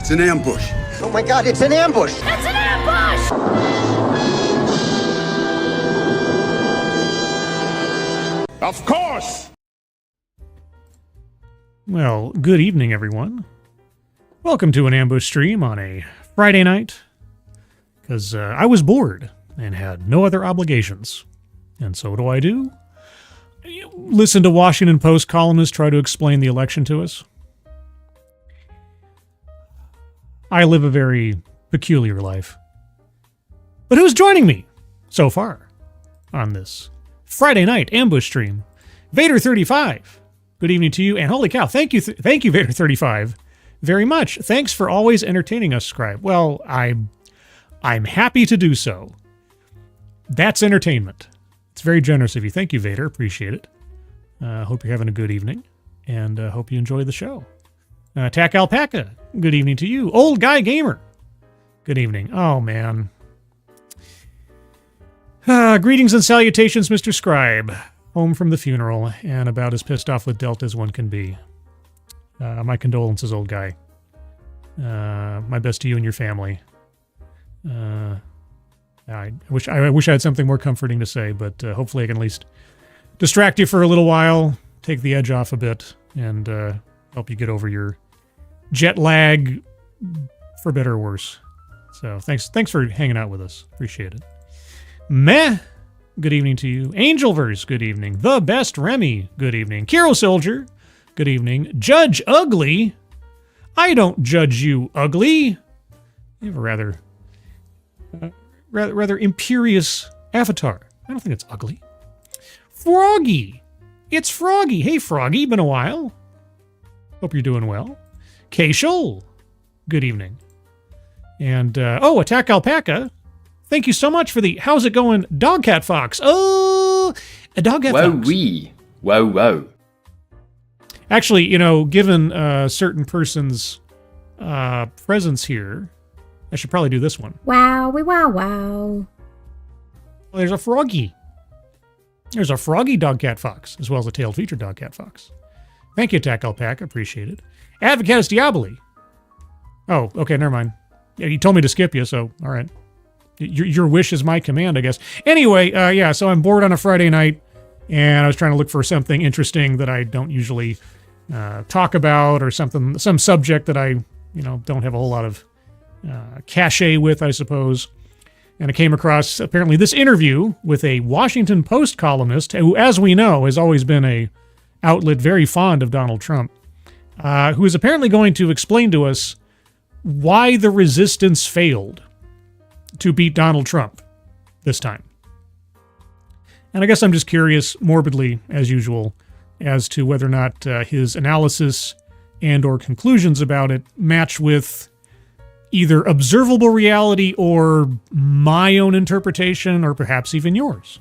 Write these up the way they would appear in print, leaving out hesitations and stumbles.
It's an ambush. Oh my God, it's an ambush! It's an ambush! Of course! Well, good evening, everyone. Welcome to an ambush stream on a Friday night, because I was bored and had no other obligations. And so what do? Listen to Washington Post columnists try to explain the election to us. I live a very peculiar life. But who's joining me so far on this Friday night ambush stream? Vader35. Good evening to you, and holy cow, thank you, Vader35, very much. Thanks for always entertaining us, Scribe. Well, I'm happy to do so. That's entertainment. It's very generous of you. Thank you, Vader. Appreciate it. Hope you're having a good evening, and hope you enjoy the show. Tack Alpaca, good evening to you. Old Guy Gamer, good evening. Oh, man. Greetings and salutations, Mr. Scribe. Home from the funeral, and about as pissed off with Delta as one can be. My condolences, old guy. My best to you and your family. I wish I had something more comforting to say, but hopefully I can at least distract you for a little while, take the edge off a bit, and help you get over your jet lag, for better or worse. So thanks for hanging out with us. Appreciate it. Meh. Good evening to you. Angelverse, good evening. The Best Remy, good evening. Kiro Soldier, good evening. Judge Ugly, I don't judge you, ugly. You have a rather imperious avatar. I don't think it's ugly. Froggy, it's Froggy. Hey, Froggy, been a while. Hope you're doing well. K. Shoal, good evening. And, Attack Alpaca, thank you so much for the how's it going, Dogcat Fox. Oh, a Dogcat Fox. Whoa. Actually, given a certain person's presence here, I should probably do this one. Wow. Well, there's a Froggy. There's a Froggy Dogcat Fox, as well as a tailed feature Dogcat Fox. Thank you, Attack Alpaca. Appreciate it. Advocatus Diaboli. Oh, okay, never mind. Yeah, you told me to skip you, so all right. Your wish is my command, I guess. Anyway, so I'm bored on a Friday night, and I was trying to look for something interesting that I don't usually talk about, or some subject that I, don't have a whole lot of cachet with, I suppose. And I came across, apparently, this interview with a Washington Post columnist, who, as we know, has always been a outlet very fond of Donald Trump, who is apparently going to explain to us why the resistance failed to beat Donald Trump this time. And I guess I'm just curious, morbidly, as usual, as to whether or not his analysis and or conclusions about it match with either observable reality or my own interpretation, or perhaps even yours.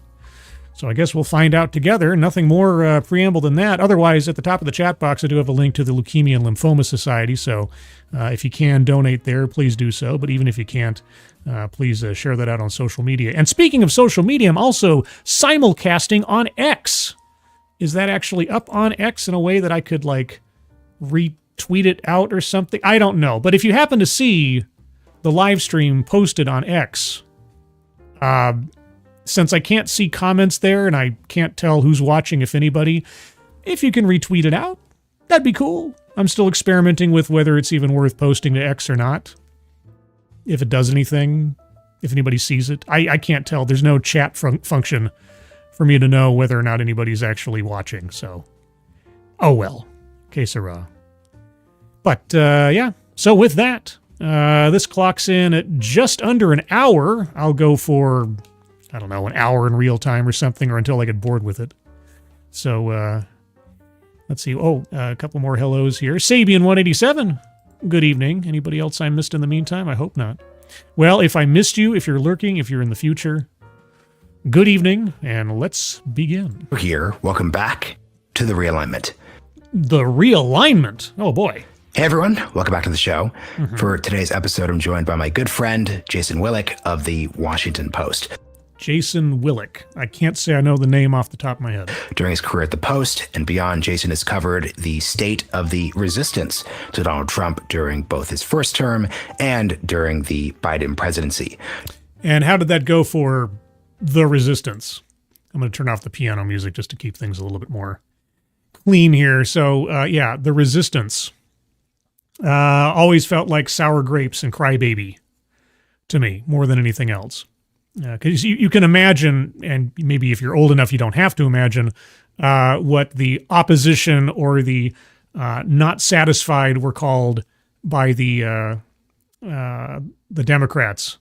So I guess we'll find out together. Nothing more preamble than that. Otherwise, at the top of the chat box, I do have a link to the Leukemia and Lymphoma Society. So if you can donate there, please do so. But even if you can't, please share that out on social media. And speaking of social media, I'm also simulcasting on X. Is that actually up on X in a way that I could, retweet it out or something? I don't know. But if you happen to see the live stream posted on X, since I can't see comments there and I can't tell who's watching, if anybody, if you can retweet it out, that'd be cool. I'm still experimenting with whether it's even worth posting to X or not. If it does anything, if anybody sees it. I can't tell. There's no chat function for me to know whether or not anybody's actually watching. So, oh well. Que sera. But, so with that, this clocks in at just under an hour. I'll go for, I don't know, an hour in real time or something, or until I get bored with it. So, let's see. A couple more hellos here. Sabian187, good evening. Anybody else I missed in the meantime? I hope not. Well, if I missed you, if you're lurking, if you're in the future, good evening, and let's begin. We're here. Welcome back to the realignment. The realignment? Oh, boy. Hey, everyone. Welcome back to the show. For today's episode, I'm joined by my good friend, Jason Willick of the Washington Post. Jason Willick. I can't say I know the name off the top of my head. During his career at the Post and beyond, Jason has covered the state of the resistance to Donald Trump during both his first term and during the Biden presidency. And how did that go for the resistance? I'm going to turn off the piano music just to keep things a little bit more clean here. So, the resistance always felt like sour grapes and crybaby to me more than anything else. Because you can imagine, and maybe if you're old enough, you don't have to imagine what the opposition or the not satisfied were called by the Democrats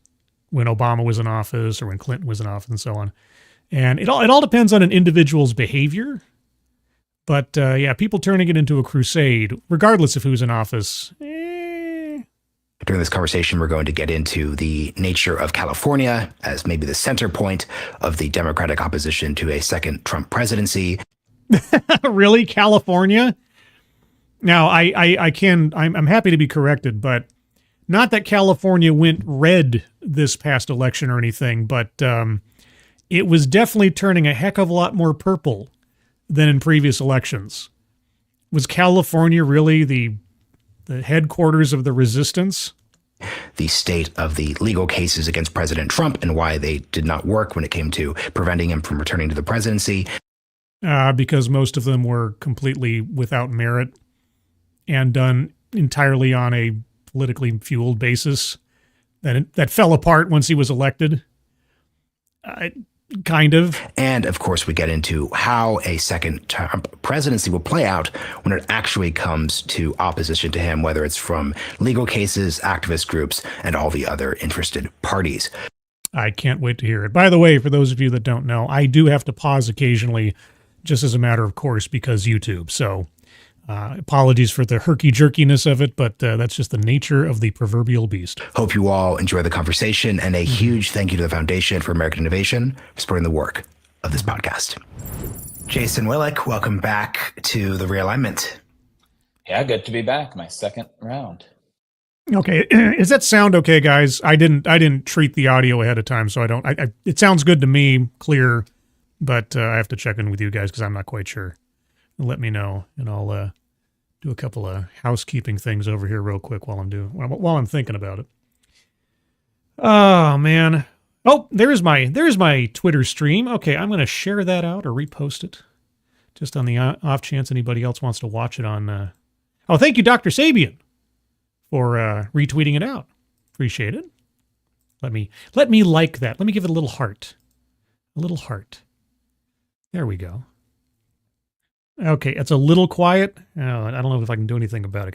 when Obama was in office or when Clinton was in office and so on. And it all depends on an individual's behavior. But people turning it into a crusade, regardless of who's in office. During this conversation, we're going to get into the nature of California as maybe the center point of the Democratic opposition to a second Trump presidency. Really? California? Now, I'm happy to be corrected, but not that California went red this past election or anything, but it was definitely turning a heck of a lot more purple than in previous elections. Was California really the headquarters of the resistance? The state of the legal cases against President Trump and why they did not work when it came to preventing him from returning to the presidency. Because most of them were completely without merit and done entirely on a politically fueled basis that fell apart once he was elected. Kind of. And, of course, we get into how a second Trump presidency will play out when it actually comes to opposition to him, whether it's from legal cases, activist groups, and all the other interested parties. I can't wait to hear it. By the way, for those of you that don't know, I do have to pause occasionally just as a matter of course because YouTube. So apologies for the herky-jerkiness of it, but that's just the nature of the proverbial beast. Hope you all enjoy the conversation, and a huge thank you to the Foundation for American Innovation for supporting the work of this podcast. Jason Willick, welcome back to The Realignment. Yeah, good to be back. My second round. Okay, is that sound okay, guys? I didn't treat the audio ahead of time, so I don't. It sounds good to me, clear, but I have to check in with you guys because I'm not quite sure. Let me know, and I'll do a couple of housekeeping things over here real quick while I'm thinking about it. Oh man! Oh, there's my Twitter stream. Okay, I'm going to share that out or repost it, just on the off chance anybody else wants to watch it on. Oh, thank you, Dr. Sabian, for retweeting it out. Appreciate it. Let me like that. Let me give it a little heart. A little heart. There we go. Okay, it's a little quiet. I don't know if I can do anything about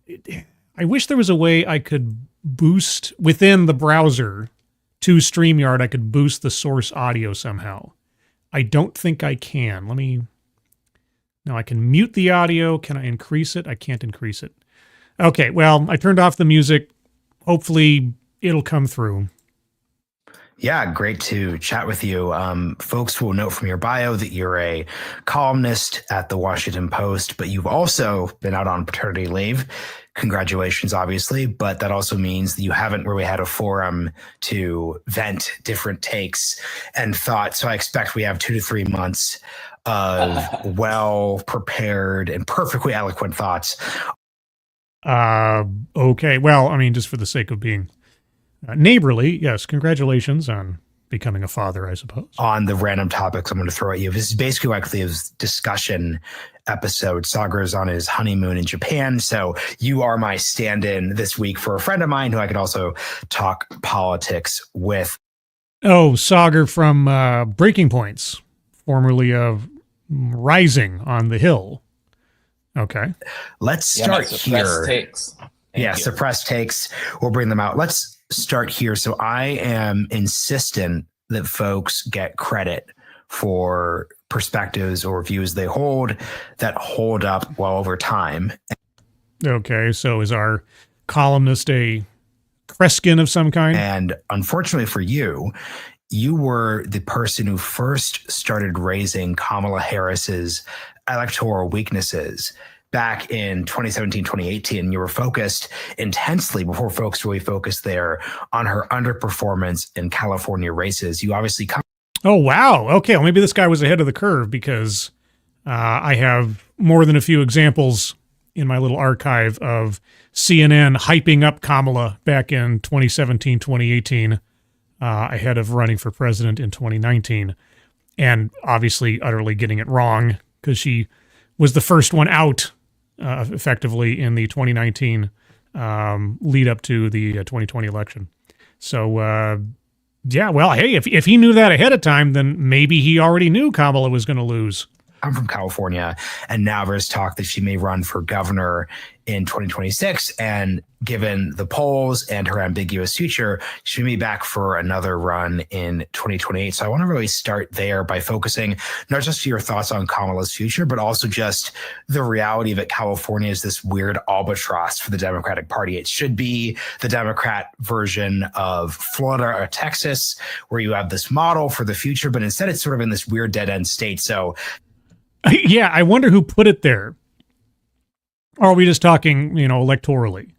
it. I wish there was a way I could boost within the browser to StreamYard. I could boost the source audio somehow. I don't think I can. No, I can mute the audio. Can I increase it? I can't increase it. Okay, well, I turned off the music. Hopefully it'll come through. Yeah, great to chat with you. Folks will note from your bio that you're a columnist at the Washington Post, but you've also been out on paternity leave. Congratulations, obviously, but that also means that you haven't really had a forum to vent different takes and thoughts. So I expect we have 2 to 3 months of well-prepared and perfectly eloquent thoughts. Okay, well, I mean, just for the sake of being neighborly, yes, congratulations on becoming a father, I suppose. On the random topics I'm going to throw at you. This is basically like the discussion episode. Sagar's on his honeymoon in Japan, so you are my stand-in this week for a friend of mine who I could also talk politics with. Oh, Sagar from Breaking Points, formerly of Rising on the Hill. Okay. Let's start here. Takes. Suppressed takes. We'll bring them out. Let's start here. So I am insistent that folks get credit for perspectives or views they hold that hold up well over time. Okay, so is our columnist a Kreskin of some kind? And unfortunately for you, you were the person who first started raising Kamala Harris's electoral weaknesses back in 2017, 2018, you were focused intensely before folks really focused there on her underperformance in California races. You obviously come. Oh, wow. Okay. Well, maybe this guy was ahead of the curve because I have more than a few examples in my little archive of CNN hyping up Kamala back in 2017, 2018, ahead of running for president in 2019. And obviously utterly getting it wrong because she was the first one out effectively in the 2019 lead up to the 2020 election. So, yeah, well, hey, if he knew that ahead of time, then maybe he already knew Kamala was going to lose. I'm from California, and now there's talk that she may run for governor in 2026. And given the polls and her ambiguous future, she may be back for another run in 2028. So I want to really start there by focusing not just your thoughts on Kamala's future, but also just the reality that California is this weird albatross for the Democratic Party. It should be the Democrat version of Florida or Texas, where you have this model for the future, but instead it's sort of in this weird dead end state. So yeah, I wonder who put it there. Or are we just talking, electorally?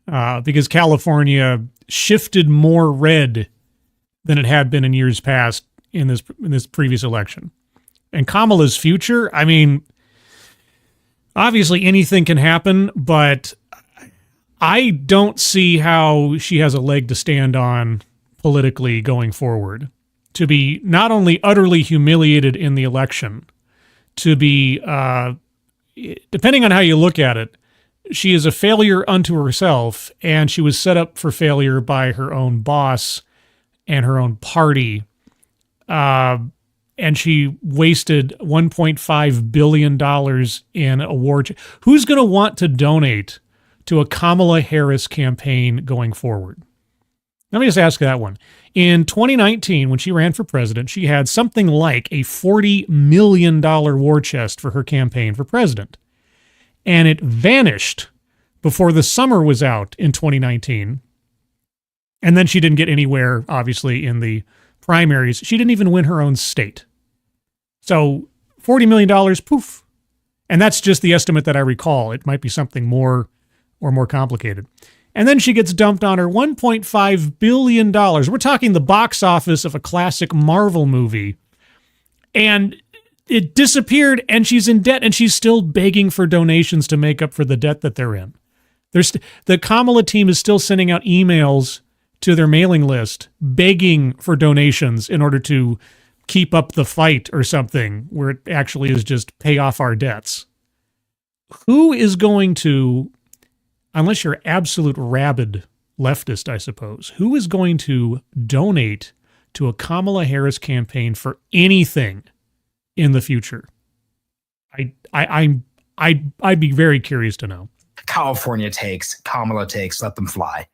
Because California shifted more red than it had been in years past in this previous election. And Kamala's future, I mean, obviously anything can happen, but I don't see how she has a leg to stand on politically going forward. To be not only utterly humiliated in the election, to be, depending on how you look at it, she is a failure unto herself, and she was set up for failure by her own boss and her own party. And she wasted $1.5 billion in award. Who's going to want to donate to a Kamala Harris campaign going forward? Let me just ask that one. In 2019, when she ran for president, she had something like a $40 million war chest for her campaign for president. And it vanished before the summer was out in 2019. And then she didn't get anywhere, obviously, in the primaries. She didn't even win her own state. So $40 million, poof. And that's just the estimate that I recall. It might be something more or more complicated. And then she gets dumped on her $1.5 billion. We're talking the box office of a classic Marvel movie. And it disappeared, and she's in debt, and she's still begging for donations to make up for the debt that they're in. The Kamala team is still sending out emails to their mailing list, begging for donations in order to keep up the fight or something, where it actually is just pay off our debts. Who is going to... Unless you're absolute rabid leftist, I suppose, who is going to donate to a Kamala Harris campaign for anything in the future? I'd be very curious to know. California takes, Kamala takes, let them fly.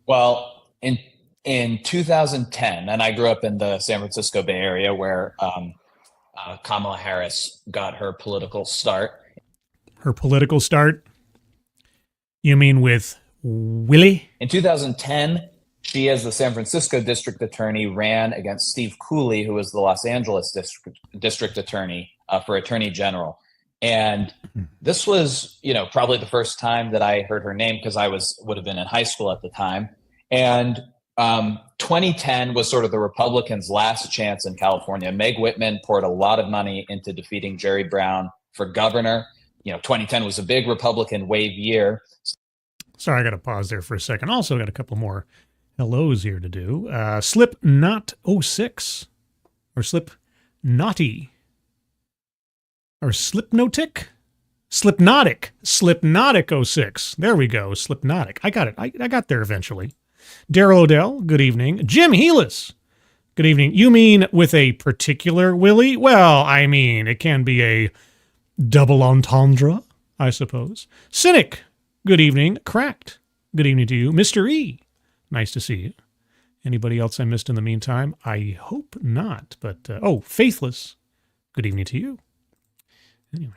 Well, in 2010, and I grew up in the San Francisco Bay Area where Kamala Harris got her political start. Her political start? You mean with Willie? In 2010, she, as the San Francisco district attorney, ran against Steve Cooley, who was the Los Angeles district attorney, for attorney general. And this was, probably the first time that I heard her name because I would have been in high school at the time. And 2010 was sort of the Republicans' last chance in California. Meg Whitman poured a lot of money into defeating Jerry Brown for governor. 2010 was a big Republican wave year. Sorry, I got to pause there for a second. Also got a couple more hellos here to do. Slipknot 06 or Slipknotty or Slipnotic? Slipnotic 06. There we go. Slipnotic. I got it. I got there eventually. Daryl Odell, good evening. Jim Heelis, good evening. You mean with a particular Willie? Well, I mean, it can be a double entendre, I suppose. Cynic, good evening. Cracked, good evening to you. Mr. E, nice to see you. Anybody else I missed in the meantime? I hope not, but, Faithless, good evening to you. Anyway.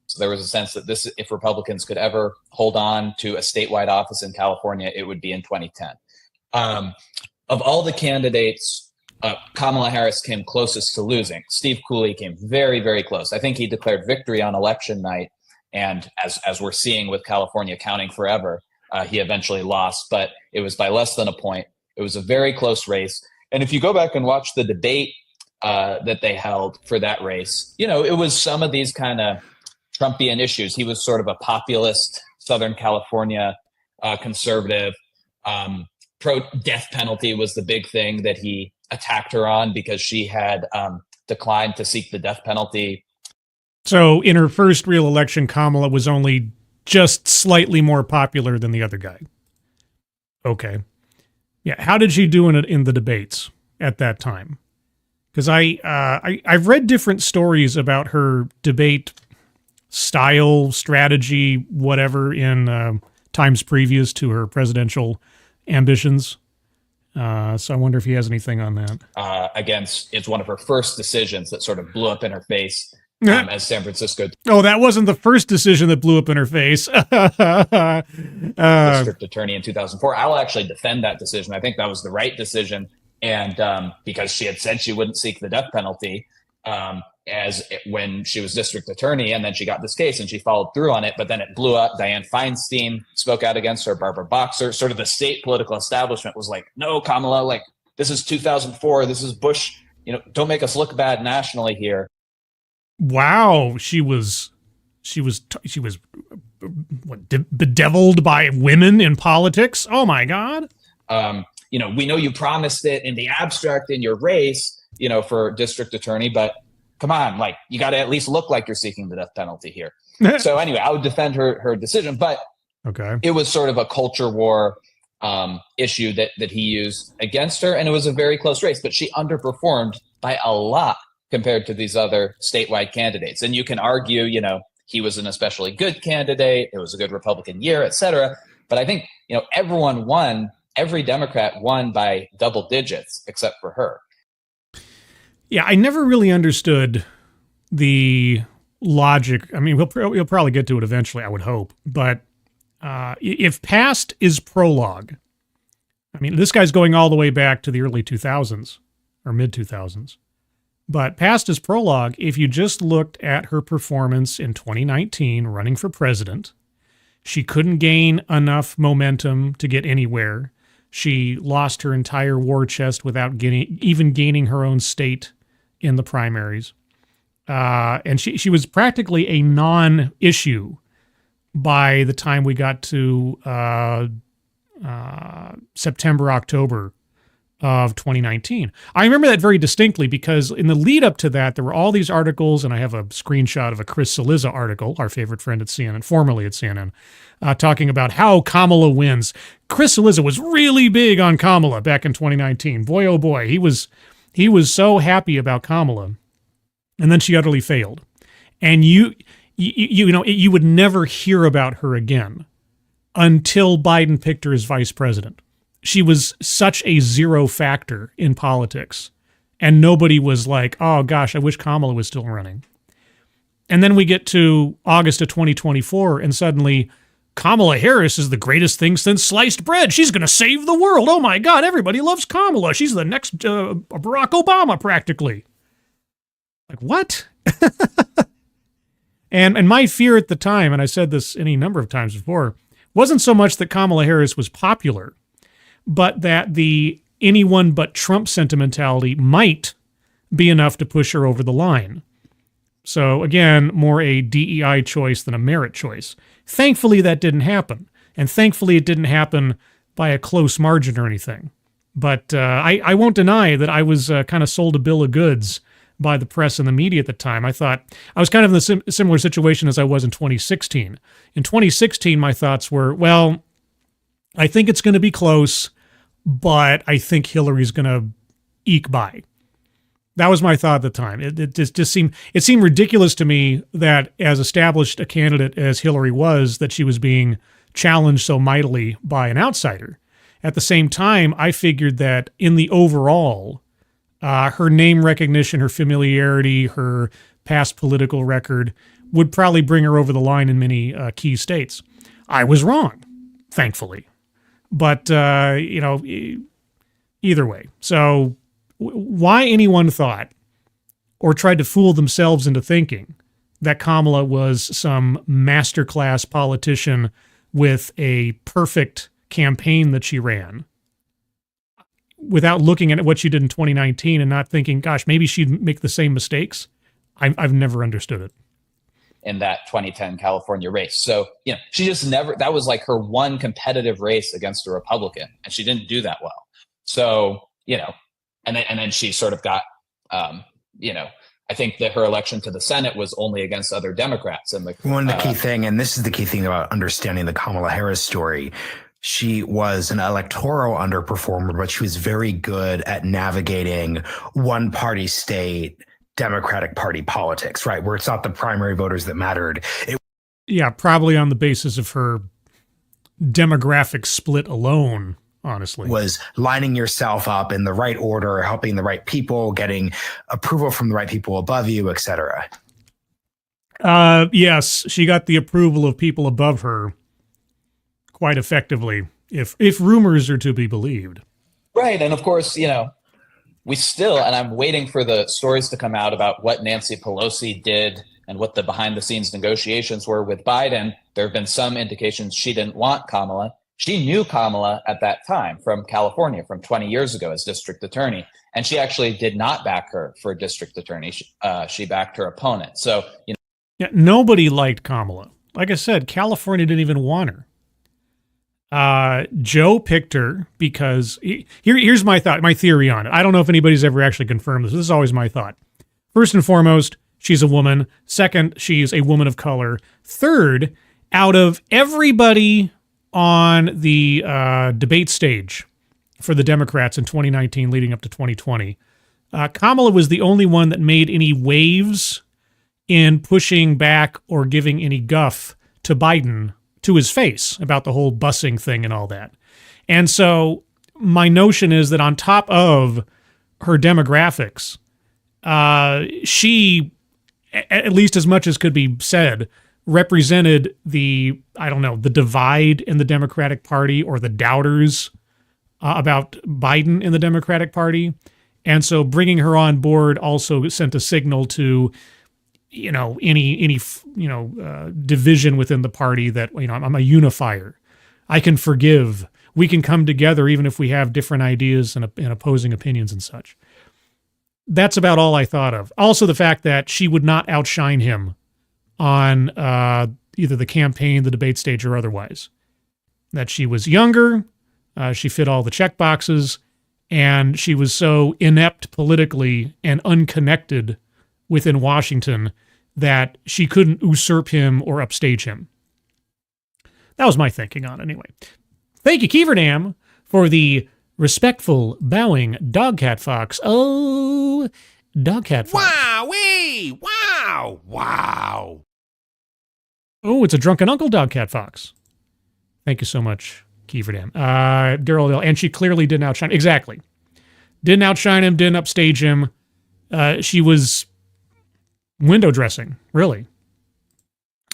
So there was a sense that if Republicans could ever hold on to a statewide office in California, it would be in 2010. Of all the candidates Kamala Harris came closest to losing. Steve Cooley came very, very close. I think he declared victory on election night. And as we're seeing with California counting forever, he eventually lost, but it was by less than a point. It was a very close race. And if you go back and watch the debate that they held for that race, it was some of these kind of Trumpian issues. He was sort of a populist Southern California conservative. Pro-death penalty was the big thing that he attacked her on because she had declined to seek the death penalty. So in her first real election, Kamala was only just slightly more popular than the other guy. Okay. Yeah. How did she do in the debates at that time? Because I've read different stories about her debate style, strategy, whatever, in times previous to her presidential ambitions. So I wonder if he has anything on that. It's one of her first decisions that sort of blew up in her face as San Francisco. Oh, that wasn't the first decision that blew up in her face. District attorney in 2004. I'll actually defend that decision. I think that was the right decision. And because she had said she wouldn't seek the death penalty when she was district attorney, and then she got this case and she followed through on it, but then it blew up. Dianne Feinstein spoke out against her, Barbara Boxer, sort of the state political establishment was like, no, Kamala, like, this is 2004. This is Bush. Don't make us look bad nationally here. Wow. She was bedeviled by women in politics. Oh my God. We know you promised it in the abstract in your race, for district attorney, but come on, like, you got to at least look like you're seeking the death penalty here. So anyway, I would defend her decision, but okay, it was sort of a culture war issue that he used against her, and it was a very close race, but she underperformed by a lot compared to these other statewide candidates. And you can argue, he was an especially good candidate, it was a good Republican year, et cetera. But I think, everyone won. Every Democrat won by double digits except for her. Yeah, I never really understood the logic. I mean, we'll probably get to it eventually, I would hope. But if past is prologue, I mean, this guy's going all the way back to the early 2000s or mid 2000s. But past is prologue, if you just looked at her performance in 2019 running for president, she couldn't gain enough momentum to get anywhere. She lost her entire war chest without even gaining her own state in the primaries. And she was practically a non-issue by the time we got to September, October of 2019. I remember that very distinctly because in the lead up to that, there were all these articles, and I have a screenshot of a Chris Cillizza article, our favorite friend at CNN, formerly at CNN, talking about how Kamala wins. Chris Cillizza was really big on Kamala back in 2019. Boy, oh boy, he was so happy about Kamala, and then she utterly failed. And you would never hear about her again until Biden picked her as vice president. She was such a zero factor in politics, and nobody was like, oh gosh, I wish Kamala was still running. And then we get to August of 2024, and suddenly Kamala Harris is the greatest thing since sliced bread. She's going to save the world. Oh my God, everybody loves Kamala. She's the next Barack Obama, practically. Like, what? And my fear at the time, and I said this any number of times before, wasn't so much that Kamala Harris was popular, but that the anyone but Trump sentimentality might be enough to push her over the line. So again, more a DEI choice than a merit choice. Thankfully, that didn't happen. And thankfully, it didn't happen by a close margin or anything. But I won't deny that I was kind of sold a bill of goods by the press and the media at the time. I thought I was kind of in a similar situation as I was in 2016. In 2016, my thoughts were, well, I think it's going to be close, but I think Hillary's going to eke by. That was my thought at the time. It just seemed ridiculous to me that as established a candidate as Hillary was, that she was being challenged so mightily by an outsider. At the same time, I figured that in the overall, her name recognition, her familiarity, her past political record would probably bring her over the line in many key states. I was wrong, thankfully. But, either way. So why anyone thought or tried to fool themselves into thinking that Kamala was some masterclass politician with a perfect campaign that she ran without looking at what she did in 2019 and not thinking, gosh, maybe she'd make the same mistakes. I've never understood it. In that 2010 California race. So, she just never, that was like her one competitive race against a Republican, and she didn't do that well. So, and then she sort of got, I think that her election to the Senate was only against other Democrats. And the key thing, and this is the key thing about understanding the Kamala Harris story, she was an electoral underperformer, but she was very good at navigating one party state Democratic Party politics, right? Where it's not the primary voters that mattered. Yeah, probably on the basis of her demographic split alone, honestly. Was lining yourself up in the right order, helping the right people, getting approval from the right people above you, etc. Yes, she got the approval of people above her quite effectively, if rumors are to be believed. Right, and of course, we still, and I'm waiting for the stories to come out about what Nancy Pelosi did and what the behind the scenes negotiations were with Biden. There have been some indications she didn't want Kamala. She knew Kamala at that time from California, from 20 years ago as district attorney. And she actually did not back her for district attorney. She backed her opponent. So, yeah, nobody liked Kamala. Like I said, California didn't even want her. Joe picked her because here's my theory on it. I don't know if anybody's ever actually confirmed this. This is always my thought. First and foremost, she's a woman. Second, she's a woman of color. Third, out of everybody on the debate stage for the Democrats in 2019 leading up to 2020, Kamala was the only one that made any waves in pushing back or giving any guff to Biden to his face about the whole busing thing and all that. And so my notion is that on top of her demographics, she, at least as much as could be said, represented the divide in the Democratic Party or the doubters about Biden in the Democratic Party. And so bringing her on board also sent a signal to any division within the party that, I'm a unifier. I can forgive. We can come together even if we have different ideas and opposing opinions and such. That's about all I thought of. Also, the fact that she would not outshine him on either the campaign, the debate stage, or otherwise. That she was younger, she fit all the check boxes, and she was so inept politically and unconnected within Washington that she couldn't usurp him or upstage him. That was my thinking on it anyway. Thank you, Keeverdam, for the respectful bowing Dogcat Fox. Oh, Dogcat Fox. Wowee! Wow! Wow! Oh, it's a drunken uncle Dogcat Fox. Thank you so much, Keeverdam. Daryl, and she clearly didn't outshine. Exactly. Didn't outshine him, didn't upstage him. She was window dressing, really.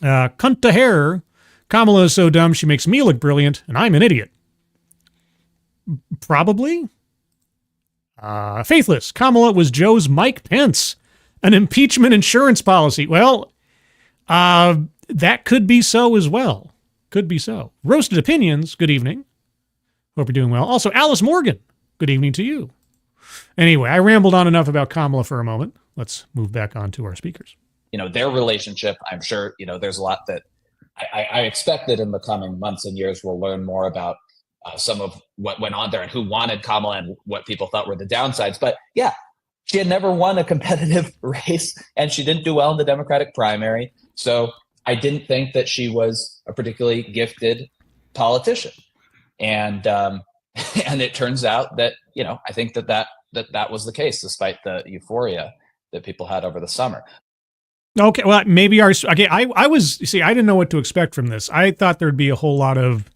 Cunt to hair. Kamala is so dumb she makes me look brilliant, and I'm an idiot. Probably. Faithless. Kamala was Joe's Mike Pence, an impeachment insurance policy. Well, that could be so as well. Could be so. Roasted Opinions, good evening. Hope you're doing well. Also, Alice Morgan, good evening to you. Anyway, I rambled on enough about Kamala for a moment. Let's move back on to our speakers. Their relationship, I'm sure, there's a lot that I expect that in the coming months and years we'll learn more about some of what went on there and who wanted Kamala and what people thought were the downsides. But yeah, she had never won a competitive race and she didn't do well in the Democratic primary. So I didn't think that she was a particularly gifted politician. And and it turns out that, I think that was the case despite the euphoria that people had over the summer. Okay, well, maybe I didn't know what to expect from this. I thought there'd be a whole lot of,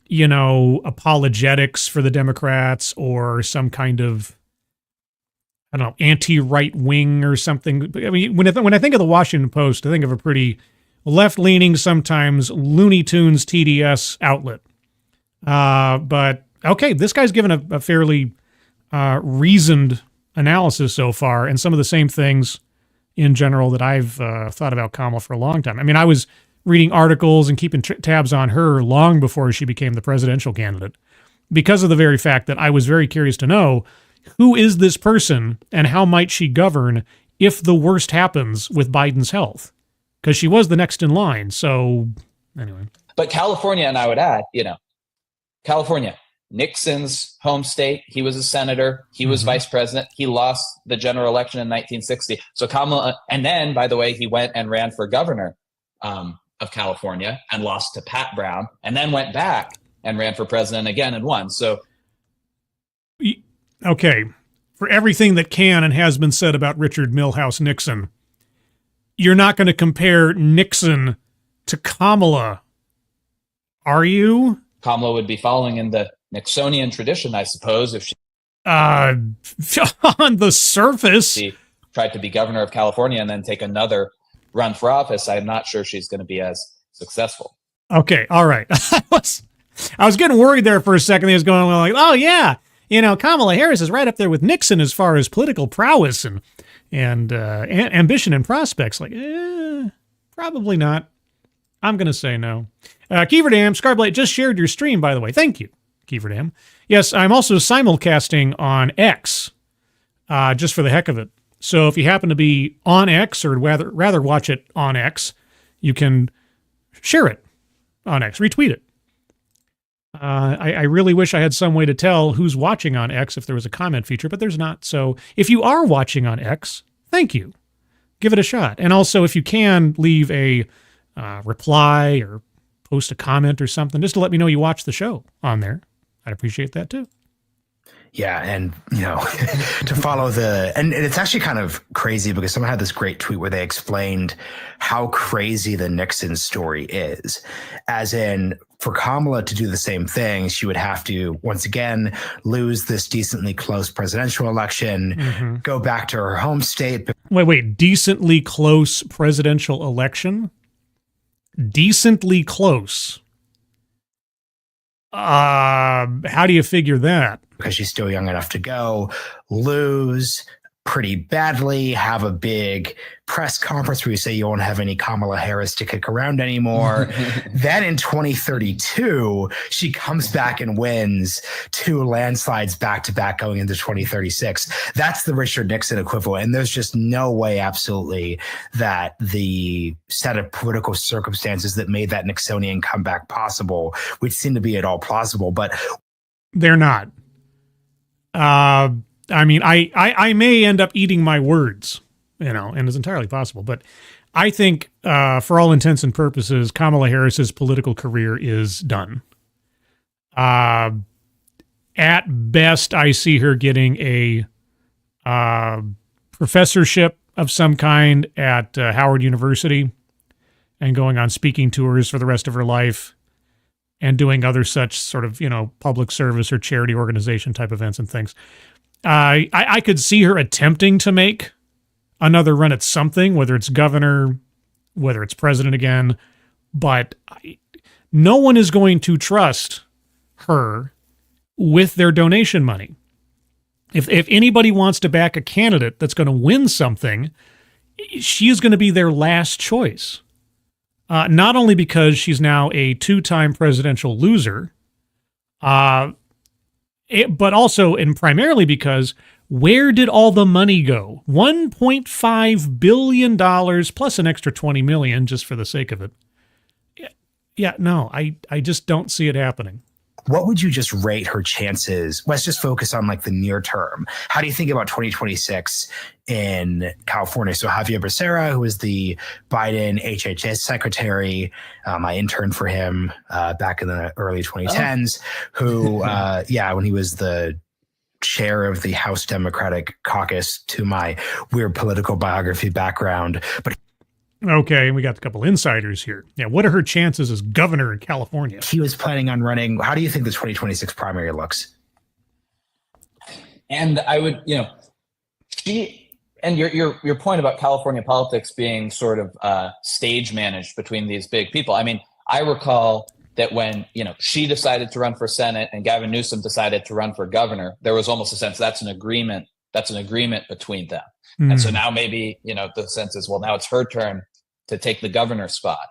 apologetics for the Democrats or some kind of, I don't know, anti-right wing or something. I mean, when I think of the Washington Post, I think of a pretty left-leaning, sometimes Looney Tunes TDS outlet. But okay, this guy's given a fairly reasoned analysis so far, and some of the same things in general that I've thought about Kamala for a long time. I mean, I was reading articles and keeping tabs on her long before she became the presidential candidate, because of the very fact that I was very curious to know, who is this person and how might she govern if the worst happens with Biden's health? Because she was the next in line. So anyway. But California, and I would add, California, Nixon's home state. He was a senator. He was vice president. He lost the general election in 1960. So Kamala, and then, by the way, he went and ran for governor of California and lost to Pat Brown, and then went back and ran for president again and won. So, okay, for everything that can and has been said about Richard Milhouse Nixon, you're not going to compare Nixon to Kamala, are you? Kamala would be following in the Nixonian tradition, I suppose, if she on the surface. She tried to be governor of California and then take another run for office. I'm not sure she's going to be as successful. Okay, all right. I was getting worried there for a second. He was going like, oh yeah, Kamala Harris is right up there with Nixon as far as political prowess and ambition and prospects. Like, probably not. I'm going to say no. Kieverdam, Scarblade just shared your stream, by the way. Thank you, Kieverdam. Yes, I'm also simulcasting on X, just for the heck of it. So if you happen to be on X, or rather watch it on X, you can share it on X, retweet it. I really wish I had some way to tell who's watching on X if there was a comment feature, but there's not. So if you are watching on X, thank you. Give it a shot. And also, if you can, leave a reply or post a comment or something, just to let me know you watched the show on there. I'd appreciate that too. Yeah, and to follow and it's actually kind of crazy because someone had this great tweet where they explained how crazy the Nixon story is. As in, for Kamala to do the same thing, she would have to once again lose this decently close presidential election, go back to her home state. Wait, decently close presidential election? Decently close. How do you figure that? Because she's still young enough to go, lose pretty badly, have a big press conference where you say you won't have any Kamala Harris to kick around anymore. Then in 2032, she comes back and wins 2 landslides back to back going into 2036. That's the Richard Nixon equivalent. And there's just no way absolutely that the set of political circumstances that made that Nixonian comeback possible would seem to be at all plausible, but they're not. I mean, I may end up eating my words, and it's entirely possible. But I think, for all intents and purposes, Kamala Harris's political career is done. At best, I see her getting a professorship of some kind at Howard University and going on speaking tours for the rest of her life and doing other such sort of, public service or charity organization type events and things. I could see her attempting to make another run at something, whether it's governor, whether it's president again, but no one is going to trust her with their donation money. If anybody wants to back a candidate that's going to win something, she is going to be their last choice. Not only because she's now a 2-time presidential loser, but also and primarily because where did all the money go? $1.5 billion plus an extra $20 million just for the sake of it. Yeah, no, I just don't see it happening. What would you just rate her chances? Let's just focus on the near term. How do you think about 2026 in California? So Javier Becerra, who is the Biden HHS secretary, I interned for him back in the early 2010s, who, when he was the chair of the House Democratic Caucus, to my weird political biography background. But okay, we got a couple insiders here. Yeah, what are her chances as governor in California? He was planning on running. How do you think the 2026 primary looks? And I would, and your point about California politics being sort of stage managed between these big people. I mean, I recall that when, she decided to run for Senate and Gavin Newsom decided to run for governor, there was almost a sense that's an agreement between them. And so now maybe, the sense is, well, now it's her turn to take the governor spot.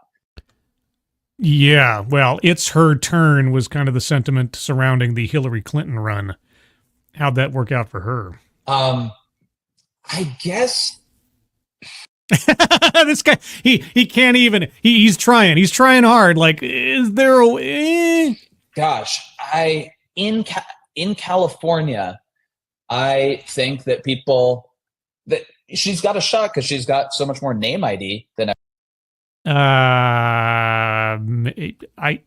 Yeah, well, it's her turn was kind of the sentiment surrounding the Hillary Clinton run. How'd that work out for her? I guess this guy, he can't even, he's trying hard. Like, is there a way? Gosh, in California, I think that that she's got a shot because she's got so much more name ID than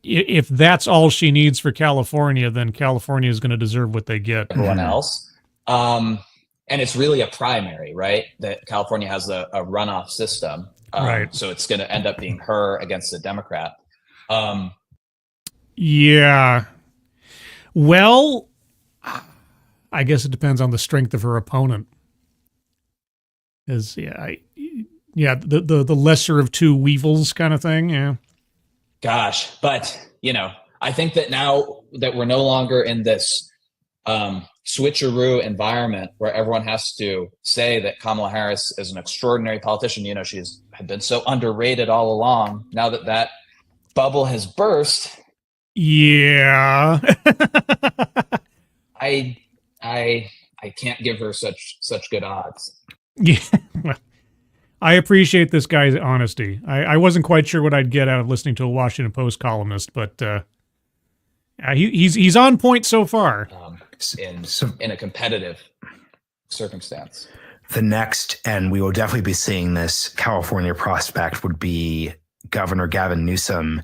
if that's all she needs for California, then California is going to deserve what they get. Everyone else. And it's really a primary, right? That California has a runoff system. Right. So it's going to end up being her against a Democrat. Yeah. Well, I guess it depends on the strength of her opponent. The lesser of two weevils kind of thing. Yeah. Gosh, but I think that now that we're no longer in this switcheroo environment where everyone has to say that Kamala Harris is an extraordinary politician, she's had been so underrated all along. Now that bubble has burst, yeah, I can't give her such good odds. Yeah. I appreciate this guy's honesty. I wasn't quite sure what I'd get out of listening to a Washington Post columnist, but he's on point so far. In a competitive circumstance. The next, and we will definitely be seeing this, California prospect would be Governor Gavin Newsom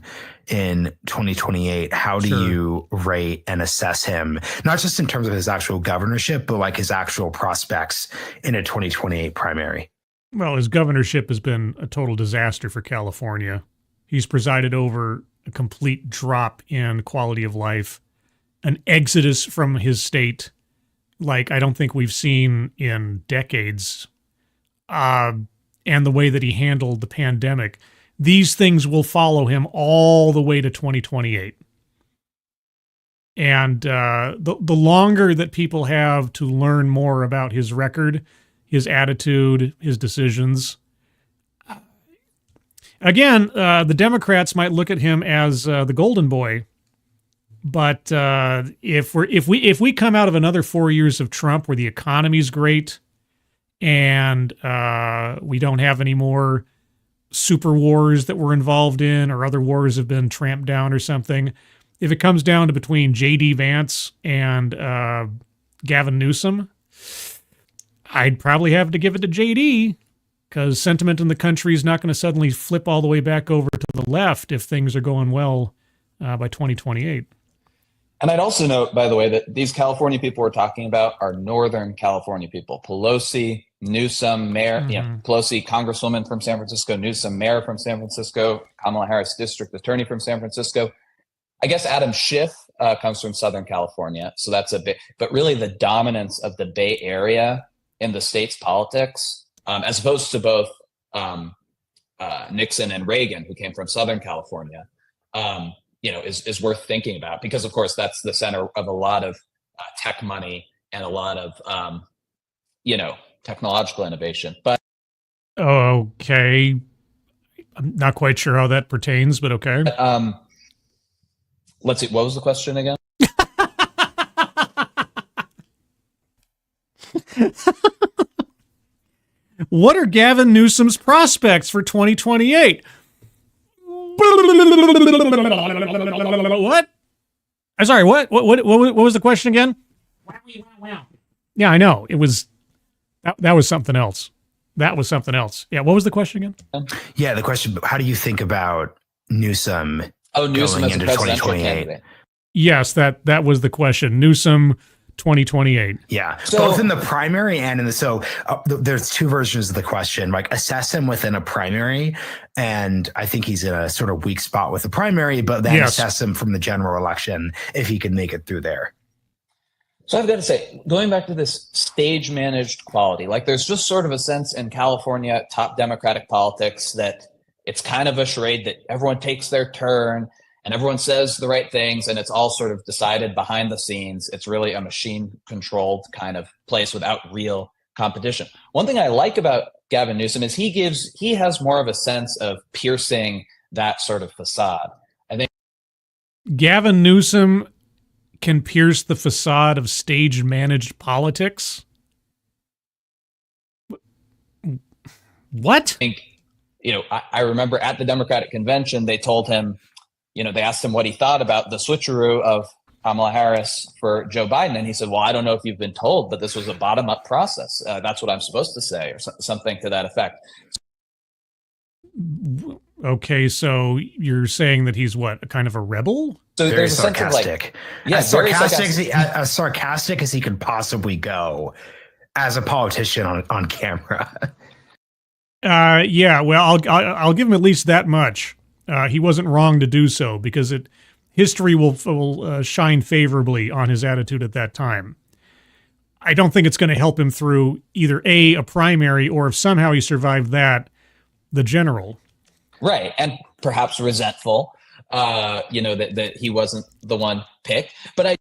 in 2028. How do you rate and assess him, not just in terms of his actual governorship, but like his actual prospects in a 2028 primary? Well, his governorship has been a total disaster for California. He's presided over a complete drop in quality of life, an exodus from his state like I don't think we've seen in decades. And the way that he handled the pandemic, these things will follow him all the way to 2028. And the longer that people have to learn more about his record, his attitude, his decisions. Again, the Democrats might look at him as the golden boy, but if we come out of another 4 years of Trump where the economy's great and we don't have any more super wars that we're involved in or other wars have been tramped down or something, if it comes down to between J.D. Vance and Gavin Newsom, I'd probably have to give it to J.D. because sentiment in the country is not going to suddenly flip all the way back over to the left if things are going well by 2028. And I'd also note, by the way, that these California people we're talking about are Northern California people. Pelosi, Newsom, mayor, Pelosi, congresswoman from San Francisco, Newsom, mayor from San Francisco, Kamala Harris, district attorney from San Francisco. I guess Adam Schiff comes from Southern California. So that's a bit, but really the dominance of the Bay Area in the state's politics, as opposed to both Nixon and Reagan, who came from Southern California, is worth thinking about because, of course, that's the center of a lot of tech money and a lot of, technological innovation. But okay, I'm not quite sure how that pertains, but okay. Let's see. What was the question again? What are Gavin Newsom's prospects for 2028? What? I'm sorry. What was the question again? Yeah, I know. It was that was something else. That was something else. Yeah. What was the question again? Yeah, the question. How do you think about Newsom? Newsom going as a into presidential 2028? candidate. Yes, that was the question. Newsom 2028. Yeah, So- both in the primary and in the there's two versions of the question. Like assess him within a primary, and I think he's in a sort of weak spot with the primary, but then assess him from the general election if he can make it through there. So I've got to say, going back to this stage managed quality, like there's just sort of a sense in California top Democratic politics that it's kind of a charade that everyone takes their turn and everyone says the right things, and it's all sort of decided behind the scenes. It's really a machine-controlled kind of place without real competition. One thing I like about Gavin Newsom is he has more of a sense of piercing that sort of facade. I think Gavin Newsom can pierce the facade of stage-managed politics. What? I think, I remember at the Democratic convention, they told him, they asked him what he thought about the switcheroo of Kamala Harris for Joe Biden. And he said, well, I don't know if you've been told, but this was a bottom-up process. That's what I'm supposed to say, or something to that effect. Okay, so you're saying that he's what, a kind of a rebel? So there's a sense of as sarcastic as he could possibly go as a politician on camera. Yeah, well, I'll give him at least that much. He wasn't wrong to do so, because history will shine favorably on his attitude at that time. I don't think it's going to help him through either a primary, or if somehow he survived that, the general. Right, and perhaps resentful, that he wasn't the one picked. But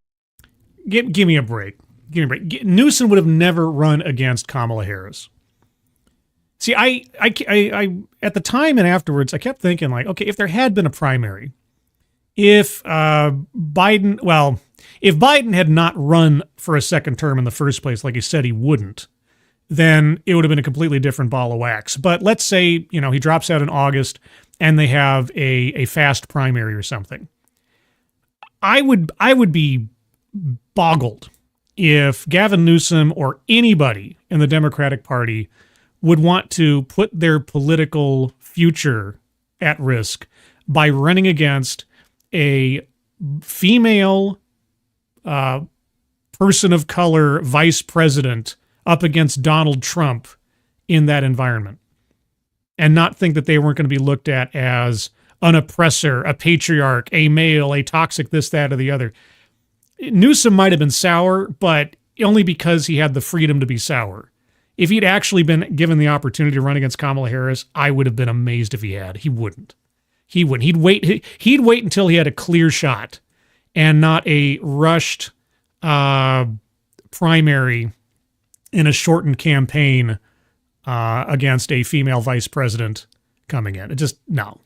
give me a break. Newsom would have never run against Kamala Harris. See, I at the time and afterwards, I kept thinking, like, okay, if there had been a primary, if Biden had not run for a second term in the first place, like he said he wouldn't, then it would have been a completely different ball of wax. But let's say, he drops out in August and they have a fast primary or something. I would be boggled if Gavin Newsom or anybody in the Democratic Party would want to put their political future at risk by running against a female person of color vice president up against Donald Trump in that environment, and not think that they weren't going to be looked at as an oppressor, a patriarch, a male, a toxic this, that, or the other. Newsom might have been sour, but only because he had the freedom to be sour. If he'd actually been given the opportunity to run against Kamala Harris, I would have been amazed if he had. He wouldn't. He'd wait until he had a clear shot and not a rushed primary in a shortened campaign against a female vice president coming in. It just, no.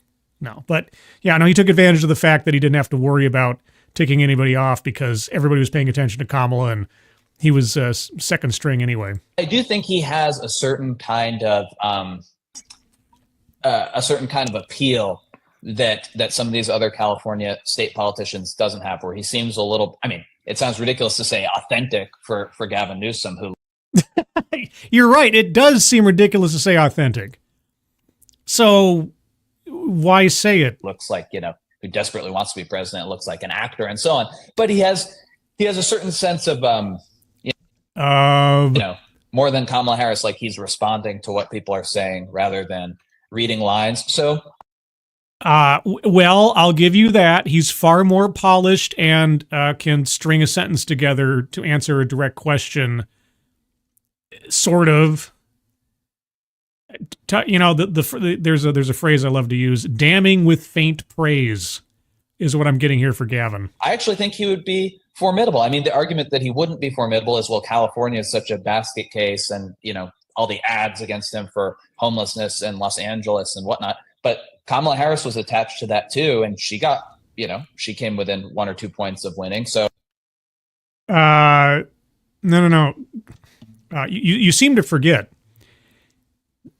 But yeah, no, he took advantage of the fact that he didn't have to worry about taking anybody off because everybody was paying attention to Kamala and he was second string anyway. I do think he has a certain kind of appeal that some of these other California state politicians doesn't have, where he seems a little, it sounds ridiculous to say authentic for Gavin Newsom, who You're right. It does seem ridiculous to say authentic. So why say it? Looks like, who desperately wants to be president, looks like an actor and so on. But he has a certain sense of, more than Kamala Harris, like he's responding to what people are saying rather than reading lines. So, well, I'll give you that. He's far more polished and can string a sentence together to answer a direct question. Sort of. There's a phrase I love to use. Damning with faint praise is what I'm getting here for Gavin. I actually think he would be formidable. The argument that he wouldn't be formidable is, well, California is such a basket case, and all the ads against him for homelessness in Los Angeles and whatnot. But Kamala Harris was attached to that too, and she got, she came within 1 or 2 points of winning. So, no. You seem to forget.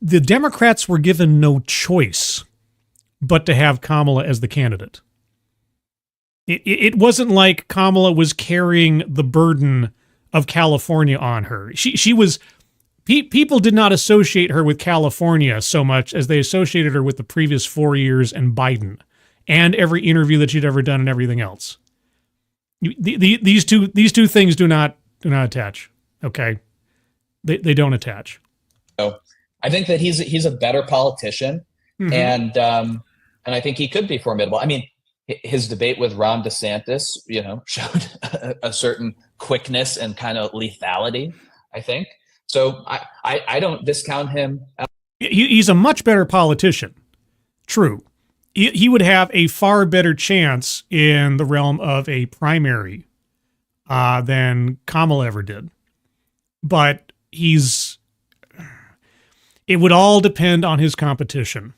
The Democrats were given no choice but to have Kamala as the candidate. It wasn't like Kamala was carrying the burden of California on her. She was. People did not associate her with California so much as they associated her with the previous 4 years and Biden and every interview that she'd ever done and everything else. These two things do not attach. Okay, they don't attach. So I think that he's a better politician, mm-hmm. and I think he could be formidable. His debate with Ron DeSantis, showed a certain quickness and kind of lethality, I think. So I don't discount him. He's a much better politician. True. he would have a far better chance in the realm of a primary than Kamala ever did. But it would all depend on his competition.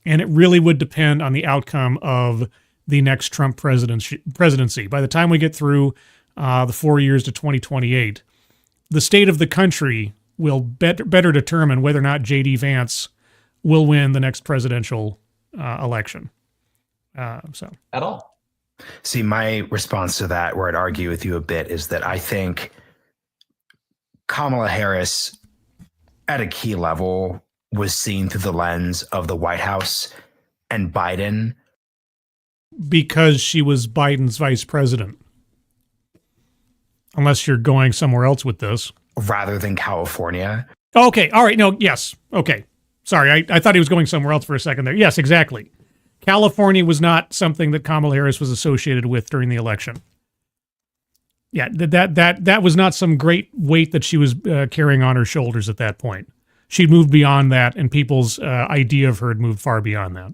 And it really would depend on the outcome of the next Trump presidency. By the time we get through the 4 years to 2028, the state of the country will better determine whether or not J.D. Vance will win the next presidential election. At all. See, my response to that, where I'd argue with you a bit, is that I think Kamala Harris, at a key level, was seen through the lens of the White House and Biden. Because she was Biden's vice president. Unless you're going somewhere else with this. Rather than California. Okay, all right, no, yes, okay. Sorry, I thought he was going somewhere else for a second there. Yes, exactly. California was not something that Kamala Harris was associated with during the election. Yeah, that was not some great weight that she was carrying on her shoulders at that point. She'd moved beyond that, and people's idea of her had moved far beyond that.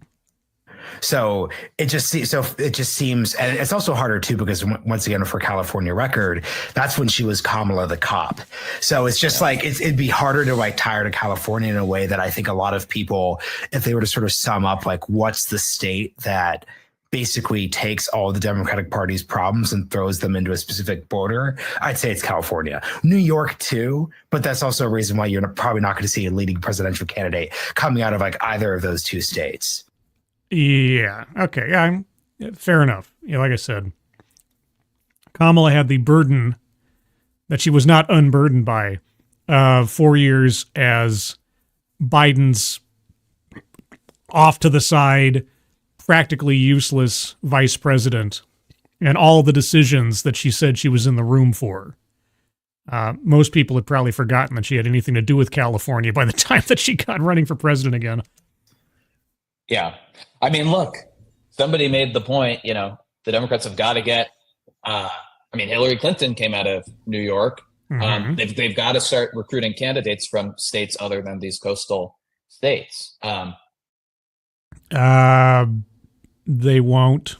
So it just seems, and it's also harder too, because once again, for California record, that's when she was Kamala the cop. So it's just like, it'd be harder to like tie her to California in a way that I think a lot of people, if they were to sort of sum up, like, what's the state that basically takes all the Democratic Party's problems and throws them into a specific border, I'd say it's California. New York too, but that's also a reason why you're probably not going to see a leading presidential candidate coming out of like either of those two states. Yeah. Okay. Yeah. Fair enough. Yeah, like I said, Kamala had the burden that she was not unburdened by 4 years as Biden's off to the side, practically useless vice president, and all the decisions that she said she was in the room for. Most people had probably forgotten that she had anything to do with California by the time that she got running for president again. Yeah. I mean, look, somebody made the point, the Democrats have got to get, Hillary Clinton came out of New York. Mm-hmm. They've got to start recruiting candidates from states other than these coastal states. They won't.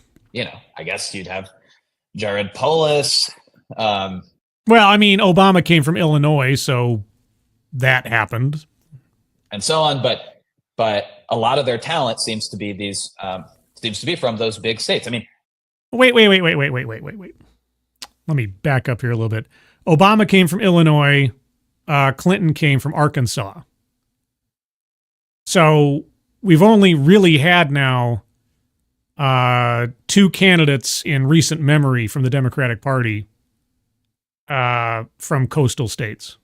I guess you'd have Jared Polis. Well, Obama came from Illinois, so that happened. And so on, but a lot of their talent seems to be from those big states. Wait. Let me back up here a little bit. Obama came from Illinois. Clinton came from Arkansas. So we've only really had now two candidates in recent memory from the Democratic Party from coastal states.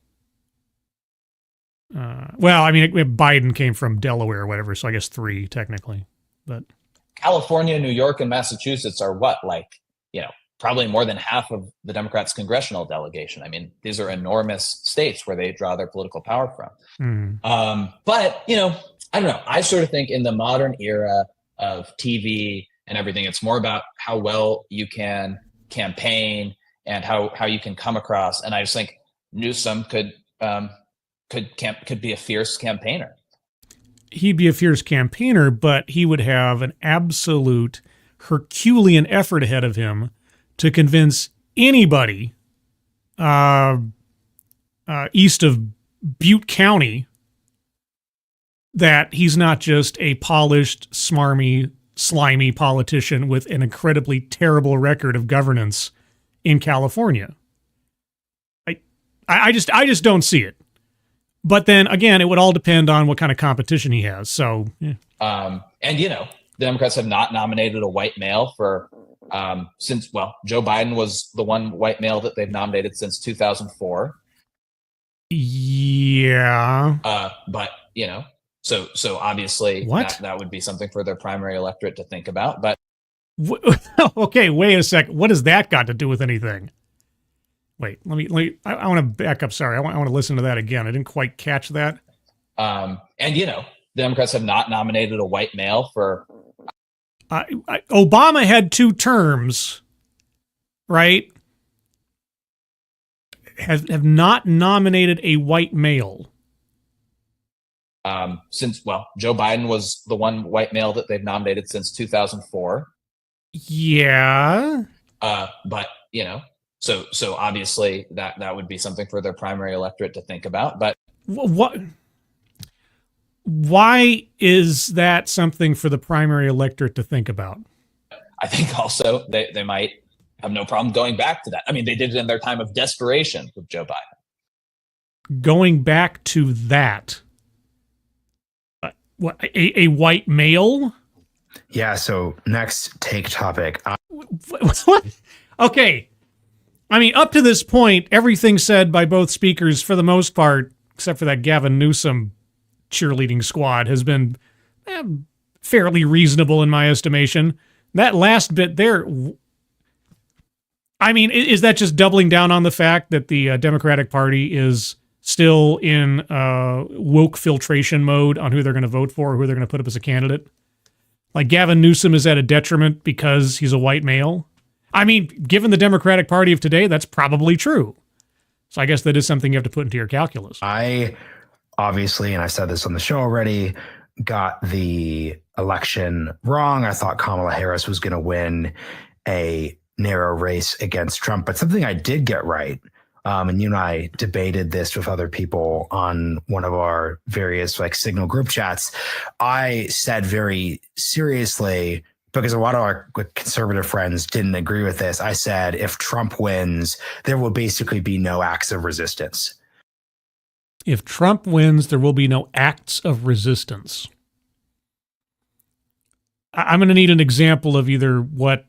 Biden came from Delaware or whatever, so I guess three technically. But California, New York, and Massachusetts are probably more than half of the Democrats' congressional delegation. These are enormous states where they draw their political power from. But I don't know. I sort of think in the modern era of TV and everything, it's more about how well you can campaign and how you can come across. And I just think Newsom could be a fierce campaigner. He'd be a fierce campaigner, but he would have an absolute Herculean effort ahead of him to convince anybody east of Butte County that he's not just a polished, smarmy, slimy politician with an incredibly terrible record of governance in California. I just don't see it. But then again, it would all depend on what kind of competition he has. So, yeah. The Democrats have not nominated a white male for since Joe Biden was the one white male that they've nominated since 2004. Yeah. So obviously that would be something for their primary electorate to think about. But okay, wait a second. What has that got to do with anything? Wait, let me. I want to back up. Sorry, I want to listen to that again. I didn't quite catch that. The Democrats have not nominated a white male for. Obama had 2 terms, right? Have not nominated a white male. since, well, Joe Biden was the one white male that they've nominated since 2004. Yeah. But, so obviously that would be something for their primary electorate to think about. But what? Why is that something for the primary electorate to think about? I think also they might have no problem going back to that. I mean, they did it in their time of desperation with Joe Biden. Going back to that. What, a white male? Yeah, so next take topic. What? Okay. I mean, up to this point, everything said by both speakers, for the most part, except for that Gavin Newsom cheerleading squad, has been fairly reasonable in my estimation. That last bit there, I mean, is that just doubling down on the fact that the Democratic Party is still in woke filtration mode on who they're going to vote for, or who they're going to put up as a candidate? Like Gavin Newsom is at a detriment because he's a white male? I mean, given the Democratic Party of today, that's probably true. So I guess that is something you have to put into your calculus. I obviously, and I said this on the show already, got the election wrong. I thought Kamala Harris was going to win a narrow race against Trump, but something I did get right, and you and I debated this with other people on one of our various Signal group chats. I said very seriously, because a lot of our conservative friends didn't agree with this, I said, if Trump wins, there will basically be no acts of resistance. If Trump wins, there will be no acts of resistance. I'm going to need an example of either what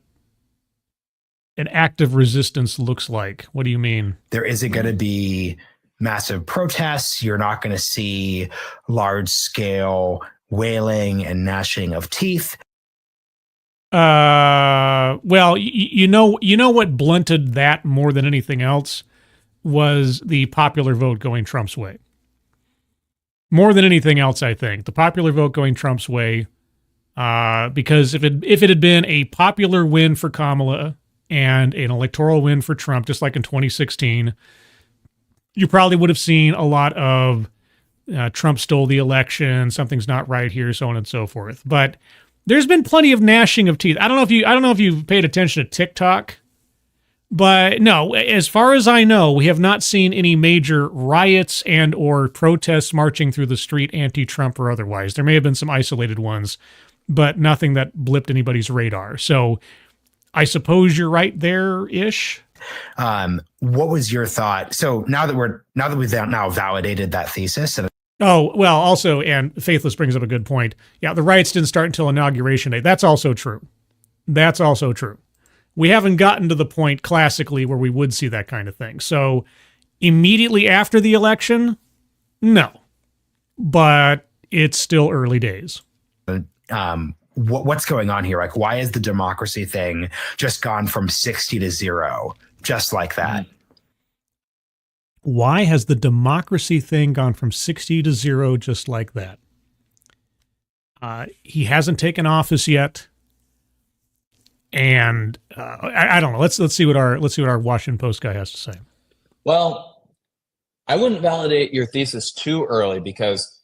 an act of resistance looks like. What do you mean? There isn't going to be massive protests. You're not going to see large scale wailing and gnashing of teeth. Well, you know what blunted that more than anything else was the popular vote going Trump's way. More than anything else, I think the popular vote going Trump's way, because if it had been a popular win for Kamala and an electoral win for Trump, just like in 2016, you probably would have seen a lot of Trump stole the election, something's not right here, so on and so forth. But there's been plenty of gnashing of teeth. I don't know if you've paid attention to TikTok, but no, as far as I know, we have not seen any major riots and or protests marching through the street, anti-Trump or otherwise. There may have been some isolated ones, but nothing that blipped anybody's radar. So I suppose you're right there-ish. What was your thought? So now that we've now validated that thesis, and oh, well, also, and Faithless brings up a good point. Yeah, the riots didn't start until Inauguration Day. That's also true. We haven't gotten to the point classically where we would see that kind of thing. So immediately after the election, no. But it's still early days. What's going on here? Like, why is the democracy thing just gone from 60 to 0, just like that? Why has the democracy thing gone from 60 to 0 just like that? He hasn't taken office yet, and I don't know. Let's see what our Washington Post guy has to say. Well, I wouldn't validate your thesis too early because,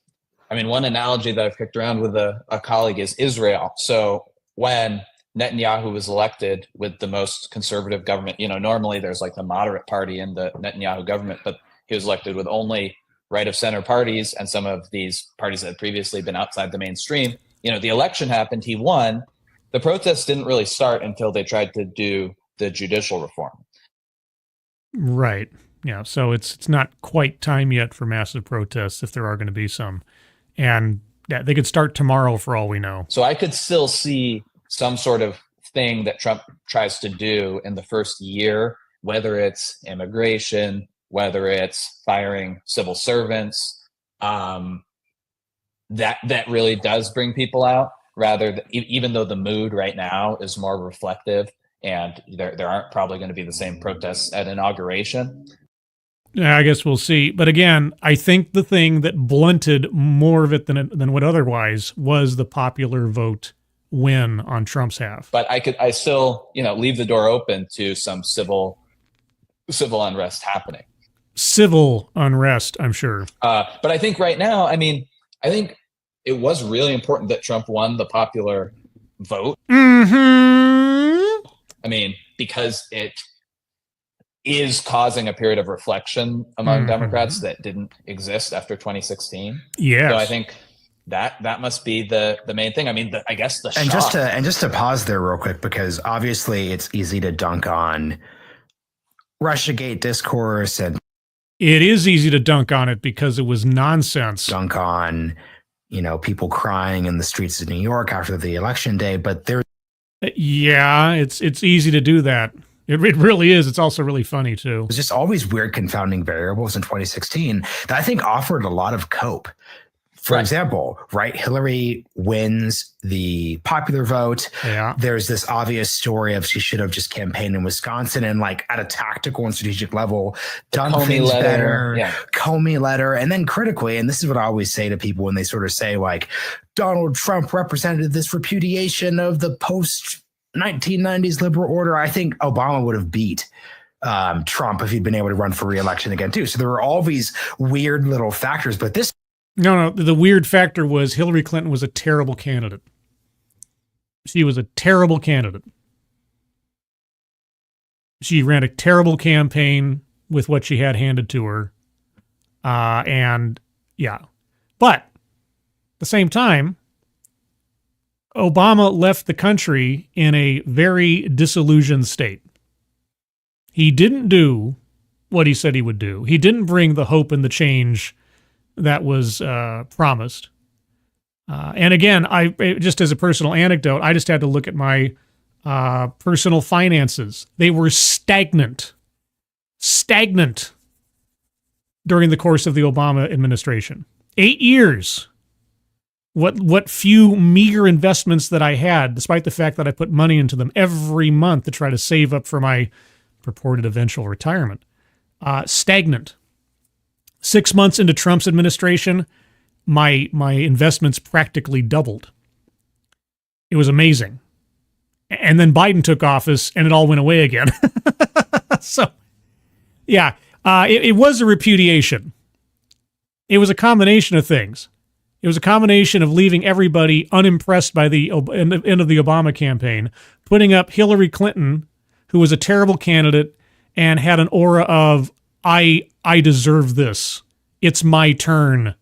I mean, one analogy that I've kicked around with a colleague is Israel. So when Netanyahu was elected with the most conservative government, normally there's like the moderate party in the Netanyahu government, but he was elected with only right of center parties and some of these parties that had previously been outside the mainstream. The election happened, he won. The protests didn't really start until they tried to do the judicial reform. Right. Yeah. So it's not quite time yet for massive protests, if there are going to be some. And yeah, they could start tomorrow for all we know. So I could still see some sort of thing that Trump tries to do in the first year, whether it's immigration, whether it's firing civil servants, that really does bring people out, even though the mood right now is more reflective and there aren't probably going to be the same protests at inauguration. Yeah, I guess we'll see. But again, I think the thing that blunted more of it than what otherwise was the popular vote win on Trump's half. But I still, leave the door open to some civil unrest happening. Civil unrest, I'm sure. But I think right now, I mean, I think it was really important that Trump won the popular vote. Mm-hmm. I mean, because it is causing a period of reflection among Democrats that didn't exist after 2016. Yes. So I think that must be the main thing. I mean, I guess the And shock. just to pause there real quick, because obviously it's easy to dunk on Russiagate discourse and It is easy to dunk on it because it was nonsense. dunk on, people crying in the streets of New York after the election day, but there's Yeah, it's easy to do that. It really is. It's also really funny too. just always weird confounding variables in 2016 that I think offered a lot of cope. For Right. example, right, Hillary wins the popular vote. Yeah. There's this obvious story of she should have just campaigned in Wisconsin and like at a tactical and strategic level done Comey things letter, better. yeah. Comey letter. And then critically, and this is what I always say to people when they sort of say like Donald Trump represented this repudiation of the post 1990s liberal order. I think Obama would have beat Trump if he'd been able to run for re-election again too. So there were all these weird little factors, but this No, the weird factor was Hillary Clinton was a terrible candidate. She was a terrible candidate. She ran a terrible campaign with what she had handed to her. And yeah. But at the same time, Obama left the country in a very disillusioned state. He didn't do what he said he would do. He didn't bring the hope and the change that was promised. And again, I just as a personal anecdote, I just had to look at my personal finances. They were stagnant during the course of the Obama administration. 8 years. What few meager investments that I had, despite the fact that I put money into them every month to try to save up for my purported eventual retirement, stagnant. 6 months into Trump's administration, my investments practically doubled. It was amazing. And then Biden took office and it all went away again. So, yeah, it was a repudiation. It was a combination of things. It was a combination of leaving everybody unimpressed by the end of the Obama campaign, putting up Hillary Clinton, who was a terrible candidate and had an aura of, I deserve this. It's my turn.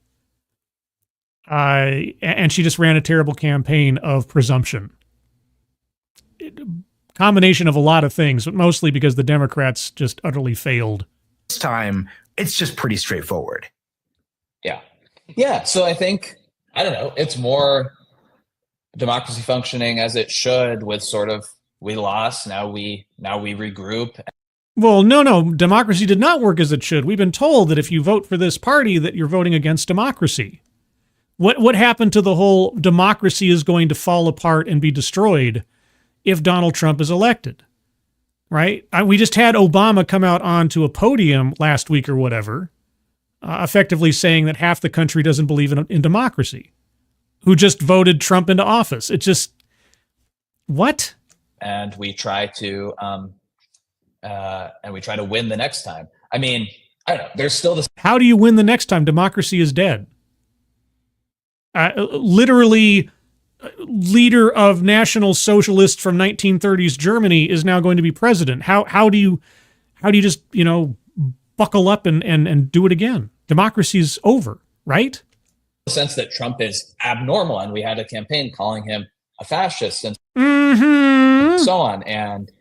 And she just ran a terrible campaign of presumption. Combination of a lot of things, but mostly because the Democrats just utterly failed. This time, it's just pretty straightforward. Yeah. Yeah. So I think, I don't know, it's more democracy functioning as it should with sort of, we lost, now we regroup. Well, no, democracy did not work as it should. We've been told that if you vote for this party that you're voting against democracy. What happened to the whole democracy is going to fall apart and be destroyed if Donald Trump is elected, right? We just had Obama come out onto a podium last week or whatever, effectively saying that half the country doesn't believe in democracy, who just voted Trump into office. It just, what? And we try to win the next time. I mean, I don't know. There's still this. How do you win the next time? Democracy is dead. Literally, leader of National Socialists from 1930s Germany is now going to be president. How do you just buckle up and do it again? Democracy's over, right? The sense that Trump is abnormal, and we had a campaign calling him a fascist and so on, and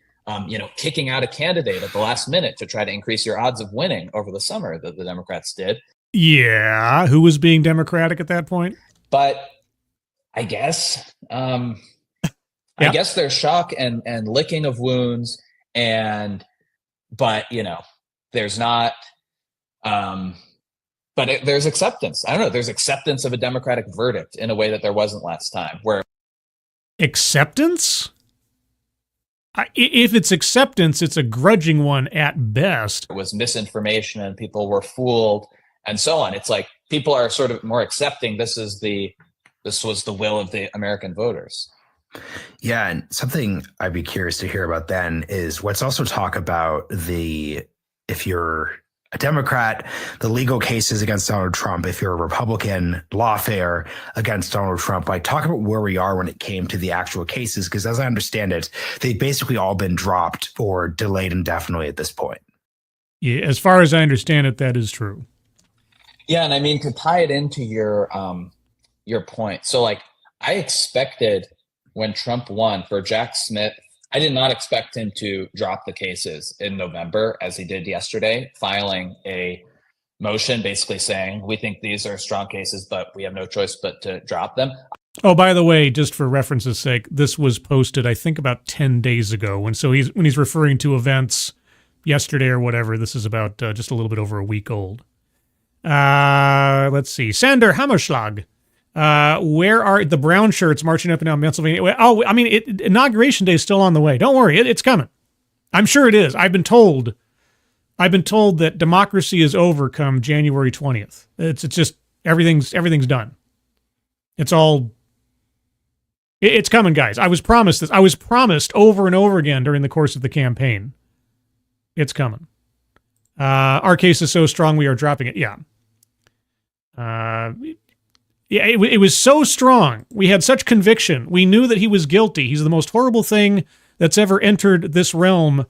kicking out a candidate at the last minute to try to increase your odds of winning over the summer that the Democrats did. Yeah, who was being Democratic at that point? But I guess, I guess there's shock and licking of wounds, but there's not, there's acceptance. I don't know. There's acceptance of a Democratic verdict in a way that there wasn't last time. Where acceptance? If it's acceptance, it's a grudging one at best. It was misinformation and people were fooled and so on. It's like people are sort of more accepting this was the will of the American voters. Yeah, and something I'd be curious to hear about then is let's also talk about if you're a Democrat, the legal cases against Donald Trump. If you're a Republican, lawfare against Donald Trump. Like, talk about where we are when it came to the actual cases, because as I understand it, they've basically all been dropped or delayed indefinitely at this point. Yeah, as far as I understand it, that is true. Yeah, and I mean, to tie it into your point. So, like, I expected when Trump won for Jack Smith, I did not expect him to drop the cases in November as he did yesterday, filing a motion basically saying, we think these are strong cases, but we have no choice but to drop them. Oh, by the way, just for reference's sake, this was posted, I think, about 10 days ago. When he's referring to events yesterday or whatever, this is about just a little bit over a week old. Let's see. Sander Hammerschlag. Where are the brown shirts marching up and down Pennsylvania? Oh, I mean, Inauguration Day is still on the way. Don't worry, it's coming. I'm sure it is. I've been told that democracy is over come January 20th. It's just everything's done. It's coming, guys. I was promised this. I was promised over and over again during the course of the campaign. It's coming. Our case is so strong we are dropping it. Yeah. Yeah, it was so strong. We had such conviction. We knew that he was guilty. He's the most horrible thing that's ever entered this realm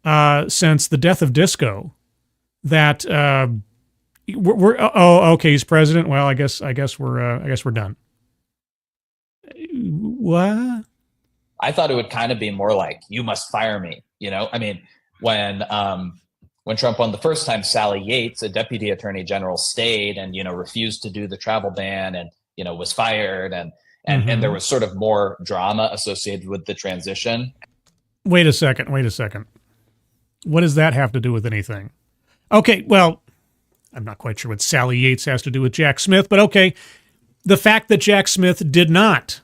since the death of disco. That okay, he's president. Well, I guess we're done. What? I thought it would kind of be more like, you must fire me. I mean, when Trump won the first time, Sally Yates, a deputy attorney general, stayed and, refused to do the travel ban and, was fired. And there was sort of more drama associated with the transition. Wait a second. What does that have to do with anything? Okay, well, I'm not quite sure what Sally Yates has to do with Jack Smith, but okay. The fact that Jack Smith did not,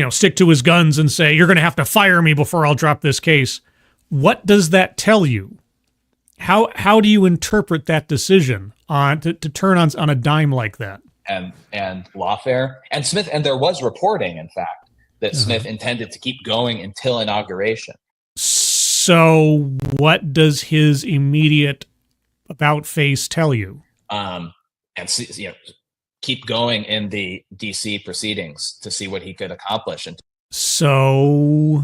stick to his guns and say, you're going to have to fire me before I'll drop this case. What does that tell you? How do you interpret that decision to turn on a dime like that? And lawfare and Smith, and there was reporting, in fact, that Smith intended to keep going until inauguration. So what does his immediate about face tell you? Keep going in the DC proceedings to see what he could accomplish. And so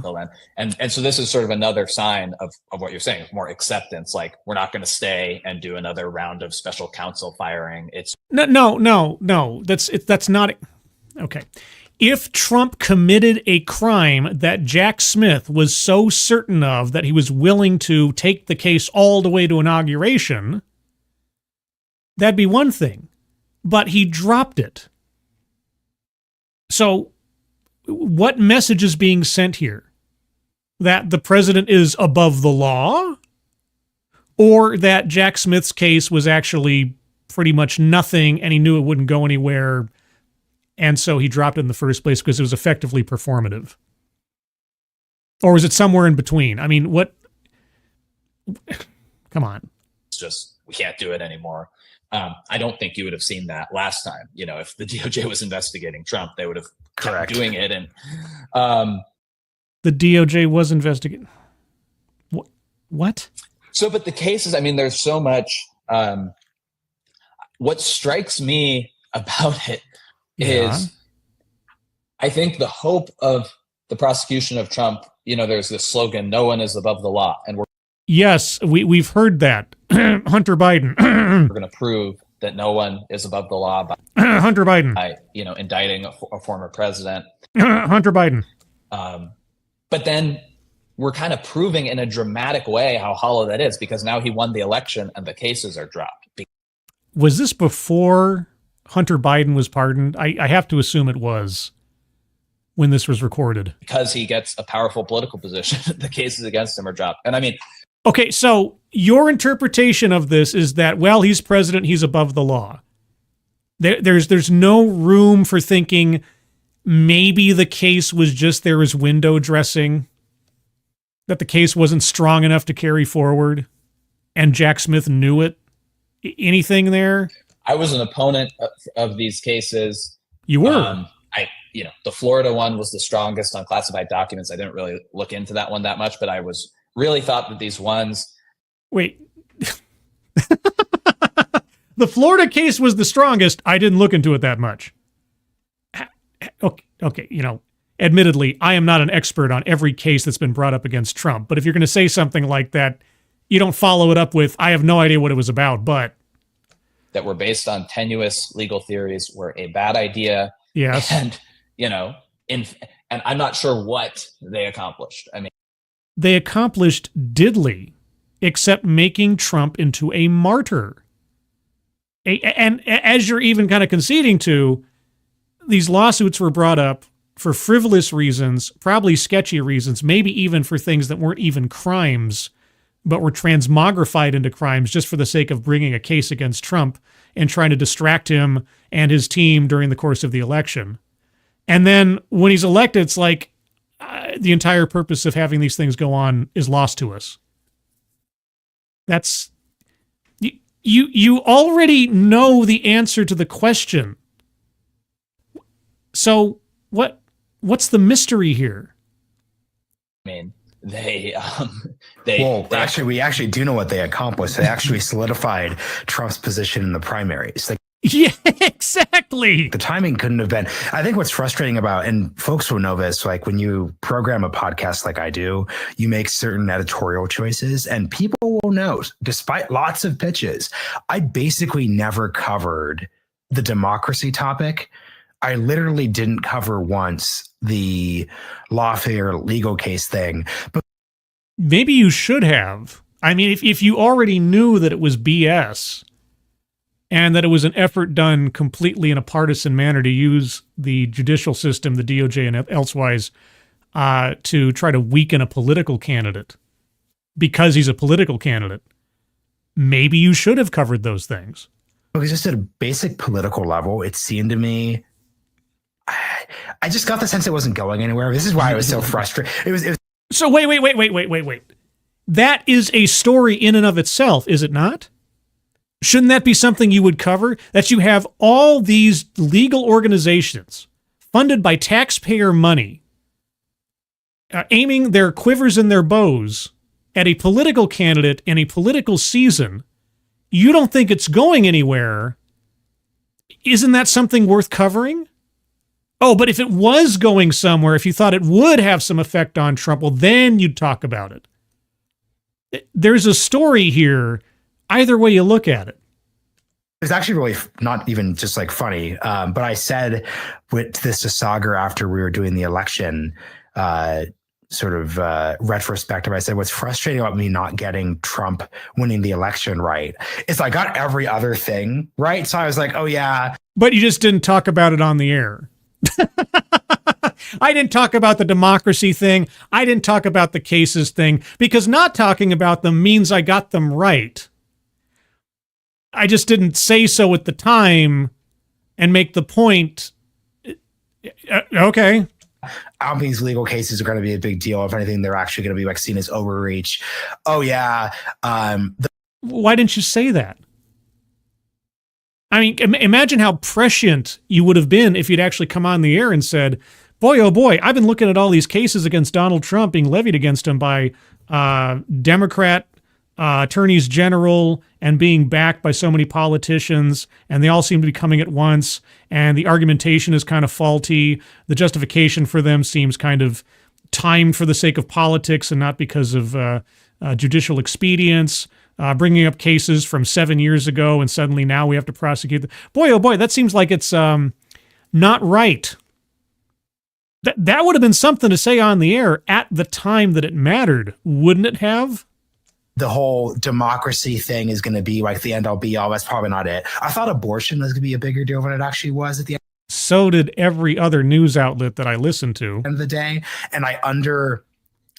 this is sort of another sign of what you're saying, more acceptance. Like, we're not going to stay and do another round of special counsel firing. It's no. That's not okay. If Trump committed a crime that Jack Smith was so certain of that he was willing to take the case all the way to inauguration, that'd be one thing. But he dropped it. So what message is being sent here? That the president is above the law? Or that Jack Smith's case was actually pretty much nothing and he knew it wouldn't go anywhere, and so he dropped it in the first place because it was effectively performative? Or is it somewhere in between? I mean, what? Come on. It's just, we can't do it anymore. I don't think you would have seen that last time. If the DOJ was investigating Trump, they would have kept doing it. And the DOJ was investigating. What? So, but the cases, I mean, there's so much. What strikes me about it is, I think the hope of the prosecution of Trump, there's this slogan, no one is above the law. And yes, we've heard that. Hunter Biden. We're going to prove that no one is above the law by Hunter Biden. By, indicting a former president. Hunter Biden. But then we're kind of proving in a dramatic way how hollow that is, because now he won the election and the cases are dropped. Was this before Hunter Biden was pardoned? I have to assume it was when this was recorded. Because he gets a powerful political position, the cases against him are dropped. And I mean... Okay, so your interpretation of this is that, well, he's president, he's above the law. There's no room for thinking maybe the case was just there as window dressing, that the case wasn't strong enough to carry forward, and Jack Smith knew it. Anything there? I was an opponent of these cases. You were? The Florida one was the strongest on classified documents. I didn't really look into that one that much, but I really thought that these ones... Wait, The Florida case was the strongest. I didn't look into it that much. Okay, admittedly, I am not an expert on every case that's been brought up against Trump, but if you're going to say something like that, you don't follow it up with, I have no idea what it was about, but... That were based on tenuous legal theories were a bad idea. Yes. And, and I'm not sure what they accomplished. I mean, they accomplished diddly, except making Trump into a martyr. And as you're even kind of conceding to, these lawsuits were brought up for frivolous reasons, probably sketchy reasons, maybe even for things that weren't even crimes, but were transmogrified into crimes just for the sake of bringing a case against Trump and trying to distract him and his team during the course of the election. And then when he's elected, it's like the entire purpose of having these things go on is lost to us. That's... You already know the answer to the question. So what's the mystery here? I mean, we actually do know what they accomplished. They actually solidified Trump's position in the primaries. Yeah, exactly. The timing couldn't have been. I think what's frustrating about, and folks will know this, like when you program a podcast like I do, you make certain editorial choices, and people will note, despite lots of pitches, I basically never covered the democracy topic. I literally didn't cover once the lawfare legal case thing. But maybe you should have. I mean, if you already knew that it was BS and that it was an effort done completely in a partisan manner to use the judicial system, the DOJ and elsewise, to try to weaken a political candidate because he's a political candidate, maybe you should have covered those things. Because just at a basic political level, it seemed to me, I just got the sense it wasn't going anywhere. This is why I was so frustrated. It was So wait. That is a story in and of itself, is it not? Shouldn't that be something you would cover? That you have all these legal organizations funded by taxpayer money aiming their quivers and their bows at a political candidate in a political season. You don't think it's going anywhere. Isn't that something worth covering? Oh, but if it was going somewhere, if you thought it would have some effect on Trump, well, then you'd talk about it. There's a story here, either way you look at it. It's actually really not even just like funny, but I said with this to Sagar after we were doing the election retrospective, I said, what's frustrating about me not getting Trump winning the election right is I got every other thing right. So I was like, oh, yeah. But you just didn't talk about it on the air. I didn't talk about the democracy thing. I didn't talk about the cases thing because not talking about them means I got them right. I just didn't say so at the time and make the point. Okay. I don't think these legal cases are going to be a big deal. If anything, they're actually going to be like seen as overreach. Oh, yeah. Why didn't you say that? I mean, imagine how prescient you would have been if you'd actually come on the air and said, boy, oh boy, I've been looking at all these cases against Donald Trump being levied against him by Democrat attorneys general and being backed by so many politicians, and they all seem to be coming at once, and the argumentation is kind of faulty. The justification for them seems kind of timed for the sake of politics and not because of judicial expedience. Bringing up cases from 7 years ago, and suddenly now we have to prosecute them. Boy, oh boy, that seems like it's not right. That would have been something to say on the air at the time that it mattered, wouldn't it have? The whole democracy thing is going to be like the end all be all. That's probably not it. I thought abortion was going to be a bigger deal than it actually was at the end. So did every other news outlet that I listened to. End of the day, and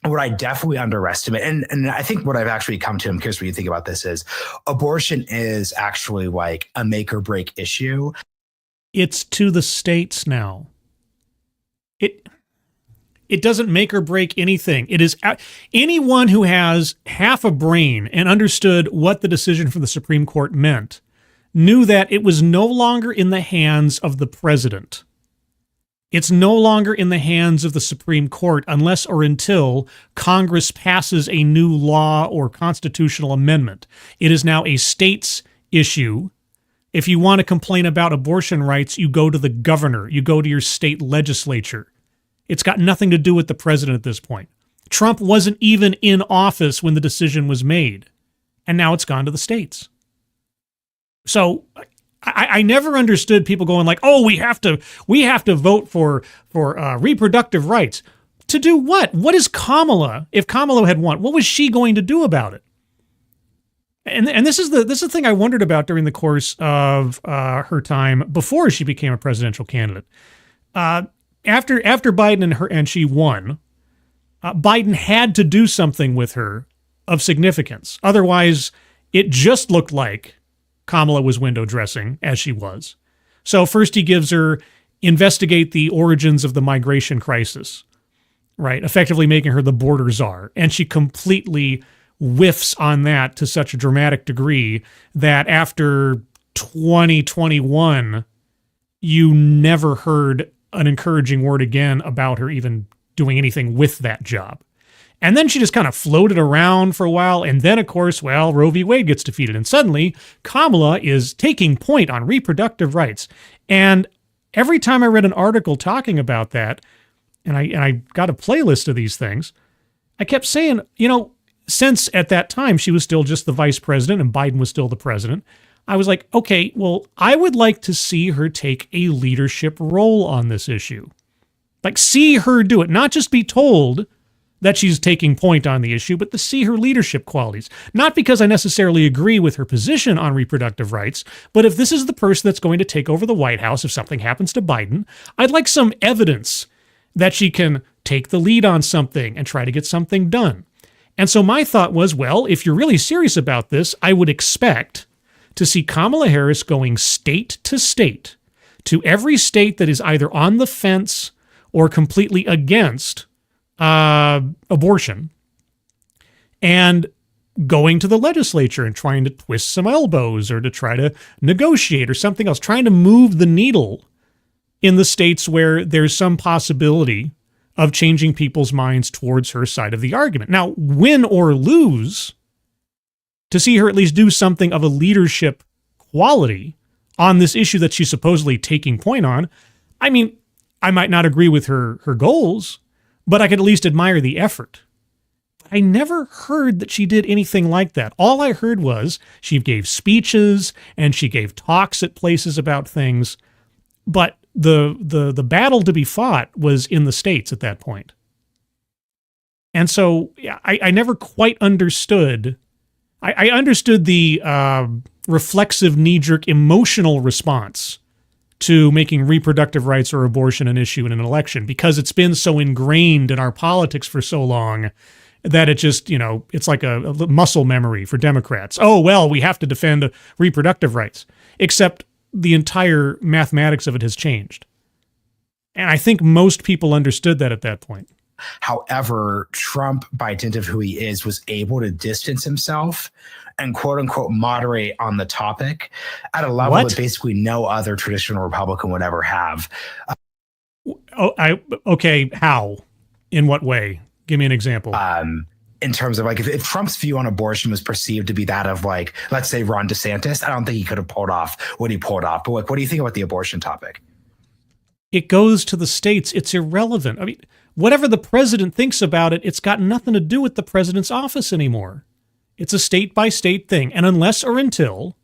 what I definitely underestimate, and I think what I've actually come to, I'm curious what you think about this, is abortion is actually like a make or break issue. It's to the states now. It doesn't make or break anything. It is anyone who has half a brain and understood what the decision from the Supreme Court meant knew that it was no longer in the hands of the president. It's no longer in the hands of the Supreme Court unless or until Congress passes a new law or constitutional amendment. It is now a state's issue, If you want to complain about abortion rights, you go to the governor, you go to your state legislature. It's got nothing to do with the president at this point. Trump wasn't even in office when the decision was made, and now it's gone to the states. So I never understood people going like, "Oh, we have to vote for reproductive rights." To do what? What is Kamala? If Kamala had won, what was she going to do about it? And this is the thing I wondered about during the course of her time before she became a presidential candidate. After Biden and she won, Biden had to do something with her of significance. Otherwise, it just looked like Kamala was window dressing, as she was. So first he gives her investigate the origins of the migration crisis, right? Effectively making her the border czar. And she completely whiffs on that to such a dramatic degree that after 2021, you never heard an encouraging word again about her even doing anything with that job. And then she just kind of floated around for a while. And then, of course, well, Roe v. Wade gets defeated. And suddenly, Kamala is taking point on reproductive rights. And every time I read an article talking about that, and I got a playlist of these things, I kept saying, since at that time she was still just the vice president and Biden was still the president, I was like, okay, well, I would like to see her take a leadership role on this issue. Like, see her do it, not just be told that she's taking point on the issue, but to see her leadership qualities. Not because I necessarily agree with her position on reproductive rights, but if this is the person that's going to take over the White House if something happens to Biden, I'd like some evidence that she can take the lead on something and try to get something done. And so my thought was, well, if you're really serious about this, I would expect to see Kamala Harris going state to state, to every state that is either on the fence or completely against abortion, and going to the legislature and trying to twist some elbows or to try to negotiate or something else, trying to move the needle in the states where there's some possibility of changing people's minds towards her side of the argument. Now, win or lose, to see her at least do something of a leadership quality on this issue that she's supposedly taking point on. I mean, I might not agree with her goals, but I could at least admire the effort. I never heard that she did anything like that. All I heard was she gave speeches and she gave talks at places about things, but the battle to be fought was in the states at that point. And so I never quite understood. I understood the reflexive, knee-jerk, emotional response to making reproductive rights or abortion an issue in an election, because it's been so ingrained in our politics for so long that it just, it's like a muscle memory for Democrats. Oh, well, we have to defend reproductive rights, except the entire mathematics of it has changed. And I think most people understood that at that point. However, Trump, by dint of who he is, was able to distance himself and quote unquote moderate on the topic at a level that basically no other traditional Republican would ever have. Okay, how? In what way? Give me an example. In terms of if Trump's view on abortion was perceived to be that of let's say Ron DeSantis, I don't think he could have pulled off what he pulled off. But what do you think about the abortion topic? It goes to the states. It's irrelevant. I mean, whatever the president thinks about it, it's got nothing to do with the president's office anymore. It's a state-by-state thing. And unless or until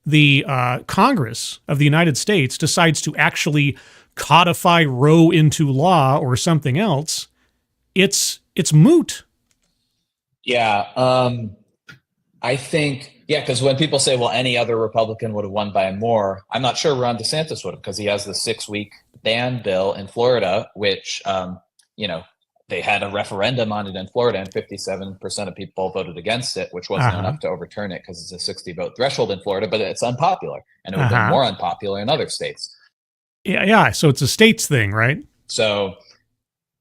the Congress of the United States decides to actually codify Roe into law or something else, it's moot. Yeah. I think, because when people say, well, any other Republican would have won by more, I'm not sure Ron DeSantis would have, because he has the 6-week ban bill in Florida, which, they had a referendum on it in Florida and 57% of people voted against it, which wasn't enough to overturn it because it's a 60 vote threshold in Florida, but it's unpopular, and it would have been more unpopular in other states. Yeah. So it's a states thing, right? So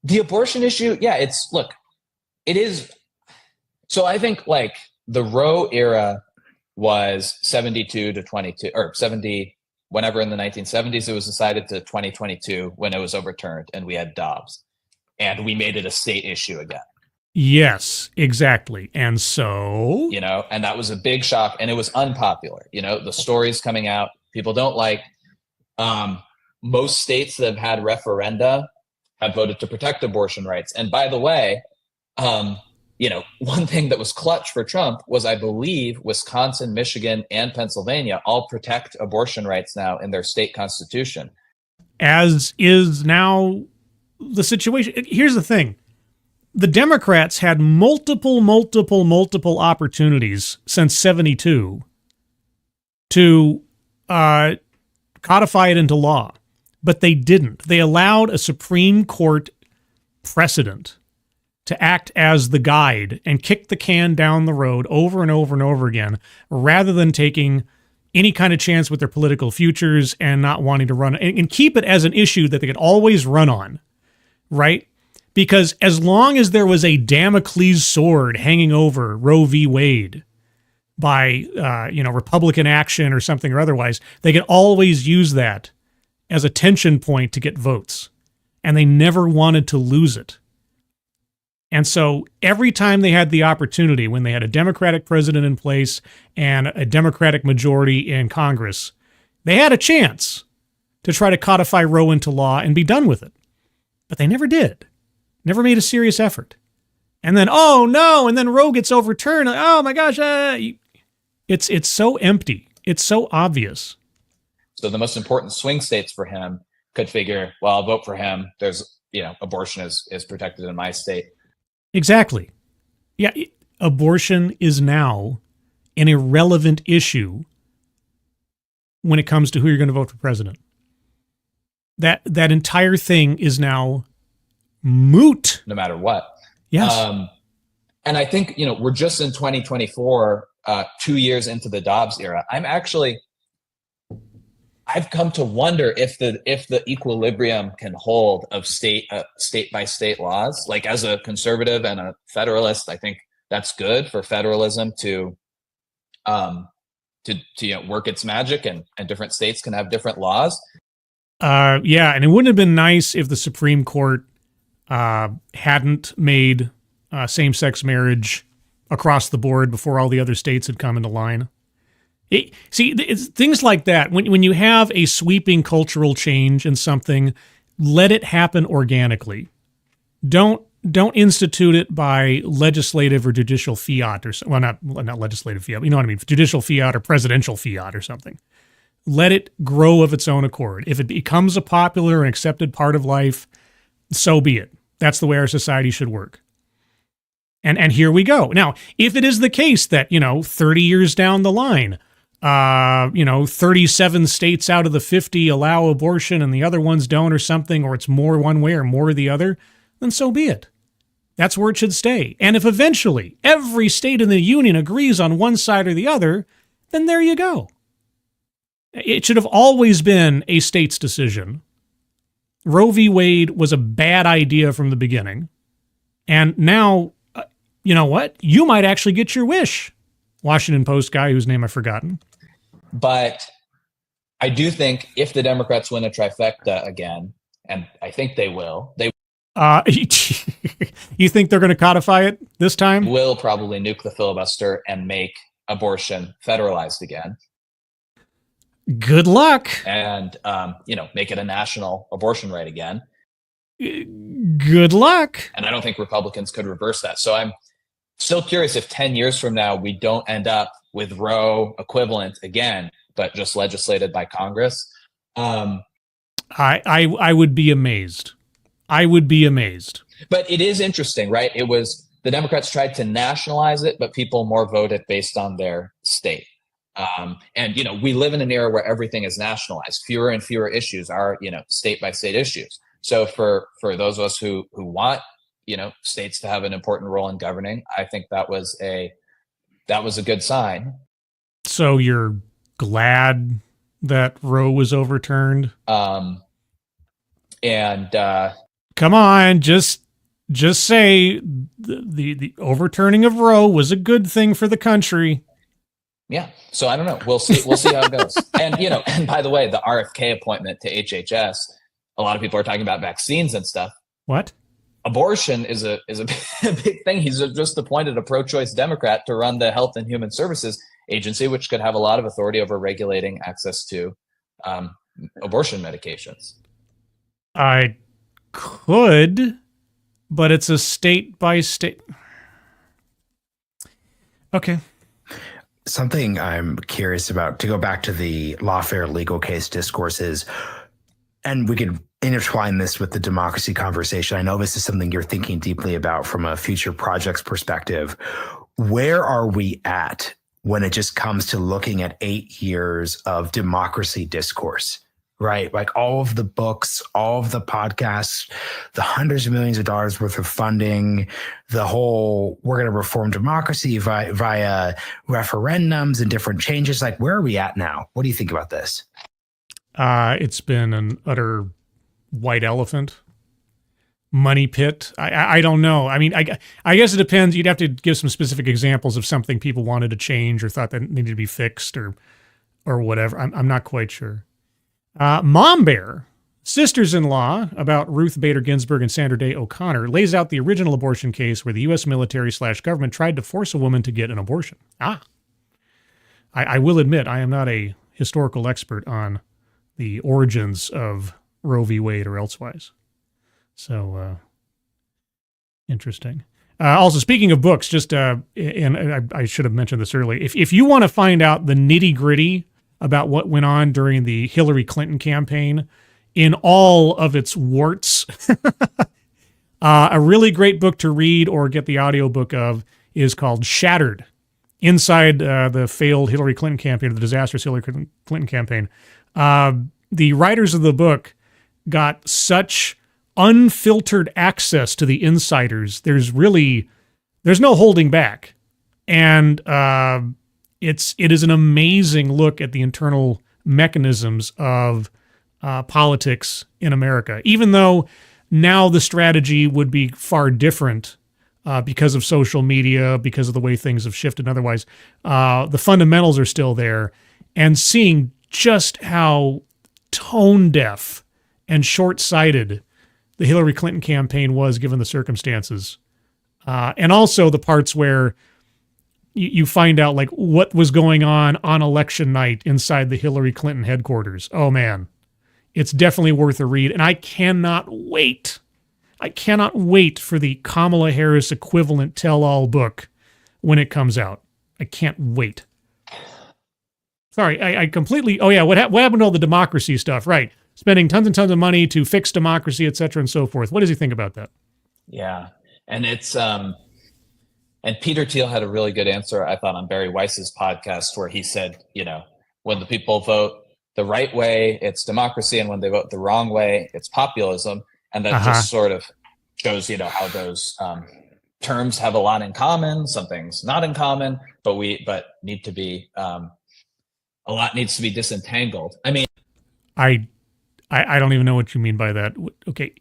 the abortion issue, it is. So I think the Roe era was 72 to 22 or 70, whenever in the 1970s, it was decided to 2022 when it was overturned and we had Dobbs. And we made it a state issue again. Yes, exactly. And so, and that was a big shock, and it was unpopular. The stories coming out, people don't like. Most states that have had referenda have voted to protect abortion rights. And by the way, one thing that was clutch for Trump was, I believe, Wisconsin, Michigan, and Pennsylvania all protect abortion rights now in their state constitution. As is now the situation. Here's the thing. The Democrats had multiple opportunities since 72 to codify it into law, but they didn't. They allowed a Supreme Court precedent to act as the guide and kick the can down the road over and over and over again, rather than taking any kind of chance with their political futures and not wanting to run and keep it as an issue that they could always run on, right? Because as long as there was a Damocles sword hanging over Roe v. Wade by, Republican action or something or otherwise, they could always use that as a tension point to get votes. And they never wanted to lose it. And so every time they had the opportunity, when they had a Democratic president in place and a Democratic majority in Congress, they had a chance to try to codify Roe into law and be done with it. But they never did. Never made a serious effort. And then, oh no, and then Roe gets overturned. Oh my gosh, it's so empty. It's so obvious. So the most important swing states for him could figure, well, I'll vote for him. There's, abortion is protected in my state. Exactly. Yeah, abortion is now an irrelevant issue when it comes to who you're going to vote for president. That entire thing is now moot. No matter what. Yes. And I think, we're just in 2024, 2 years into the Dobbs era. I've come to wonder if the equilibrium can hold of state by state laws. Like, as a conservative and a federalist, I think that's good for federalism to work its magic, and different states can have different laws. Yeah, and it wouldn't have been nice if the Supreme Court hadn't made same-sex marriage across the board before all the other states had come into line. It's things like that. When you have a sweeping cultural change in something, let it happen organically. Don't institute it by legislative or judicial fiat, not legislative fiat. You know what I mean? Judicial fiat or presidential fiat or something. Let it grow of its own accord. If it becomes a popular and accepted part of life, so be it. That's the way our society should work. And here we go. Now, if it is the case that, 30 years down the line, 37 states out of the 50 allow abortion and the other ones don't or something, or it's more one way or more the other, then so be it. That's where it should stay. And if eventually every state in the union agrees on one side or the other, then there you go. It should have always been a state's decision. Roe v. Wade was a bad idea from the beginning. And now, you know what? You might actually get your wish. Washington Post guy whose name I've forgotten. But I do think if the Democrats win a trifecta again, and I think they will, you think they're going to codify it this time? Will probably nuke the filibuster and make abortion federalized again. Good luck. And, make it a national abortion right again. Good luck. And I don't think Republicans could reverse that. So I'm still curious if 10 years from now, we don't end up with Roe equivalent again, but just legislated by Congress. I would be amazed. I would be amazed. But it is interesting, right? It was, the Democrats tried to nationalize it, but people more voted based on their state. And we live in an era where everything is nationalized. Fewer and fewer issues are, state by state issues. So for those of us who want, states to have an important role in governing, I think that was a good sign. So you're glad that Roe was overturned? Come on, just say the overturning of Roe was a good thing for the country. Yeah. So I don't know. We'll see how it goes. And, and by the way, the RFK appointment to HHS, a lot of people are talking about vaccines and stuff. What? Abortion is a big thing. He's just appointed a pro-choice Democrat to run the Health and Human Services Agency, which could have a lot of authority over regulating access to abortion medications? I could, but it's a state by state. Okay. Something I'm curious about, to go back to the lawfare legal case discourses, and we could intertwine this with the democracy conversation. I know this is something you're thinking deeply about from a future projects perspective. Where are we at when it just comes to looking at 8 years of democracy discourse, right? Like all of the books, all of the podcasts, the hundreds of millions of dollars worth of funding, the whole, we're going to reform democracy via referendums and different changes. Like, where are we at now? What do you think about this? It's been an utter white elephant, money pit. I don't know. I mean, I guess it depends. You'd have to give some specific examples of something people wanted to change or thought that needed to be fixed or whatever. I'm not quite sure. Mom Bear, sisters-in-law about Ruth Bader Ginsburg and Sandra Day O'Connor, lays out the original abortion case where the U.S. military/government tried to force a woman to get an abortion. I will admit I am not a historical expert on the origins of Roe v. Wade or elsewise. So, interesting. Also, speaking of books, just and I should have mentioned this earlier. If you want to find out the nitty-gritty about what went on during the Hillary Clinton campaign in all of its warts, a really great book to read or get the audiobook of is called Shattered, Inside the Failed Hillary Clinton Campaign, or the disastrous Hillary Clinton campaign. The writers of the book got such unfiltered access to the insiders. There's no holding back. And it is an amazing look at the internal mechanisms of politics in America, even though now the strategy would be far different because of social media, because of the way things have shifted and otherwise. The fundamentals are still there, and seeing just how tone deaf and short-sighted the Hillary Clinton campaign was given the circumstances. And also the parts where you find out like what was going on election night inside the Hillary Clinton headquarters. Oh man, it's definitely worth a read. And I cannot wait for the Kamala Harris equivalent tell-all book when it comes out. I can't wait. Sorry, I completely... Oh, yeah, what happened to all the democracy stuff? Right. Spending tons and tons of money to fix democracy, et cetera, and so forth. What does he think about that? Yeah. And it's... And Peter Thiel had a really good answer, I thought, on Barry Weiss's podcast, where he said, when the people vote the right way, it's democracy, and when they vote the wrong way, it's populism. And that just sort of shows, how those terms have a lot in common, some things not in common, but need to be... a lot needs to be disentangled. I mean, I don't even know what you mean by that. Okay,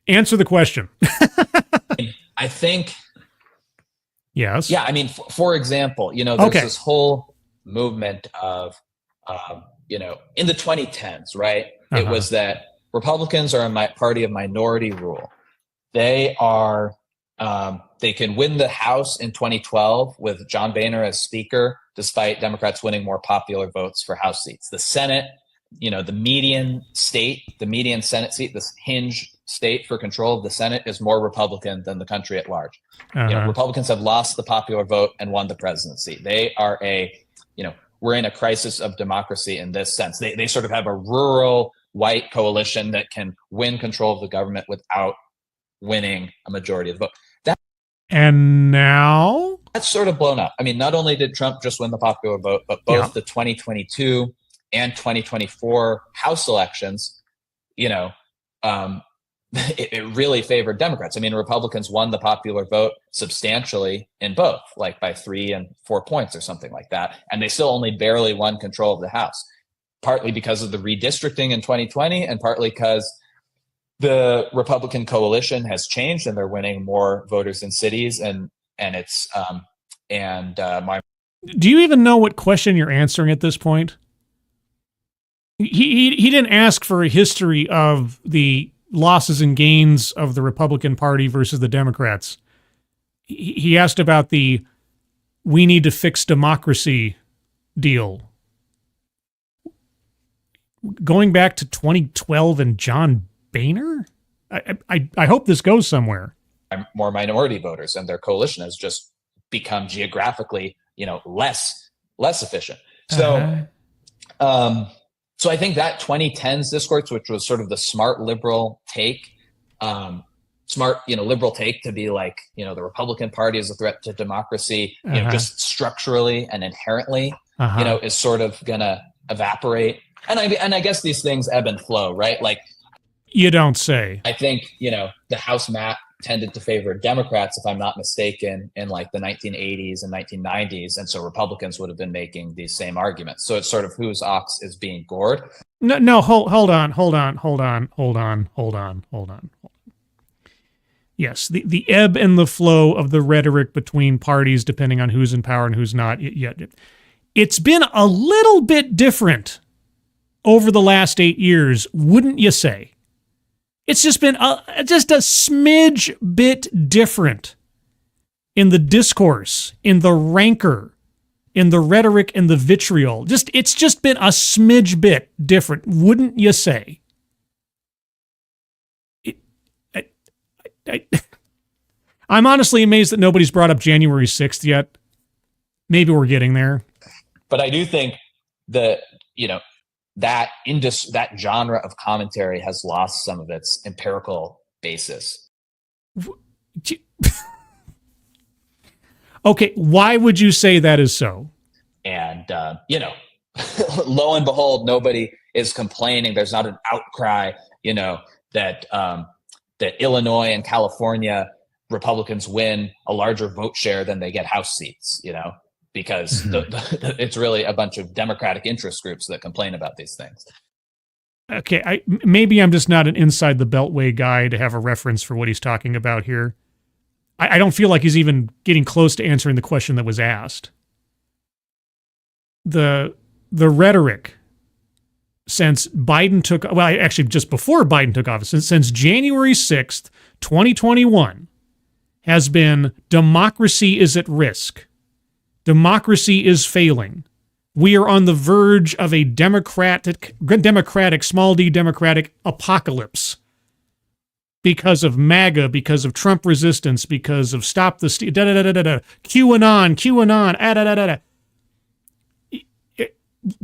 answer the question. I think. Yes. Yeah. I mean, for example, there's this whole movement of, in the 2010s, right? It was that Republicans are a party of minority rule. They are. They can win the House in 2012 with John Boehner as Speaker, despite Democrats winning more popular votes for House seats. The Senate, the median Senate seat, this hinge state for control of the Senate, is more Republican than the country at large. Republicans have lost the popular vote and won the presidency. They are we're in a crisis of democracy in this sense. They sort of have a rural white coalition that can win control of the government without winning a majority of the vote. And now that's sort of blown up. I mean, not only did Trump just win the popular vote, but both the 2022 and 2024 House elections, it really favored Democrats. I mean, Republicans won the popular vote substantially in both, like by 3 and 4 points or something like that. And they still only barely won control of the House, partly because of the redistricting in 2020 and partly because the Republican coalition has changed and they're winning more voters in cities and it's Do you even know what question you're answering at this point? He didn't ask for a history of the losses and gains of the Republican Party versus the Democrats. He asked about the we need to fix democracy deal. going back to 2012 and John Boehner? I hope this goes somewhere. More minority voters, and their coalition has just become geographically, less efficient. So, so I think that 2010s discourse, which was sort of the smart liberal take, liberal take to be like, the Republican Party is a threat to democracy, just structurally and inherently, is sort of gonna evaporate. And I guess these things ebb and flow, right? Like, you don't say. I think, the House map tended to favor Democrats, if I'm not mistaken, in like the 1980s and 1990s. And so Republicans would have been making these same arguments. So it's sort of whose ox is being gored. No, hold on. Yes, the ebb and the flow of the rhetoric between parties, depending on who's in power and who's not. It's been a little bit different over the last 8 years, wouldn't you say? It's just been just a smidge bit different in the discourse, in the rancor, in the rhetoric, and the vitriol. It's just been a smidge bit different, wouldn't you say? I'm honestly amazed that nobody's brought up January 6th yet. Maybe we're getting there. But I do think that, that genre of commentary has lost some of its empirical basis. Okay, why would you say that is so? And, lo and behold, nobody is complaining. There's not an outcry, that Illinois and California Republicans win a larger vote share than they get House seats, because it's really a bunch of Democratic interest groups that complain about these things. Okay, maybe I'm just not an inside the Beltway guy to have a reference for what he's talking about here. I don't feel like he's even getting close to answering the question that was asked. The rhetoric since Biden took, just before Biden took office, since January 6th, 2021, has been democracy is at risk. Democracy is failing. We are on the verge of a democratic, small d democratic apocalypse because of MAGA, because of Trump resistance, because of Stop the Steal, QAnon,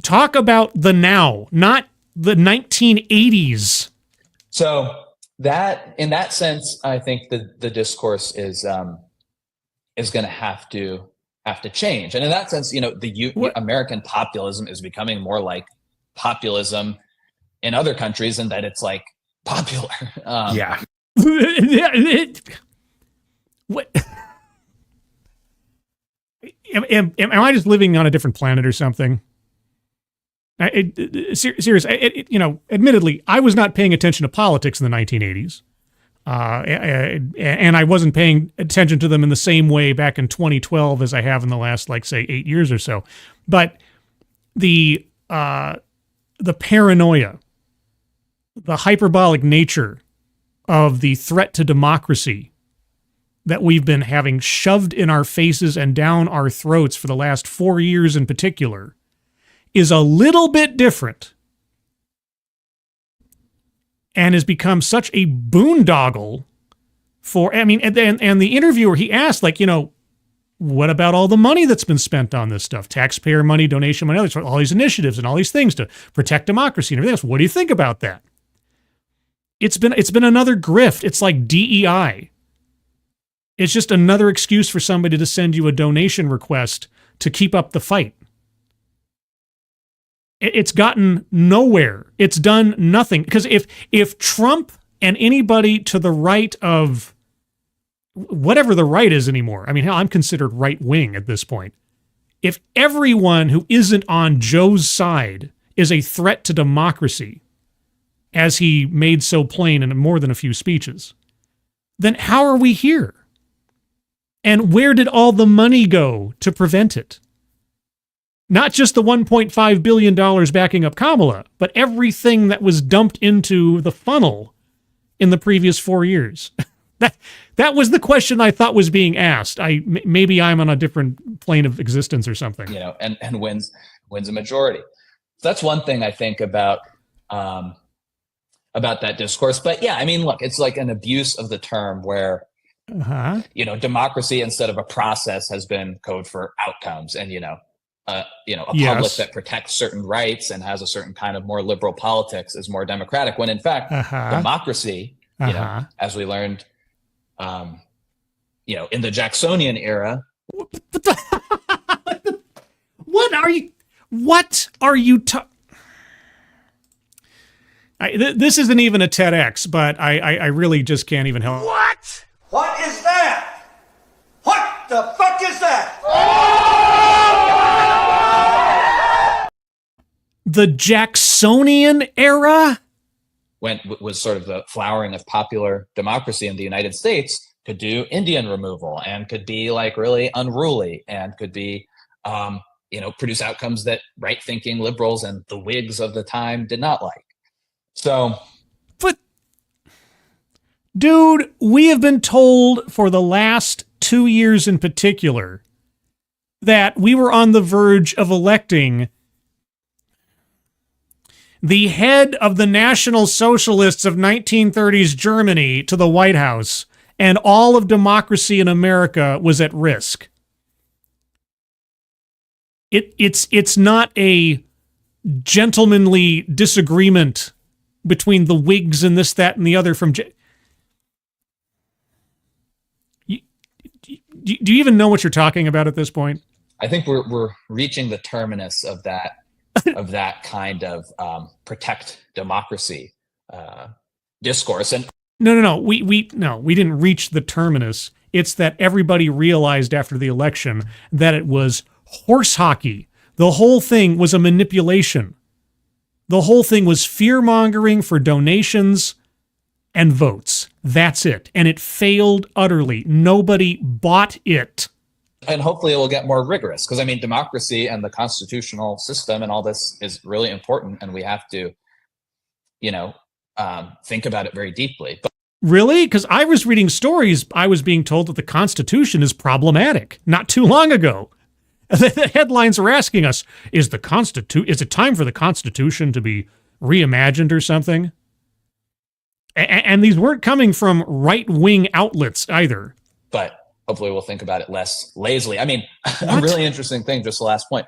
Talk about the now, not the 1980s. So that, in that sense, I think the discourse is going to have to change. And in that sense, American populism is becoming more like populism in other countries, and that it's like popular. Yeah. What? Am I just living on a different planet or something? Serious. Admittedly, I was not paying attention to politics in the 1980s. And I wasn't paying attention to them in the same way back in 2012 as I have in the last, 8 years or so. But the paranoia, the hyperbolic nature of the threat to democracy that we've been having shoved in our faces and down our throats for the last 4 years in particular is a little bit different and has become such a boondoggle and the interviewer, he asked, what about all the money that's been spent on this stuff? Taxpayer money, donation money, all these initiatives and all these things to protect democracy and everything else. What do you think about that? It's been another grift. It's like DEI. It's just another excuse for somebody to send you a donation request to keep up the fight. It's gotten nowhere. It's done nothing. Because if Trump and anybody to the right of whatever the right is anymore, I'm considered right wing at this point. If everyone who isn't on Joe's side is a threat to democracy, as he made so plain in more than a few speeches, then how are we here? And where did all the money go to prevent it? Not just the $1.5 billion backing up Kamala, but everything that was dumped into the funnel in the previous 4 years. That was the question I thought was being asked. Maybe I'm on a different plane of existence or something. And wins a majority. So that's one thing I think about about that discourse. But yeah, I mean, look, it's like an abuse of the term where, democracy instead of a process has been code for outcomes, and a public that protects certain rights and has a certain kind of more liberal politics is more democratic. When in fact, democracy, as we learned, in the Jacksonian era. What are you this isn't even a TEDx, but I really just can't even help. What? What is that? What the fuck is that? The Jacksonian era? When was sort of the flowering of popular democracy in the United States, could do Indian removal and could be like really unruly and could be, produce outcomes that right-thinking liberals and the Whigs of the time did not like. So, but dude, we have been told for the last 2 years in particular that we were on the verge of electing the head of the National Socialists of 1930s Germany to the White House, and all of democracy in America was at risk. It's not a gentlemanly disagreement between the Whigs and this, that, and the other from... Do you even know what you're talking about at this point? I think we're reaching the terminus of that of that kind of protect democracy discourse. And no, we didn't reach the terminus. It's that everybody realized after the election that it was horse hockey. The whole thing was a manipulation. The whole thing was fear-mongering for donations and votes. That's it. And it failed utterly. Nobody bought it. And hopefully it will get more rigorous, because I mean, democracy and the constitutional system and all this is really important, and we have to, think about it very deeply. But really? Because I was reading stories, I was being told that the Constitution is problematic not too long ago. The headlines are asking us, is it time for the Constitution to be reimagined or something? And these weren't coming from right-wing outlets either. But hopefully we'll think about it less lazily. I mean, a really interesting thing, just the last point.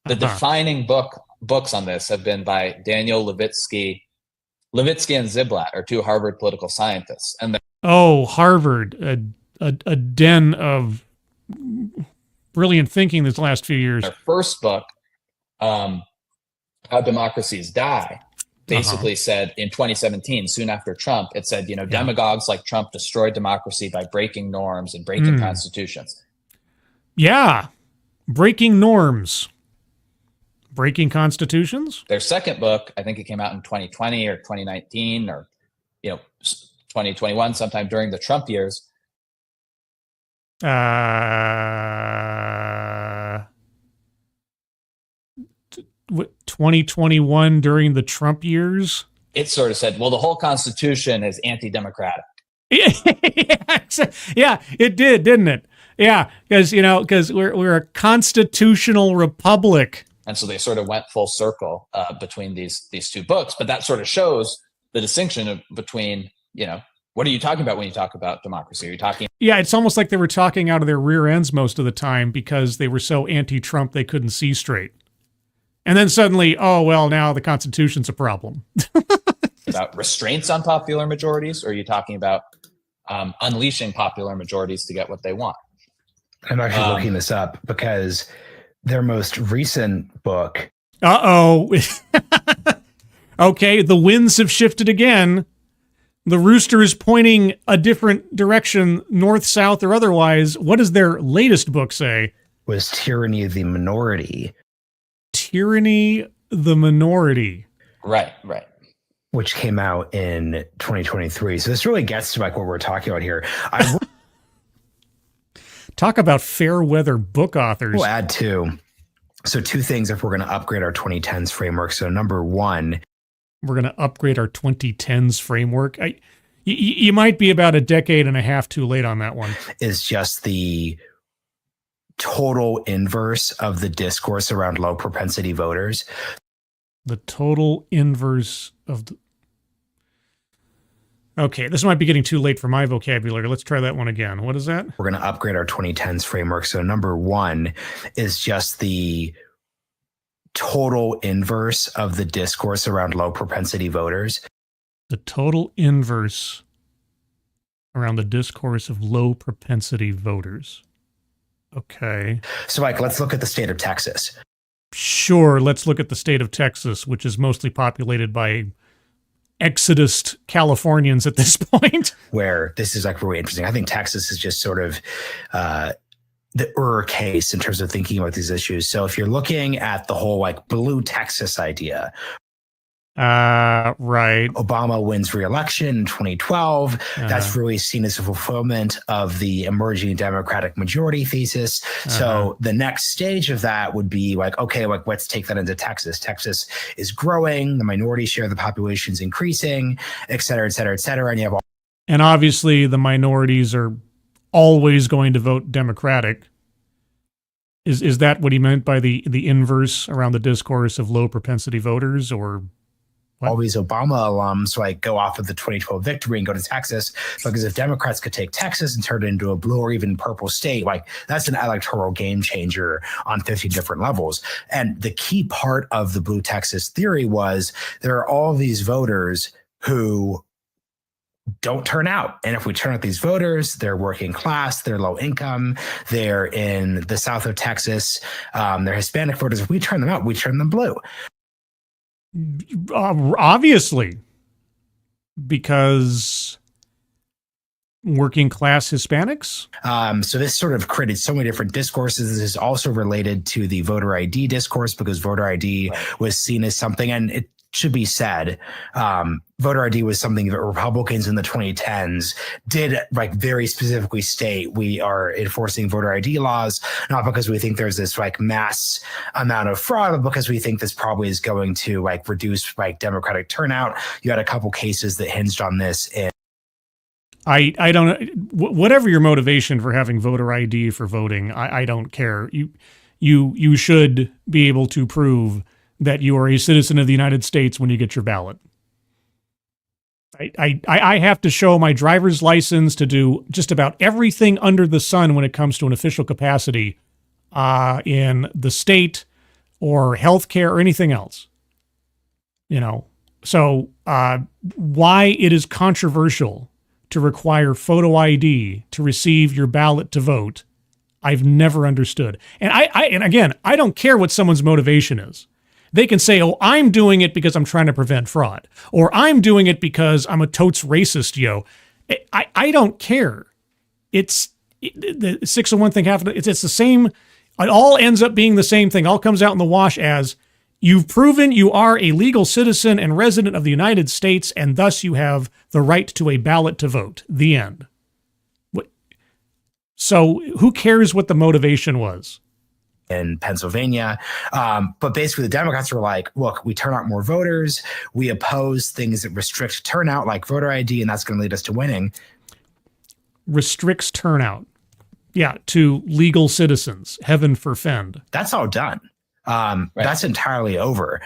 The defining books on this have been by Daniel Levitsky. Levitsky and Ziblatt are two Harvard political scientists. And Harvard, a den of brilliant thinking this last few years. Their first book, How Democracies Die, basically said in 2017, soon after Trump, it said, demagogues like Trump destroyed democracy by breaking norms and breaking constitutions. Yeah, breaking norms. Breaking constitutions? Their second book, I think it came out in 2020 or 2019 or 2021, sometime during the Trump years. 2021 during the Trump years? It sort of said, well, the whole Constitution is anti-democratic. Yeah, it did, didn't it? Yeah, because we're a constitutional republic. And so they sort of went full circle between these two books. But that sort of shows the distinction between, what are you talking about when you talk about democracy? Are you talking? Yeah, it's almost like they were talking out of their rear ends most of the time because they were so anti-Trump they couldn't see straight. And then suddenly, now the Constitution's a problem. About restraints on popular majorities, or are you talking about unleashing popular majorities to get what they want? I'm actually looking this up because their most recent book. Okay, the winds have shifted again. The rooster is pointing a different direction, north, south, or otherwise. What does their latest book say? Was Tyranny of the Minority. Tyranny the Minority. Right. Which came out in 2023. So this really gets to like what we're talking about here. Talk about fair weather book authors. We'll add two. So two things if we're going to upgrade our 2010s framework. So number one, we're going to upgrade our 2010s framework. You might be about a decade and a half too late on that one. Is just the total inverse of the discourse around low propensity voters. The total inverse of the... Okay, this might be getting too late for my vocabulary. Let's try that one again. What is that? We're going to upgrade our 2010s framework. So number one is just the total inverse of the discourse around low propensity voters. The total inverse around the discourse of low propensity voters. Okay. So, like, let's look at the state of Texas. Sure, let's look at the state of Texas, which is mostly populated by exodus Californians at this point. Where this is like really interesting. I think Texas is just sort of the case in terms of thinking about these issues. So if you're looking at the whole like blue Texas idea, right. Obama wins re-election in 2012. That's really seen as a fulfillment of the emerging Democratic majority thesis. So the next stage of that would be like, okay, like let's take that into Texas. Texas is growing, the minority share of the population is increasing, et cetera, et cetera, et cetera. And you have and obviously the minorities are always going to vote Democratic. Is that what he meant by the inverse around the discourse of low propensity voters, or what? Always Obama alums like go off of the 2012 victory and go to Texas, because if Democrats could take Texas and turn it into a blue or even purple state, like that's an electoral game changer on 50 different levels. And the key part of the blue Texas theory was there are all these voters who don't turn out. And if we turn out these voters, they're working class, they're low income, they're in the south of Texas, they're Hispanic voters. If we turn them out, we turn them blue. Obviously, because working class Hispanics. So this sort of created so many different discourses. This is also related to the voter ID discourse, because voter ID was seen as something, and it should be said, voter ID was something that Republicans in the 2010s did like very specifically state we are enforcing voter ID laws, not because we think there's this like mass amount of fraud, but because we think this probably is going to like reduce like Democratic turnout. You had a couple cases that hinged on this. I don't, whatever your motivation for having voter ID for voting, I don't care. You should be able to prove that you are a citizen of the United States when you get your ballot. I have to show my driver's license to do just about everything under the sun when it comes to an official capacity in the state or healthcare or anything else. You know, so why it is controversial to require photo ID to receive your ballot to vote, I've never understood. And and again, I don't care what someone's motivation is. They can say, oh, I'm doing it because I'm trying to prevent fraud, or I'm doing it because I'm a totes racist, yo. I don't care. The 601 thing happened. It's the same. It all ends up being the same thing. All comes out in the wash as you've proven you are a legal citizen and resident of the United States, and thus you have the right to a ballot to vote. The end. So who cares what the motivation was? In Pennsylvania. But basically the Democrats were like, look, we turn out more voters. We oppose things that restrict turnout like voter ID, and that's going to lead us to winning. Restricts turnout. Yeah, to legal citizens. Heaven forfend. That's all done. That's entirely over.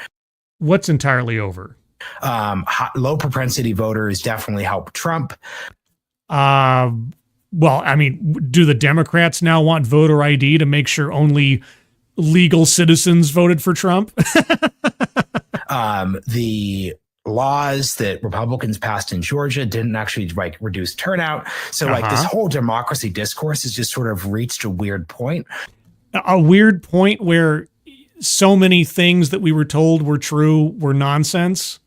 What's entirely over? Low propensity voters definitely help Trump. Well, I mean, do the Democrats now want voter ID to make sure only legal citizens voted for Trump? The laws that Republicans passed in Georgia didn't actually like reduce turnout. So like this whole democracy discourse has just sort of reached a weird point. A weird point where so many things that we were told were true were nonsense.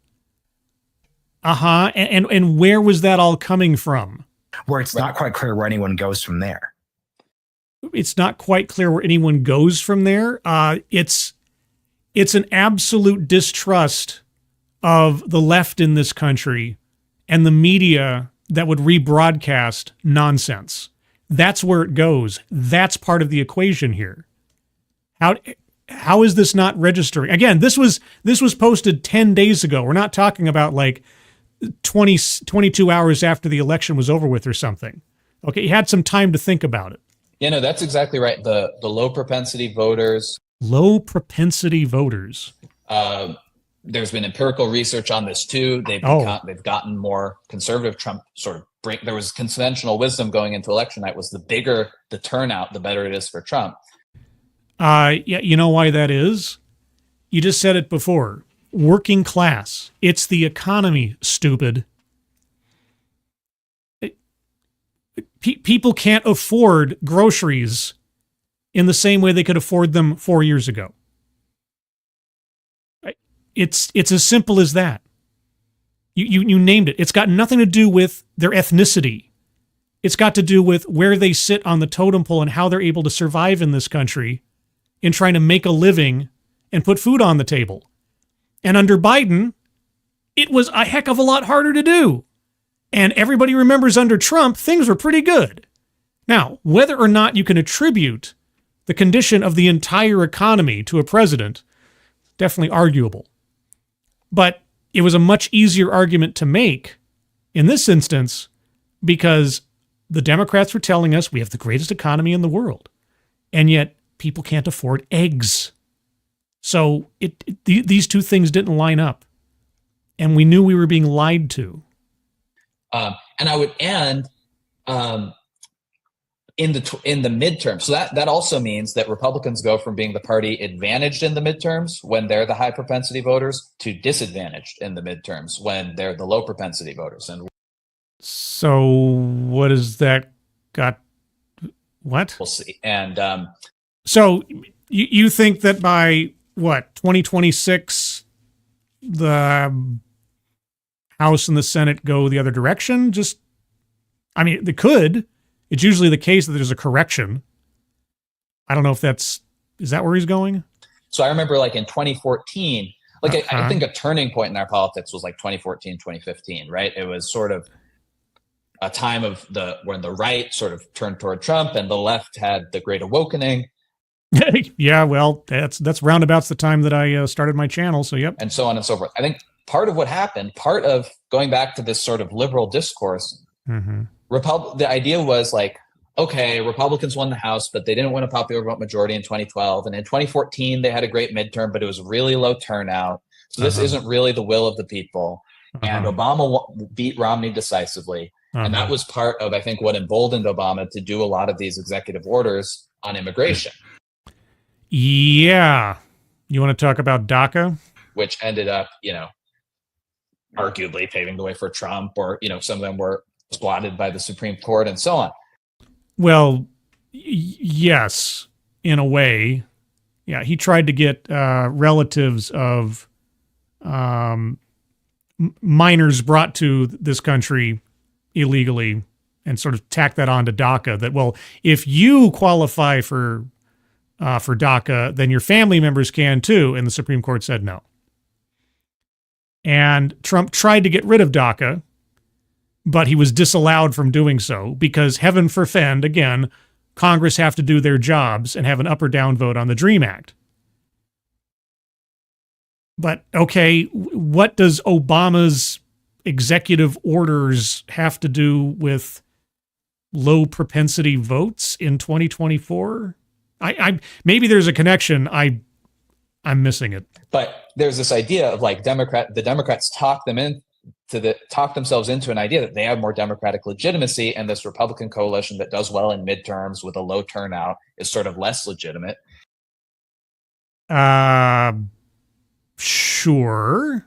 And where was that all coming from? Where it's not quite clear where anyone goes from there. It's not quite clear where anyone goes from there. It's an absolute distrust of the left in this country and the media that would rebroadcast nonsense. That's where it goes. That's part of the equation here. How is this not registering? Again, this was posted 10 days ago. We're not talking about like 22 hours after the election was over with or something. Okay, you had some time to think about it. Yeah, no, that's exactly right. The low propensity voters. Low propensity voters. there's been empirical research on this too. They've gotten more conservative. Trump sort of there was conventional wisdom going into election night was the bigger the turnout, the better it is for Trump. Yeah, you know why that is? You just said it before. Working class. It's the economy, stupid. People can't afford groceries in the same way they could afford them 4 years ago. It's as simple as that. You named it. It's got nothing to do with their ethnicity. It's got to do with where they sit on the totem pole and how they're able to survive in this country in trying to make a living and put food on the table. And under Biden, it was a heck of a lot harder to do. And everybody remembers under Trump, things were pretty good. Now, whether or not you can attribute the condition of the entire economy to a president, definitely arguable. But it was a much easier argument to make in this instance because the Democrats were telling us we have the greatest economy in the world. And yet people can't afford eggs. So these two things didn't line up. And we knew we were being lied to. And I would end in the midterms. So that also means that Republicans go from being the party advantaged in the midterms when they're the high propensity voters to disadvantaged in the midterms when they're the low propensity voters. And so what has that got? What? We'll see. And so you think that by what 2026, the House and the Senate go the other direction? I mean, they could. It's usually the case that there's a correction. I don't know if is that where he's going? So I remember like in 2014, I think a turning point in our politics was like 2014, 2015, right? It was sort of a time of when the right sort of turned toward Trump and the left had the Great Awakening. Yeah, well, that's roundabouts the time that I started my channel. So, yep. And so on and so forth. I think part of what happened, part of going back to this sort of liberal discourse, the idea was like, okay, Republicans won the House, but they didn't win a popular vote majority in 2012. And in 2014, they had a great midterm, but it was really low turnout. So this isn't really the will of the people. And Obama beat Romney decisively. And that was part of, I think, what emboldened Obama to do a lot of these executive orders on immigration. Yeah. You want to talk about DACA? Which ended up, arguably paving the way for Trump, or, some of them were squatted by the Supreme Court and so on. Well, yes, in a way. Yeah, he tried to get relatives of minors brought to this country illegally and sort of tack that on to DACA, that, well, if you qualify for DACA, then your family members can too. And the Supreme Court said no. And Trump tried to get rid of DACA, but he was disallowed from doing so because, heaven forfend, again, Congress have to do their jobs and have an up or down vote on the DREAM Act. But, okay, what does Obama's executive orders have to do with low propensity votes in 2024? I maybe there's a connection. I'm missing it. But there's this idea of like the Democrats talk themselves into an idea that they have more Democratic legitimacy, and this Republican coalition that does well in midterms with a low turnout is sort of less legitimate. Sure.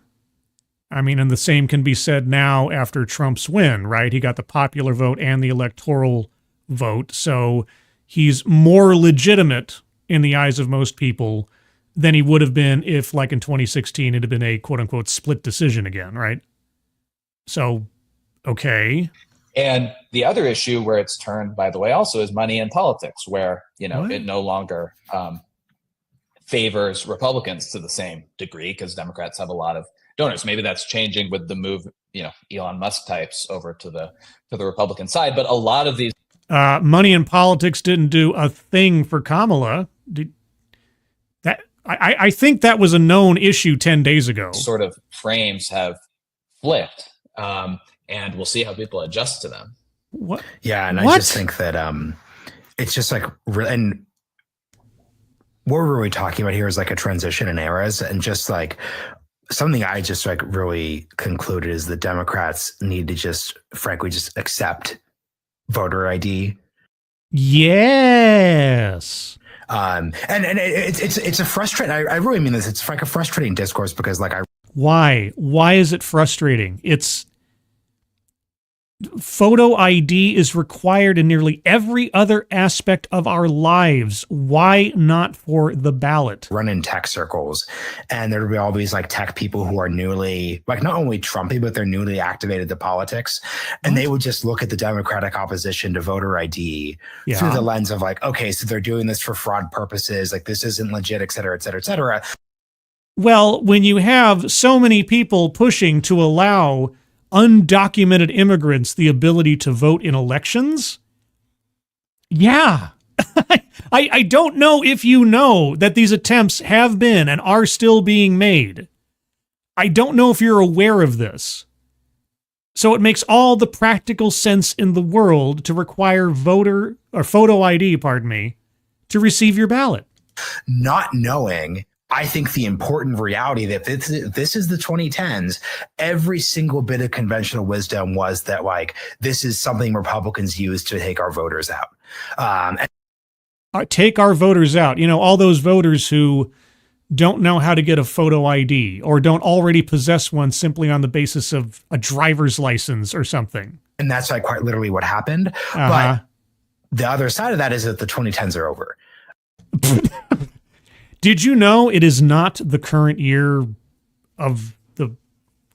I mean, and the same can be said now after Trump's win, right? He got the popular vote and the electoral vote, so he's more legitimate in the eyes of most people than he would have been if, like in 2016, it had been a quote-unquote split decision again, right? So, okay. And the other issue where it's turned, by the way, also is money in politics, where, What? it no longer favors Republicans to the same degree because Democrats have a lot of donors. Maybe that's changing with the move, Elon Musk types over to the Republican side. But a lot of these money in politics didn't do a thing for Kamala. I think that was a known issue 10 days ago. sort of frames have flipped, and we'll see how people adjust to them. What? Yeah, and What? I just think that it's just like, and what we're really talking about here is like a transition in eras, and just like something I just like really concluded is the Democrats need to just frankly just accept voter ID. Yes. And it's a frustrating. I really mean this. It's like a frustrating discourse because like Why is it frustrating? It's photo ID is required in nearly every other aspect of our lives. Why not for the ballot? Run in tech circles, and there'll be all these like tech people who are newly, like not only Trumpy, but they're newly activated to politics, and they would just look at the Democratic opposition to voter ID through the lens of like, okay, so they're doing this for fraud purposes, like this isn't legit, et cetera, et cetera, et cetera. Well, when you have so many people pushing to allow undocumented immigrants the ability to vote in elections, yeah. I don't know if you know that these attempts have been and are still being made. I don't know if you're aware of this. So it makes all the practical sense in the world to require voter or photo ID, to receive your ballot. Not knowing, I think the important reality that this is the 2010s, every single bit of conventional wisdom was that like, this is something Republicans use to take our voters out. Take our voters out. You know, all those voters who don't know how to get a photo ID or don't already possess one simply on the basis of a driver's license or something. And that's like quite literally what happened. But the other side of that is that the 2010s are over. Did you know it is not the current year of the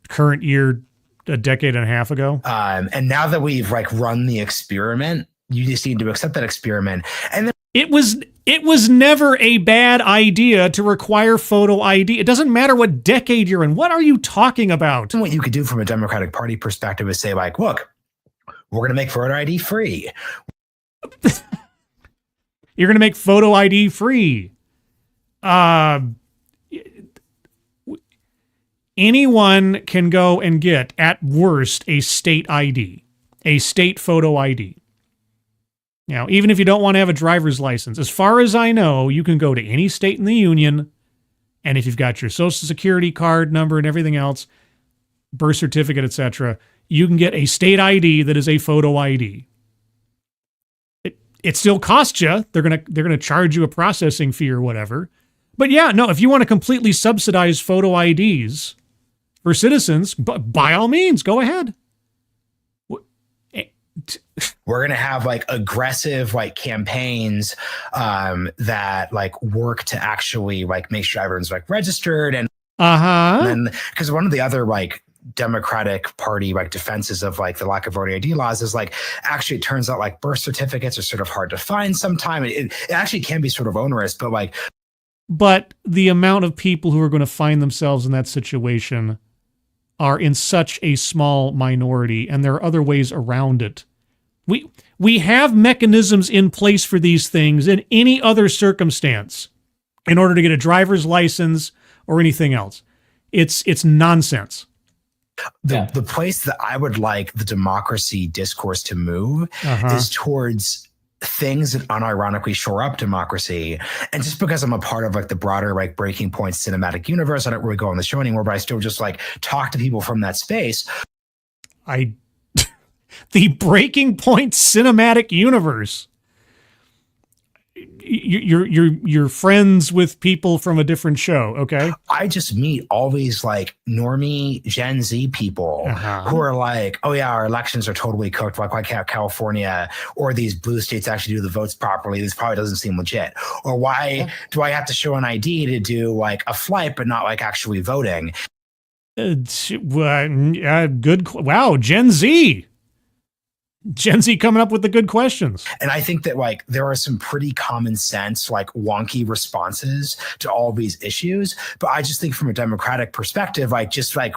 current year a decade and a half ago? And now that we've like run the experiment, you just need to accept that experiment. And then it was never a bad idea to require photo ID. It doesn't matter what decade you're in. What are you talking about? what you could do from a Democratic Party perspective is say like, look, we're going to make photo ID free. You're going to make photo ID free. Anyone can go and get, at worst, a state ID, a state photo ID. Now, even if you don't want to have a driver's license, as far as I know, you can go to any state in the union, and if you've got your social security card number and everything else, birth certificate, etc., you can get a state ID that is a photo ID. It still costs you. They're gonna charge you a processing fee or whatever. But yeah, no, if you want to completely subsidize photo IDs for citizens, by all means, go ahead. We're going to have like aggressive like campaigns that like work to actually like make sure everyone's like registered and then because one of the other like Democratic Party like defenses of like the lack of voter ID laws is like actually it turns out like birth certificates are sort of hard to find sometime. It actually can be sort of onerous, but the amount of people who are going to find themselves in that situation are in such a small minority, and there are other ways around it. We have mechanisms in place for these things in any other circumstance in order to get a driver's license or anything else. It's nonsense. The place that I would like the democracy discourse to move is towards things that unironically shore up democracy. And just because I'm a part of like the broader like Breaking Point cinematic universe, I don't really go on the show anymore, but I still just like talk to people from that space. The Breaking Point cinematic universe. You're friends with people from a different show, okay? I just meet all these like normie Gen Z people who are like, oh yeah, our elections are totally cooked. Like why can't California or these blue states actually do the votes properly? This probably doesn't seem legit. Or why do I have to show an ID to do like a flight, but not like actually voting? Good. Wow, Gen Z coming up with the good questions. And I think that like there are some pretty common sense, like wonky responses to all these issues. But I just think from a Democratic perspective, like just like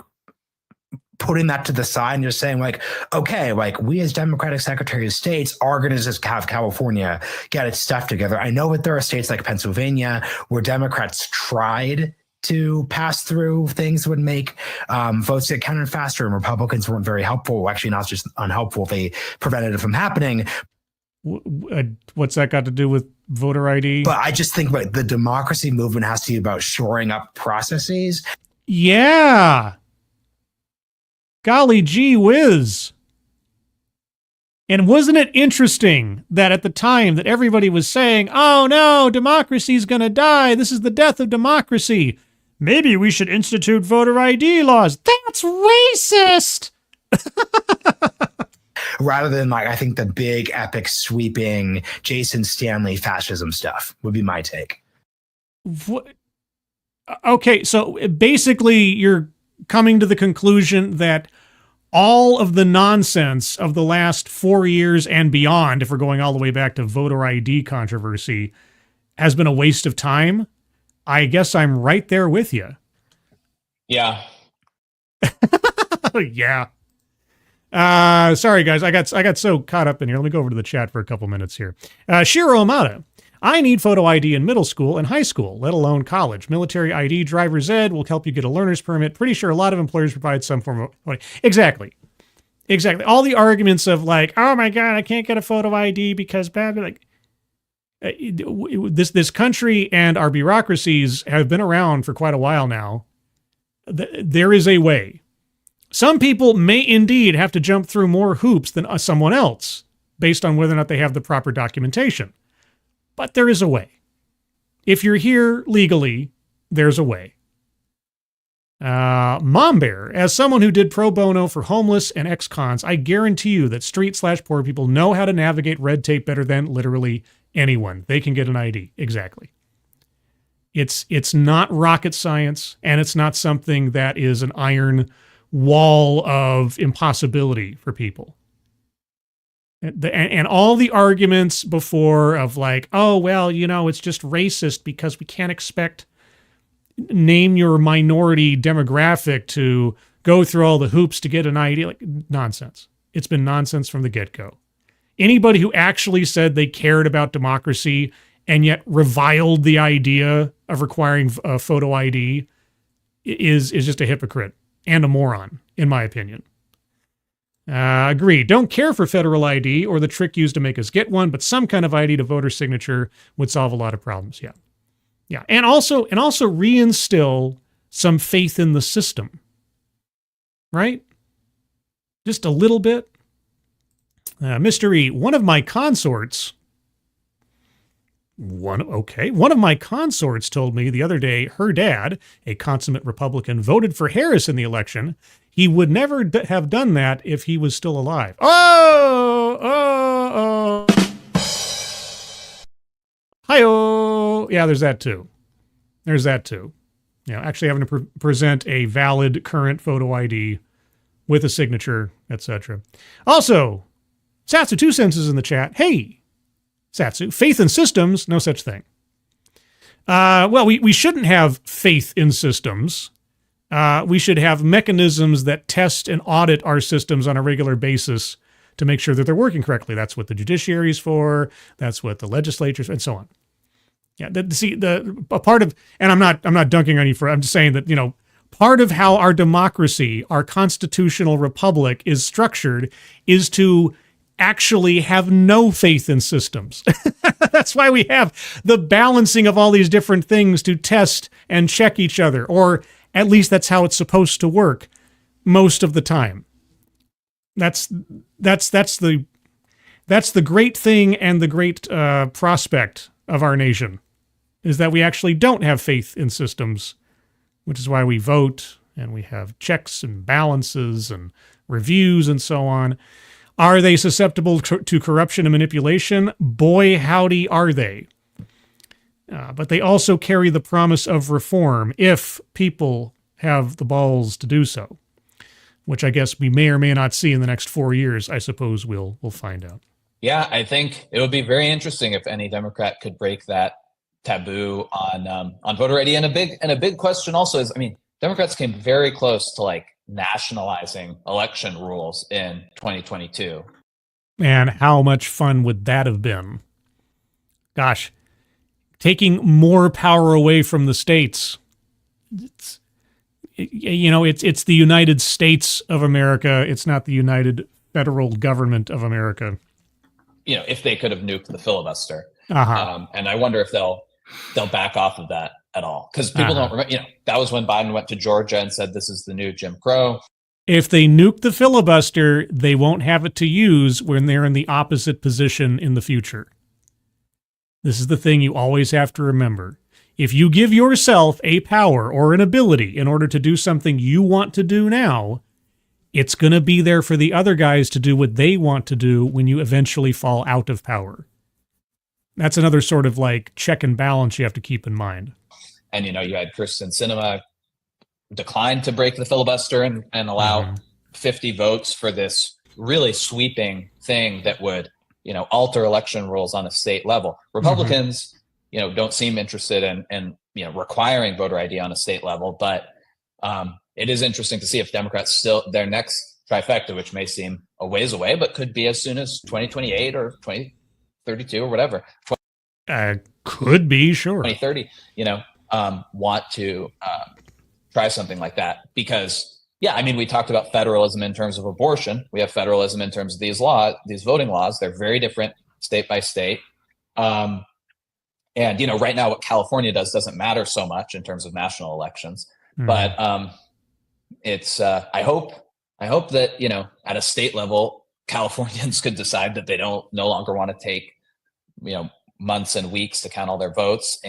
putting that to the side and just saying like, okay, like we as Democratic Secretary of States are going to just have California get its stuff together. I know that there are states like Pennsylvania where Democrats tried to pass through things that would make votes get counted faster, and Republicans weren't very helpful. Actually, not just unhelpful, they prevented it from happening. What's that got to do with voter ID? But I just think like the democracy movement has to be about shoring up processes. Yeah. Golly gee whiz. And wasn't it interesting that at the time that everybody was saying, oh no, democracy's going to die. This is the death of democracy. Maybe we should institute voter ID laws. That's racist. Rather than like, I think the big epic sweeping Jason Stanley fascism stuff would be my take. What? Okay, so basically you're coming to the conclusion that all of the nonsense of the last 4 years and beyond, if we're going all the way back to voter ID controversy, has been a waste of time. I guess I'm right there with you. Yeah. Yeah. Sorry guys, I got so caught up in here. Let me go over to the chat for a couple minutes here. Shiro Amada. I need photo ID in middle school and high school, let alone college. Military ID, driver's ed will help you get a learner's permit. Pretty sure a lot of employers provide some form of... Exactly. All the arguments of like, oh my God, I can't get a photo ID because bad. Like, this country and our bureaucracies have been around for quite a while now. There is a way. Some people may indeed have to jump through more hoops than someone else based on whether or not they have the proper documentation. But there is a way. If you're here legally, there's a way. Mom Bear, as someone who did pro bono for homeless and ex-cons, I guarantee you that street/poor people know how to navigate red tape better than literally anyone. They can get an ID. Exactly. It's not rocket science, and it's not something that is an iron wall of impossibility for people. And all the arguments before of like, oh, well, you know, it's just racist because we can't expect name your minority demographic to go through all the hoops to get an ID. Like, nonsense. It's been nonsense from the get-go. Anybody who actually said they cared about democracy and yet reviled the idea of requiring a photo ID is just a hypocrite and a moron, in my opinion. Agree. Don't care for federal ID or the trick used to make us get one, but some kind of ID to voter signature would solve a lot of problems. Yeah. Yeah. And also reinstill some faith in the system. Right? Just a little bit. Mr. E, one of my consorts told me the other day her dad, a consummate Republican, voted for Harris in the election. He would never have done that if he was still alive. Oh. Hi-oh. Yeah, there's that too. You know, actually having to present a valid current photo ID with a signature, etc. Also, Satsu 2 cents is in the chat. Hey, Satsu, faith in systems, no such thing. Well, we shouldn't have faith in systems. We should have mechanisms that test and audit our systems on a regular basis to make sure that they're working correctly. That's what the judiciary is for. That's what the legislature and so on. Yeah, a part of, and I'm not dunking on you for, I'm just saying that, you know, part of how our democracy, our constitutional republic is structured is to actually have no faith in systems. That's why we have the balancing of all these different things to test and check each other, or at least that's how it's supposed to work most of the time. That's the great thing and the great prospect of our nation, is that we actually don't have faith in systems, which is why we vote and we have checks and balances and reviews and so on. Are they susceptible to corruption and manipulation? Boy, howdy, are they. But they also carry the promise of reform if people have the balls to do so, which I guess we may or may not see in the next 4 years. I suppose we'll find out. Yeah, I think it would be very interesting if any Democrat could break that taboo on voter ID. And a big question also is, I mean, Democrats came very close to like nationalizing election rules in 2022. And how much fun would that have been? Gosh, taking more power away from the states. It's the United States of America. It's not the United Federal Government of America. You know, if they could have nuked the filibuster. Uh-huh. And I wonder if they'll back off of that at all. Because people don't remember, that was when Biden went to Georgia and said, this is the new Jim Crow. If they nuke the filibuster, they won't have it to use when they're in the opposite position in the future. This is the thing you always have to remember. If you give yourself a power or an ability in order to do something you want to do now, it's going to be there for the other guys to do what they want to do when you eventually fall out of power. That's another sort of like check and balance you have to keep in mind. And, you had Kristen Sinema decline to break the filibuster and allow 50 votes for this really sweeping thing that would, alter election rules on a state level. Republicans, don't seem interested in requiring voter ID on a state level, but it is interesting to see if Democrats still, their next trifecta, which may seem a ways away, but could be as soon as 2028 or 2032 or whatever. Could be, sure. 2030, want to try something like that because, we talked about federalism in terms of abortion. We have federalism in terms of these voting laws. They're very different state by state. And, right now what California does doesn't matter so much in terms of national elections. But it's I hope that, at a state level, Californians could decide that they no longer want to take, months and weeks to count all their votes,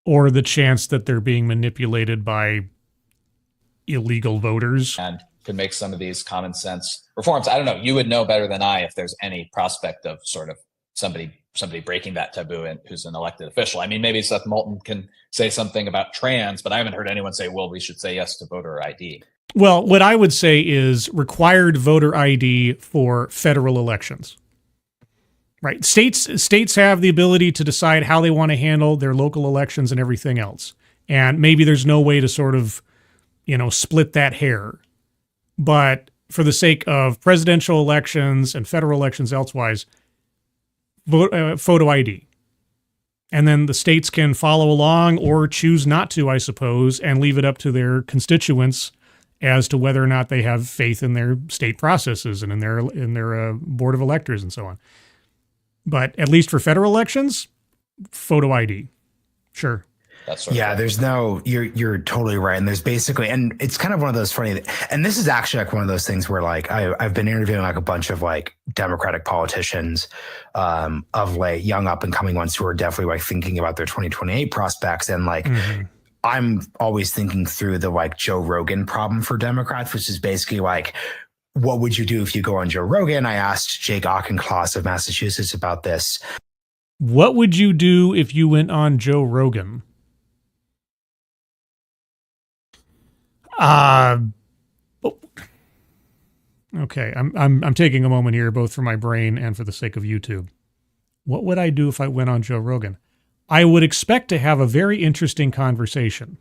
or the chance that they're being manipulated by illegal voters, and could make some of these common sense reforms. I don't know. You would know better than I if there's any prospect of sort of somebody breaking that taboo and who's an elected official. Maybe Seth Moulton can say something about trans, but I haven't heard anyone say, well, we should say yes to voter ID. Well, what I would say is required voter ID for federal elections. Right. States have the ability to decide how they want to handle their local elections and everything else. And maybe there's no way to sort of, split that hair. But for the sake of presidential elections and federal elections elsewise, photo ID. And then the states can follow along or choose not to, I suppose, and leave it up to their constituents as to whether or not they have faith in their state processes and in their board of electors and so on. But at least for federal elections, photo ID. Sure. There's no, you're totally right. And there's basically, and it's kind of one of those funny, and this is actually like one of those things where like, I've been interviewing like a bunch of like Democratic politicians of like young up and coming ones who are definitely like thinking about their 2028 prospects. And like, I'm always thinking through the like Joe Rogan problem for Democrats, which is basically like, what would you do if you go on Joe Rogan? I asked Jake Auchincloss of Massachusetts about this. What would you do if you went on Joe Rogan? Okay, I'm taking a moment here, both for my brain and for the sake of YouTube. What would I do if I went on Joe Rogan? I would expect to have a very interesting conversation.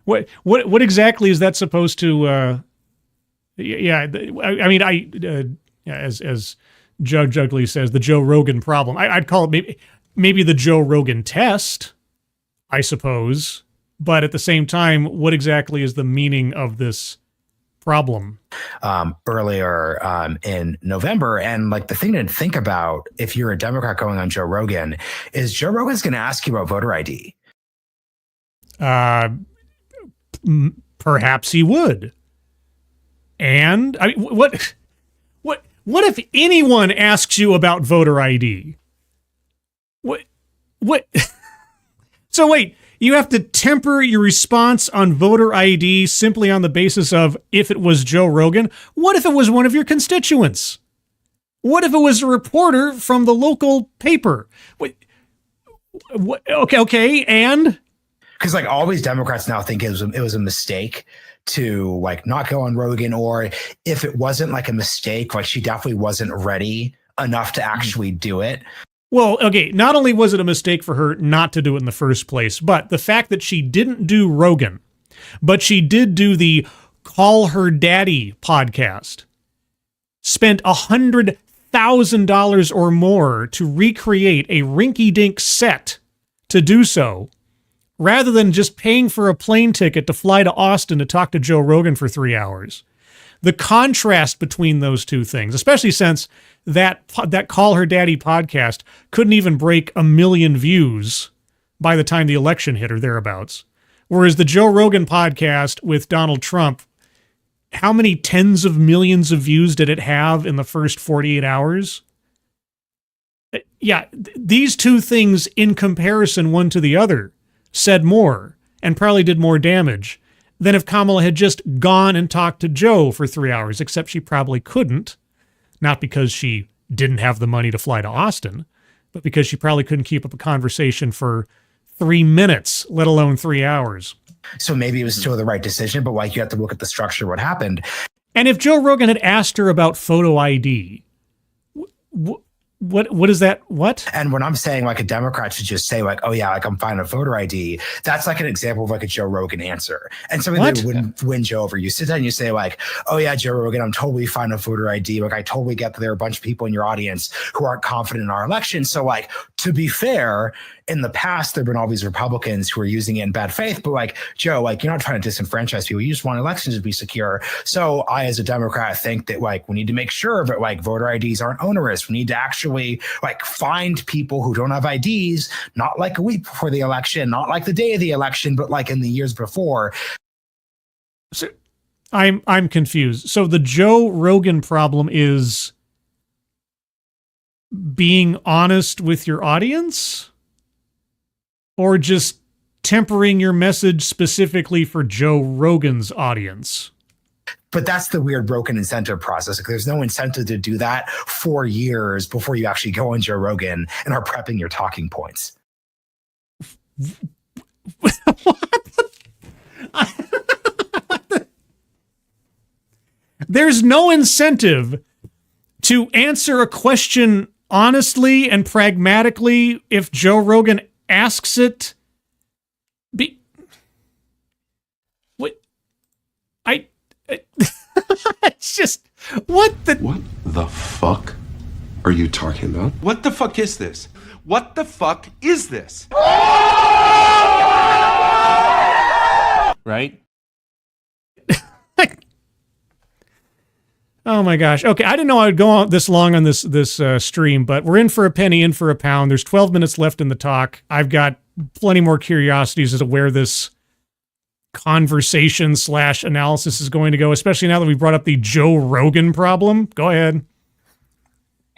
What exactly is that supposed to? As Judge Ugly says, the Joe Rogan problem. I'd call it maybe the Joe Rogan test, I suppose. But at the same time, what exactly is the meaning of this problem? Earlier in November, and like the thing to think about if you're a Democrat going on Joe Rogan is Joe Rogan's going to ask you about voter ID. Perhaps he would. And what if anyone asks you about voter ID? What? So wait, you have to temper your response on voter ID simply on the basis of if it was Joe Rogan? What if it was one of your constituents? What if it was a reporter from the local paper? What? Okay, and? Because like all these Democrats now think it was a mistake to like not go on Rogan, or if it wasn't like a mistake, like she definitely wasn't ready enough to actually do it. Well, okay, not only was it a mistake for her not to do it in the first place, but the fact that she didn't do Rogan, but she did do the Call Her Daddy podcast, spent $100,000 or more to recreate a rinky-dink set to do so, rather than just paying for a plane ticket to fly to Austin to talk to Joe Rogan for 3 hours. The contrast between those two things, especially since that Call Her Daddy podcast couldn't even break 1 million views by the time the election hit or thereabouts. Whereas the Joe Rogan podcast with Donald Trump, how many tens of millions of views did it have in the first 48 hours? Yeah, these two things in comparison one to the other said more and probably did more damage than if Kamala had just gone and talked to Joe for 3 hours, except she probably couldn't, not because she didn't have the money to fly to Austin, but because she probably couldn't keep up a conversation for 3 minutes, let alone 3 hours. So maybe it was still the right decision, but like you have to look at the structure of what happened. And if Joe Rogan had asked her about photo ID, what is that? What? And when I'm saying like a Democrat should just say like, oh yeah, like I'm fine with voter ID, that's like an example of like a Joe Rogan answer. And something that wouldn't win Joe over. You sit down and you say like, oh yeah, Joe Rogan, I'm totally fine with voter ID. Like I totally get that there are a bunch of people in your audience who aren't confident in our election. So like, to be fair, in the past, there have been all these Republicans who are using it in bad faith, but like, Joe, like you're not trying to disenfranchise people. You just want elections to be secure. So I, as a Democrat, think that like, we need to make sure that like voter IDs aren't onerous. We need to actually like find people who don't have IDs, not like a week before the election, not like the day of the election, but like in the years before. So I'm confused. So the Joe Rogan problem is being honest with your audience, or just tempering your message specifically for Joe Rogan's audience? But that's the weird broken incentive process. Like, there's no incentive to do that 4 years before you actually go on Joe Rogan and are prepping your talking points. There's no incentive to answer a question honestly and pragmatically if Joe Rogan asks it. It's just, what the fuck are you talking about? What the fuck is this? What the fuck is this? Right? Oh my gosh. Okay, I didn't know I would go on this long on this stream, but we're in for a penny, in for a pound. There's 12 minutes left in the talk. I've got plenty more curiosities as to where this conversation / analysis is going to go, especially now that we brought up the Joe Rogan problem. Go ahead.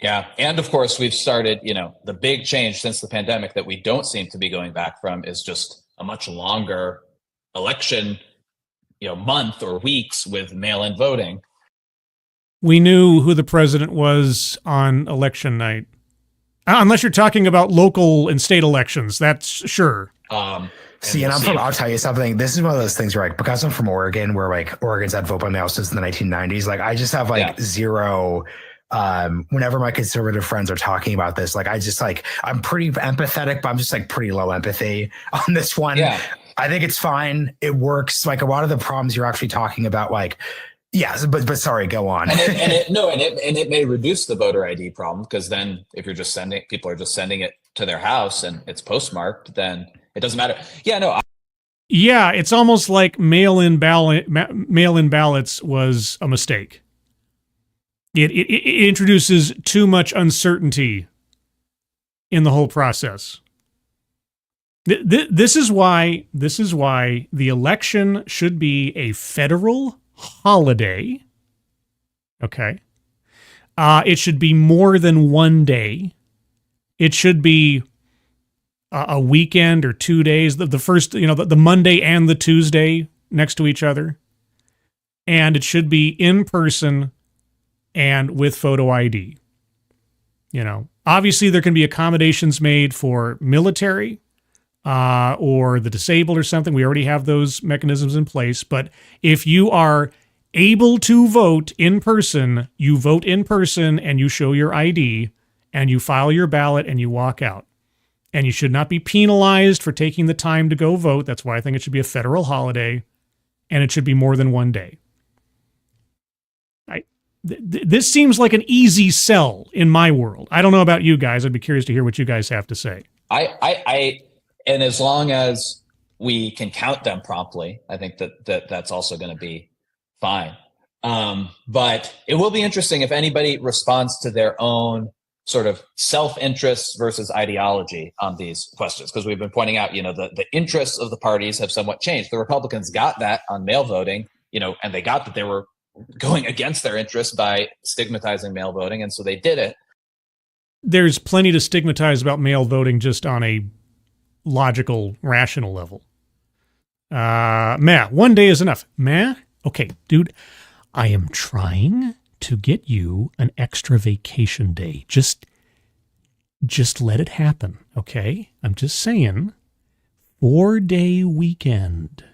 Yeah. And of course, we've started, the big change since the pandemic that we don't seem to be going back from is just a much longer election, month or weeks with mail-in voting. We knew who the president was on election night. Unless you're talking about local and state elections, that's sure. See, and I'll tell you something. This is one of those things where, like, because I'm from Oregon, where like Oregon's had vote by mail since the 1990s. Like, I just have zero. Whenever my conservative friends are talking about this, like, I just like, I'm pretty empathetic, but I'm just like pretty low empathy on this one. Yeah. I think it's fine. It works. Like a lot of the problems you're actually talking about, like. Yes, but sorry, go on. and it may reduce the voter ID problem, because then if you're just people are just sending it to their house and it's postmarked, then it doesn't matter. Yeah, no. Yeah, it's almost like mail-in ballots was a mistake. It introduces too much uncertainty in the whole process. This is why the election should be a federal holiday. Okay. It should be more than 1 day. It should be a weekend or 2 days. The first, the Monday and the Tuesday next to each other. And it should be in person and with photo ID. Obviously there can be accommodations made for military or the disabled or something. We already have those mechanisms in place. But if you are able to vote in person, you vote in person and you show your ID and you file your ballot and you walk out. And you should not be penalized for taking the time to go vote. That's why I think it should be a federal holiday, and it should be more than 1 day. This seems like an easy sell in my world. I don't know about you guys. I'd be curious to hear what you guys have to say. And as long as we can count them promptly, I think that's also going to be fine. But it will be interesting if anybody responds to their own sort of self-interest versus ideology on these questions, because we've been pointing out, the interests of the parties have somewhat changed. The Republicans got that on mail voting, and they got that they were going against their interests by stigmatizing mail voting, and so they did it. There's plenty to stigmatize about mail voting just on a logical, rational level. One day is enough. Okay, dude, I am trying to get you an extra vacation day. Just let it happen, okay? I'm just saying, 4-day weekend,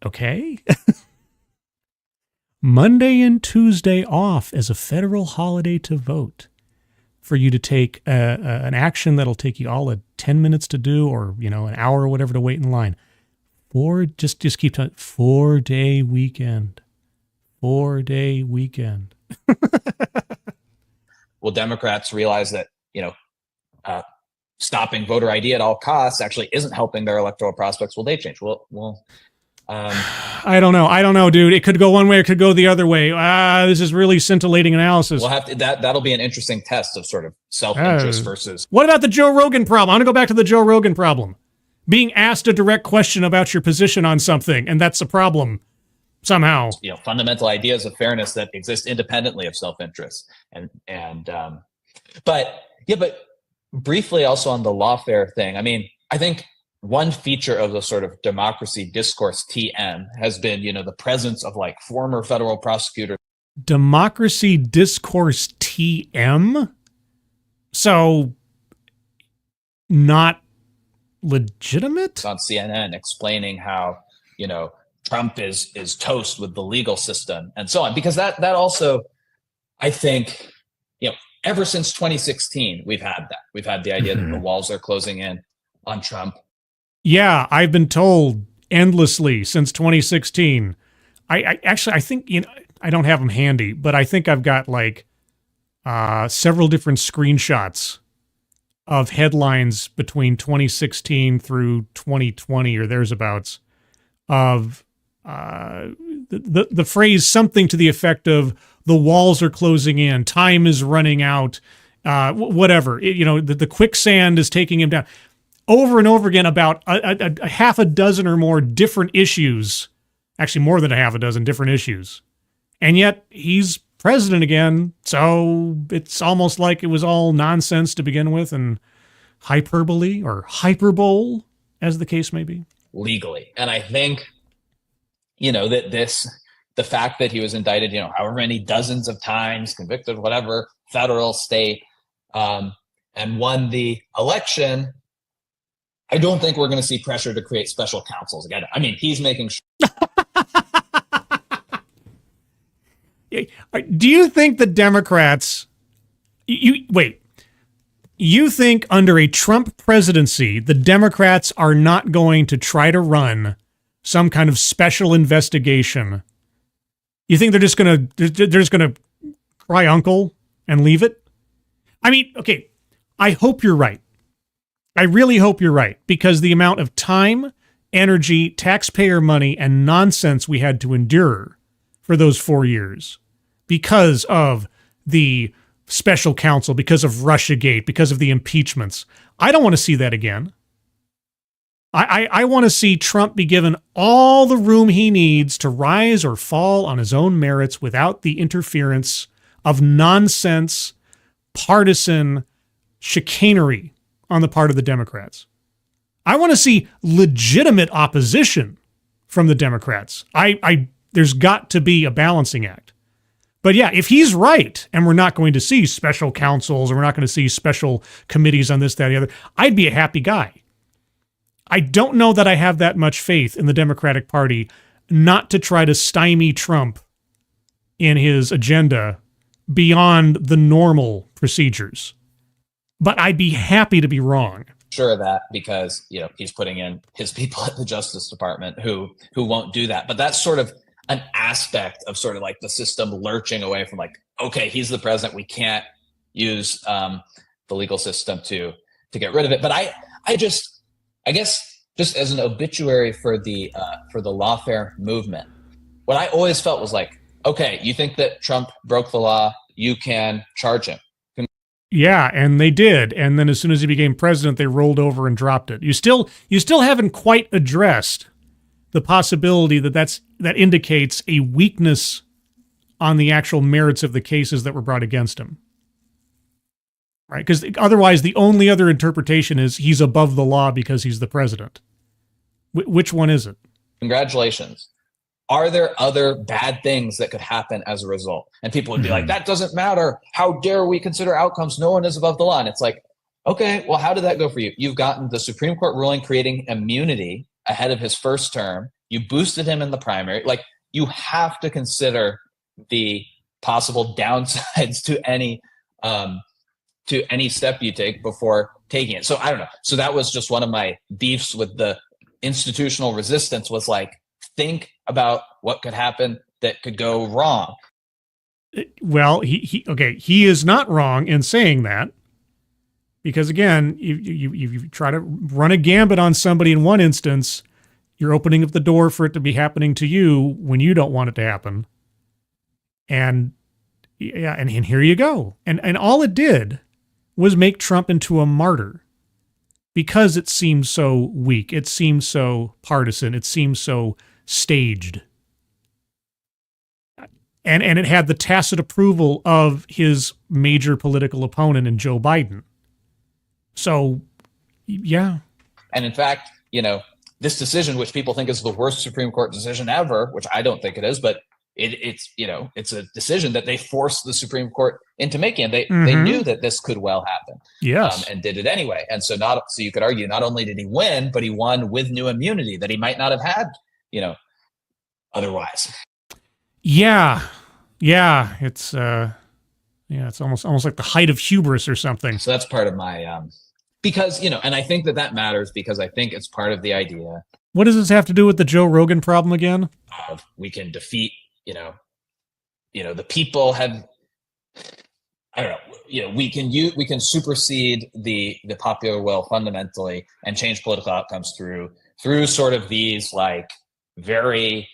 okay? Monday and Tuesday off as a federal holiday to vote for you to take an action that'll take you all of 10 minutes to do, or, an hour or whatever to wait in line. Just keep talking. 4-day weekend. 4-day weekend. Will Democrats realize that, stopping voter ID at all costs actually isn't helping their electoral prospects? Will they change? I don't know, dude. It could go one way, or it could go the other way. This is really scintillating analysis. We'll have to, that'll be an interesting test of sort of self-interest versus. What about the Joe Rogan problem? I want to go back to the Joe Rogan problem. Being asked a direct question about your position on something, and that's a problem somehow. Fundamental ideas of fairness that exist independently of self-interest. But briefly also on the lawfare thing, I think one feature of the sort of democracy discourse TM has been, the presence of like former federal prosecutors. Democracy discourse TM? So not legitimate? On CNN explaining how, Trump is toast with the legal system and so on, because that also, I think, ever since 2016, we've had the idea that the walls are closing in on Trump. Yeah, I've been told endlessly since 2016. I think, I don't have them handy, but I think I've got like several different screenshots of headlines between 2016 through 2020 or thereabouts of the phrase something to the effect of the walls are closing in, time is running out, whatever. The quicksand is taking him down. Over and over again about a half a dozen or more different issues, actually more than a half a dozen different issues. And yet he's president again, so it's almost like it was all nonsense to begin with and hyperbole or hyperbole, as the case may be. Legally. And I think, that the fact that he was indicted, however many dozens of times, convicted, whatever, federal, state, and won the election, I don't think we're going to see pressure to create special counsels again. He's making sure. Do you think the Democrats, you think under a Trump presidency, the Democrats are not going to try to run some kind of special investigation? You think they're just going to cry uncle and leave it? Okay, I hope you're right. I really hope you're right, because the amount of time, energy, taxpayer money, and nonsense we had to endure for those 4 years because of the special counsel, because of Russiagate, because of the impeachments. I don't want to see that again. I want to see Trump be given all the room he needs to rise or fall on his own merits without the interference of nonsense, partisan chicanery on the part of the Democrats. I want to see legitimate opposition from the Democrats. There's got to be a balancing act. But yeah, if he's right, and we're not going to see special counsels, or we're not going to see special committees on this, that, and the other, I'd be a happy guy. I don't know that I have that much faith in the Democratic Party not to try to stymie Trump in his agenda beyond the normal procedures. But I'd be happy to be wrong. Sure of that, because he's putting in his people at the Justice Department who won't do that. But that's sort of an aspect of sort of like the system lurching away from like, okay, he's the president, we can't use the legal system to get rid of it. But I guess just as an obituary for the lawfare movement, what I always felt was like okay, you think that Trump broke the law, you can charge him. Yeah, and they did. And then as soon as he became president, they rolled over and dropped it. You still haven't quite addressed the possibility that indicates a weakness on the actual merits of the cases that were brought against him. Right? Because otherwise, the only other interpretation is he's above the law because he's the president. Which one is it? Congratulations. Are there other bad things that could happen as a result? And people would be like, that doesn't matter. How dare we consider outcomes? No one is above the law. And it's like, okay, well, how did that go for you? You've gotten the Supreme Court ruling creating immunity ahead of his first term. You boosted him in the primary. Like, you have to consider the possible downsides to any step you take before taking it. So I don't know. So that was just one of my beefs with the institutional resistance, was like, think about what could happen that could go wrong. Well, he is not wrong in saying that, because again, you try to run a gambit on somebody in one instance, you're opening up the door for it to be happening to you when you don't want it to happen. And yeah, and here you go. And all it did was make Trump into a martyr, because it seemed so weak, it seemed so partisan, it seemed so staged. And it had the tacit approval of his major political opponent in Joe Biden. So, yeah. And in fact, this decision, which people think is the worst Supreme Court decision ever, which I don't think it is, but it's a decision that they forced the Supreme Court into making. And they knew that this could well happen. Yes. And did it anyway. And so you could argue, not only did he win, but he won with new immunity that he might not have had, otherwise. Yeah. It's it's almost like the height of hubris or something. So that's part of my because and I think that matters, because I think it's part of the idea. What does this have to do with the Joe Rogan problem again? We can defeat, the people have, I don't know, we can supersede the popular will fundamentally and change political outcomes through sort of these like very,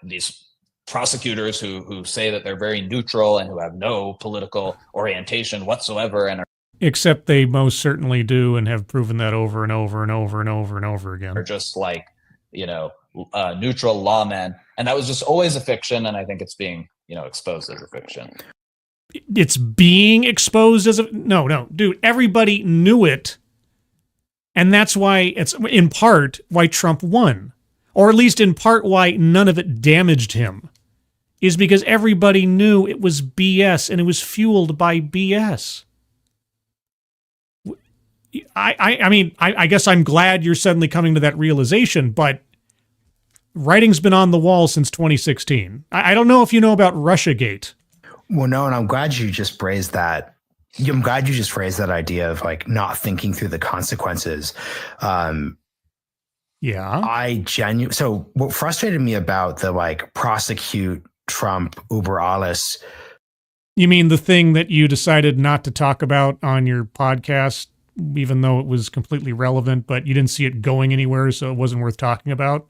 these prosecutors who say that they're very neutral and who have no political orientation whatsoever, and except they most certainly do, and have proven that over and over and over and over and over again. Are just like, neutral lawmen. And that was just always a fiction. And I think it's being, exposed as a fiction. It's being exposed as no, dude, everybody knew it. And that's why it's in part why Trump won, or at least in part why none of it damaged him, is because everybody knew it was BS and it was fueled by BS. I guess I'm glad you're suddenly coming to that realization, but writing's been on the wall since 2016. I don't know if you know about Russiagate. Well, no, and I'm glad you just phrased that. I'm glad you just phrased that idea of like not thinking through the consequences. Yeah. So what frustrated me about the like prosecute Trump uber alles. You mean the thing that you decided not to talk about on your podcast, even though it was completely relevant, but you didn't see it going anywhere, so it wasn't worth talking about?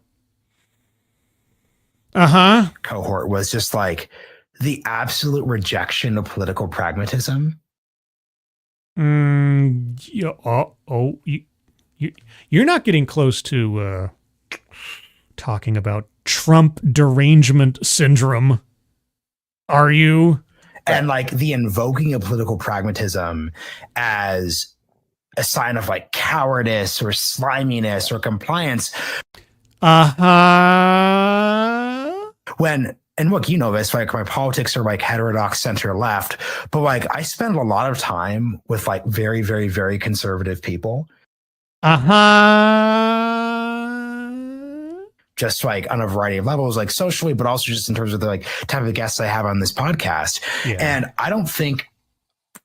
Uh-huh. Cohort was just like the absolute rejection of political pragmatism. You're not getting close to talking about Trump derangement syndrome, are you? And like the invoking of political pragmatism as a sign of like cowardice or sliminess or compliance. And look, this, like my politics are like heterodox center left, but like I spend a lot of time with like very, very, very conservative people. Just like on a variety of levels, like socially, but also just in terms of the like type of guests I have on this podcast. Yeah. And I don't think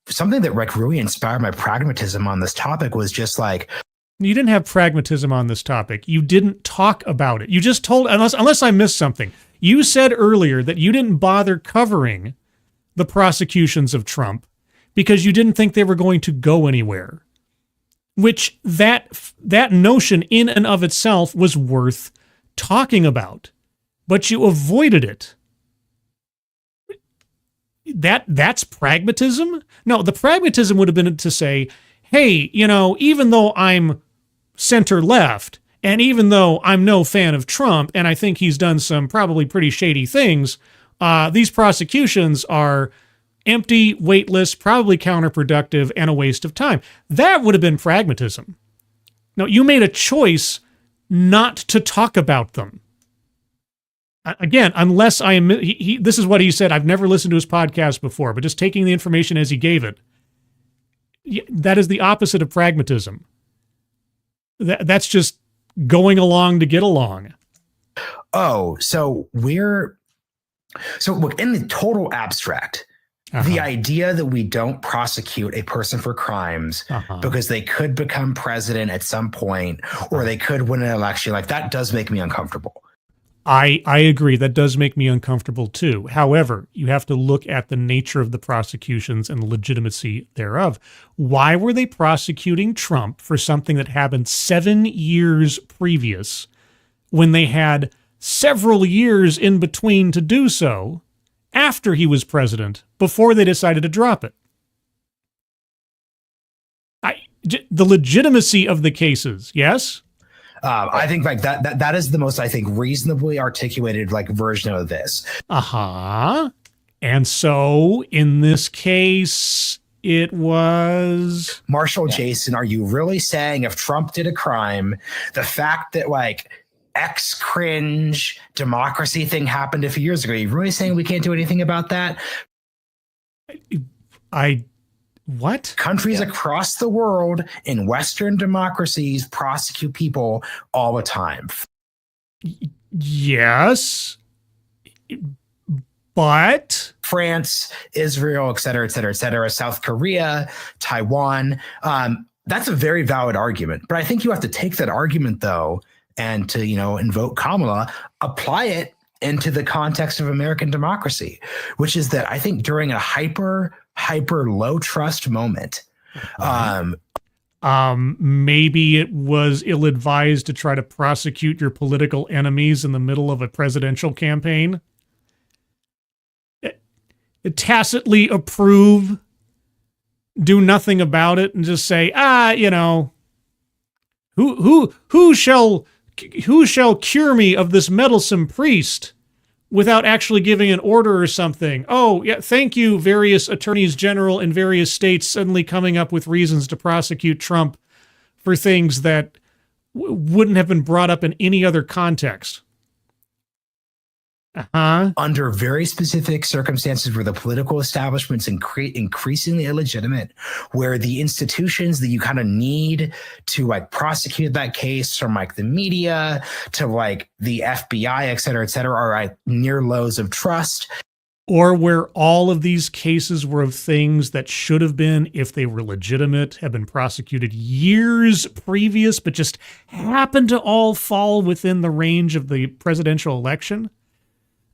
something that like really inspired my pragmatism on this topic was just like, you didn't have pragmatism on this topic. You didn't talk about it. You just told, unless I missed something, you said earlier that you didn't bother covering the prosecutions of Trump because you didn't think they were going to go anywhere, which that notion in and of itself was worth talking about. but you avoided it. That's pragmatism? No, the pragmatism would have been to say, hey, even though I'm center left, and even though I'm no fan of Trump, and I think he's done some probably pretty shady things, these prosecutions are empty, weightless, probably counterproductive, and a waste of time. That would have been pragmatism. No, you made a choice not to talk about them. Again, unless I am, this is what he said. I've never listened to his podcast before, but just taking the information as he gave it, that is the opposite of pragmatism. That's just going along to get along. Oh, so look, in the total abstract, the idea that we don't prosecute a person for crimes because they could become president at some point or they could win an election, like that does make me uncomfortable. I agree. That does make me uncomfortable too. However, you have to look at the nature of the prosecutions and the legitimacy thereof. Why were they prosecuting Trump for something that happened 7 years previous when they had several years in between to do so after he was president before they decided to drop it? The legitimacy of the cases, yes? I think like that is the most, I think, reasonably articulated like version of this. And so in this case, it was Marshall Jason. Are you really saying if Trump did a crime, the fact that like X cringe democracy thing happened a few years ago, are you really saying we can't do anything about that? What? Countries across the world in Western democracies prosecute people all the time. Yes, but France, Israel, et cetera, South Korea, Taiwan. That's a very valid argument. But I think you have to take that argument, though, and to, invoke Kamala, apply it into the context of American democracy, which is that I think during a hyper low trust moment, maybe it was ill-advised to try to prosecute your political enemies in the middle of a presidential campaign. Tacitly approve, do nothing about it, and just say, who shall cure me of this meddlesome priest, without actually giving an order or something. Oh, yeah, thank you, various attorneys general in various states suddenly coming up with reasons to prosecute Trump for things that wouldn't have been brought up in any other context. Under very specific circumstances where the political establishment's increasingly illegitimate, where the institutions that you kind of need to like prosecute that case, from like the media to like the FBI, et cetera, are at near lows of trust. Or where all of these cases were of things that should have been, if they were legitimate, have been prosecuted years previous, but just happened to all fall within the range of the presidential election.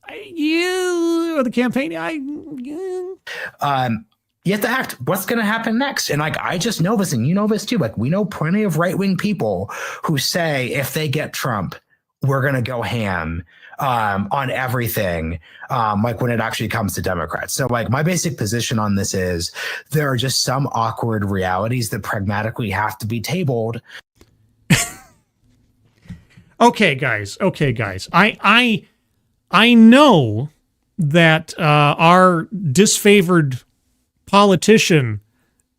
The campaign. You have to act. What's going to happen next? And like, I just know this, and you know this too. Like, we know plenty of right-wing people who say if they get Trump, we're going to go ham on everything. Like when it actually comes to Democrats. So like, my basic position on this is there are just some awkward realities that pragmatically have to be tabled. Okay, guys. I know that our disfavored politician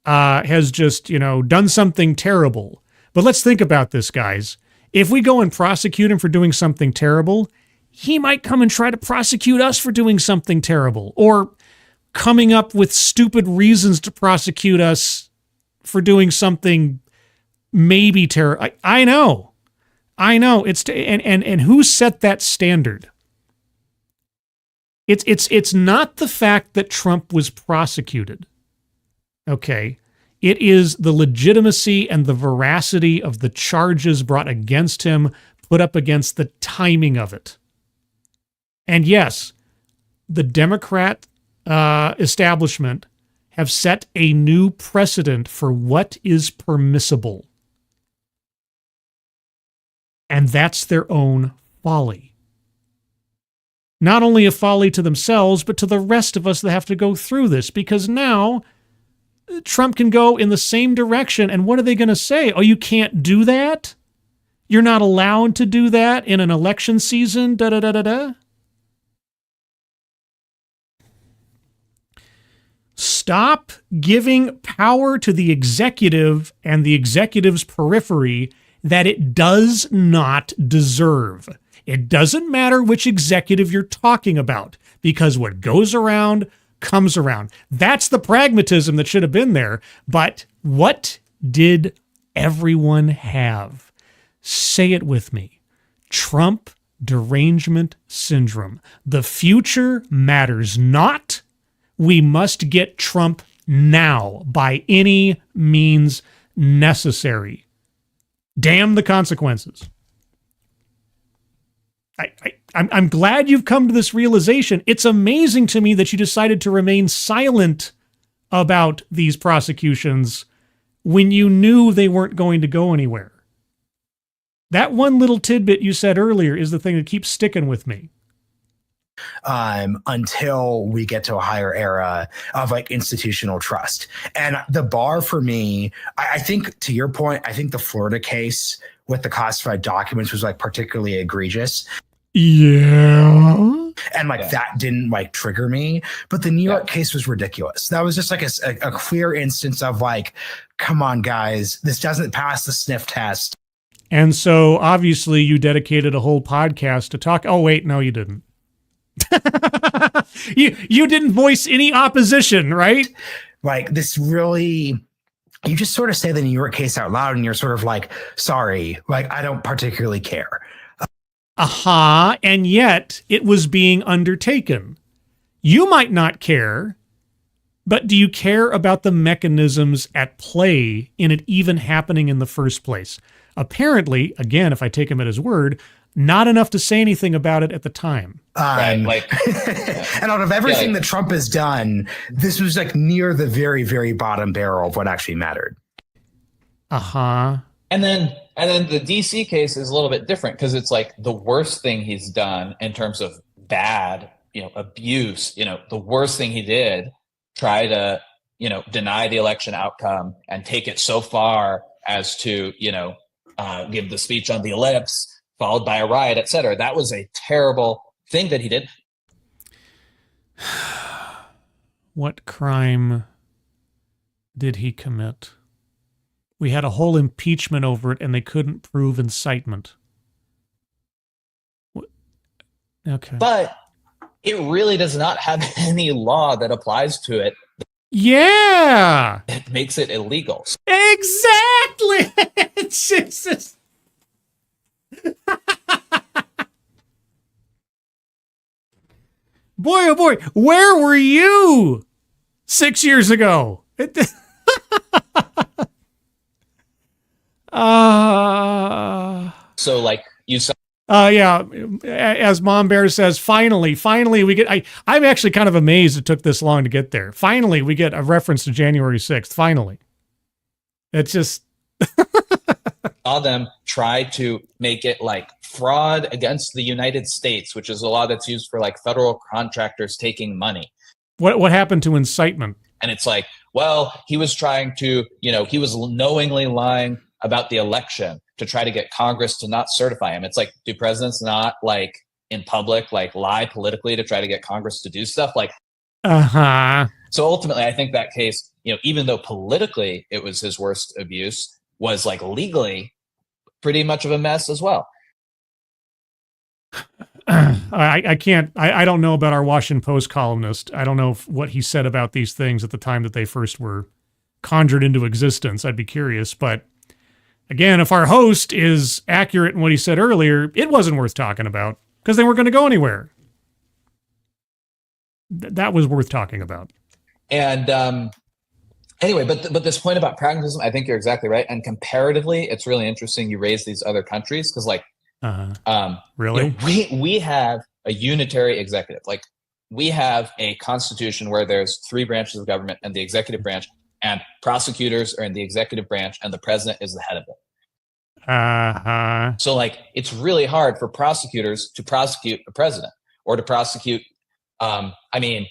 has just, done something terrible. But let's think about this, guys. If we go and prosecute him for doing something terrible, he might come and try to prosecute us for doing something terrible, or coming up with stupid reasons to prosecute us for doing something maybe terrible. I know. It's and who set that standard? It's not the fact that Trump was prosecuted. Okay. It is the legitimacy and the veracity of the charges brought against him, put up against the timing of it. And yes, the Democrat establishment have set a new precedent for what is permissible. And that's their own folly. Not only a folly to themselves, but to the rest of us that have to go through this, because now Trump can go in the same direction. And what are they going to say? Oh, you can't do that? You're not allowed to do that in an election season? Da-da-da-da-da. Stop giving power to the executive and the executive's periphery that it does not deserve. It doesn't matter which executive you're talking about, because what goes around comes around. That's the pragmatism that should have been there. But what did everyone have? Say it with me. Trump derangement syndrome. The future matters not. We must get Trump now by any means necessary. Damn the consequences. I'm glad you've come to this realization. It's amazing to me that you decided to remain silent about these prosecutions when you knew they weren't going to go anywhere. That one little tidbit you said earlier is the thing that keeps sticking with me. Until we get to a higher era of like institutional trust. And the bar for me, I think to your point, I think the Florida case with the classified documents was like particularly egregious. Yeah. And like that didn't like trigger me. But the New York case was ridiculous. That was just like a clear instance of like, come on, guys, this doesn't pass the sniff test. And so obviously you dedicated a whole podcast to talk. Oh, wait, no, you didn't. you didn't voice any opposition, right? Like this really, you just sort of say the New York case out loud and you're sort of like, sorry, like I don't particularly care. And yet it was being undertaken. You might not care, but do you care about the mechanisms at play in it even happening in the first place? Apparently, again, if I take him at his word, not enough to say anything about it at the time. Right, and out of everything that Trump has done, this was like near the very, very bottom barrel of what actually mattered. And then the DC case is a little bit different because it's like the worst thing he's done in terms of bad, abuse, the worst thing he did, try to, deny the election outcome and take it so far as to, give the speech on the ellipse, followed by a riot, etc. That was a terrible thing that he did. What crime did he commit? We had a whole impeachment over it, and they couldn't prove incitement. Okay. But it really does not have any law that applies to it. Yeah. It makes it illegal. Exactly. It's just... Boy, oh boy, where were you 6 years ago? So like you saw. Yeah, as Mom Bear says, finally we get, I'm actually kind of amazed it took this long to get there. Finally, we get a reference to January 6th. Finally. It's just. Saw them try to make it like fraud against the United States, which is a law that's used for like federal contractors taking money. What happened to incitement? And it's like, well, he was trying to, he was knowingly lying about the election to try to get Congress to not certify him. It's like, do presidents not like in public, like lie politically to try to get Congress to do stuff? Like, So ultimately, I think that case, even though politically it was his worst abuse, was like legally pretty much of a mess as well. I can't, I don't know about our Washington Post columnist. I don't know what he said about these things at the time that they first were conjured into existence. I'd be curious. But again, if our host is accurate in what he said earlier, it wasn't worth talking about because they weren't going to go anywhere. That was worth talking about. And anyway, but this point about pragmatism, I think you're exactly right. And comparatively, it's really interesting you raise these other countries because like, really? We have a unitary executive. Like we have a constitution where there's three branches of government and the executive branch, and prosecutors are in the executive branch and the president is the head of it. So like it's really hard for prosecutors to prosecute a president. or to prosecute. I mean,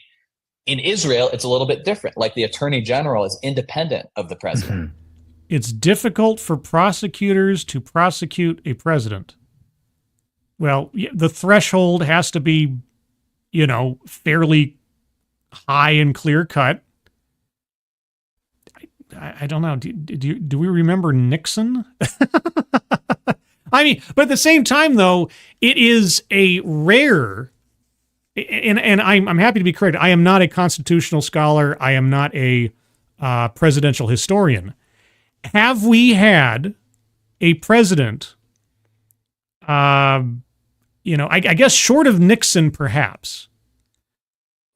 in Israel, it's a little bit different. Like the attorney general is independent of the president. It's difficult for prosecutors to prosecute a president. Well, the threshold has to be, fairly high and clear cut. I don't know. Do we remember Nixon? I mean, but at the same time, though, it is a rare, and I'm happy to be corrected. I am not a constitutional scholar. I am not a presidential historian. Have we had a president, I guess short of Nixon, perhaps,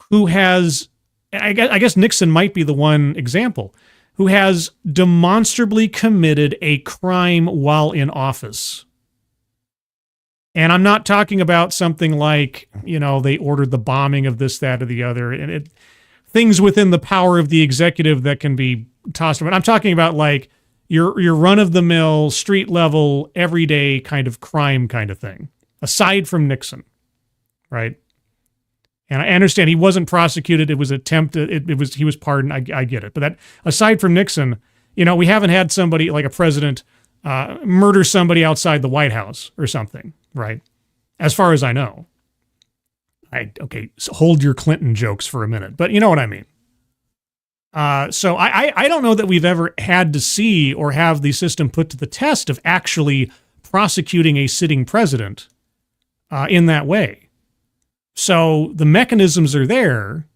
who has, I guess Nixon might be the one example, who has demonstrably committed a crime while in office? And I'm not talking about something like, they ordered the bombing of this, that, or the other, and things within the power of the executive that can be tossed around. I'm talking about like your run-of-the-mill, street-level, everyday kind of crime kind of thing, aside from Nixon, right? And I understand he wasn't prosecuted. It was attempted. He was pardoned. I get it. But that, aside from Nixon, we haven't had somebody like a president murder somebody outside the White House or something, right? As far as I know. Okay, so hold your Clinton jokes for a minute, but you know what I mean. So I don't know that we've ever had to see or have the system put to the test of actually prosecuting a sitting president in that way. So the mechanisms are there.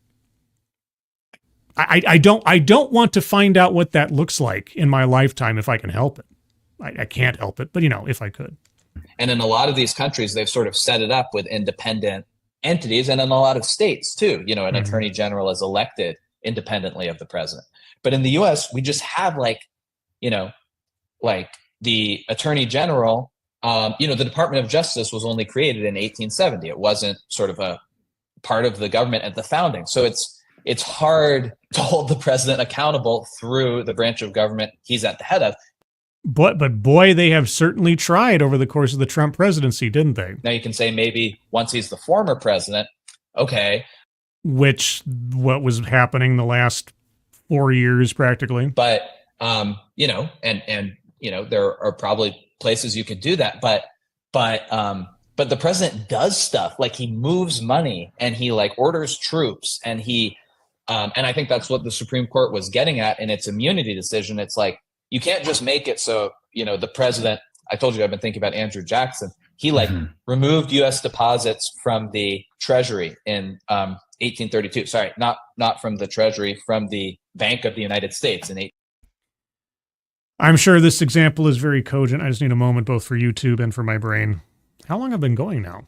I don't want to find out what that looks like in my lifetime if I can help it. I can't help it, but if I could. And in a lot of these countries, they've sort of set it up with independent entities, and in a lot of states too. An attorney general is elected independently of the president. But in the U.S., we just have like the attorney general. The Department of Justice was only created in 1870. It wasn't sort of a part of the government at the founding. So it's hard to hold the president accountable through the branch of government he's at the head of. But boy, they have certainly tried over the course of the Trump presidency, didn't they? Now you can say maybe once he's the former president, okay. What was happening the last 4 years practically. But, and there are probably places you could do that. But the president does stuff like he moves money and he like orders troops and and I think that's what the Supreme Court was getting at in its immunity decision. It's like, you can't just make it so, the president, I told you I've been thinking about Andrew Jackson. He removed U.S. deposits from the Treasury in 1832. Sorry, not from the Treasury, from the Bank of the United States in I'm sure this example is very cogent. I just need a moment both for YouTube and for my brain. How long have I been going now?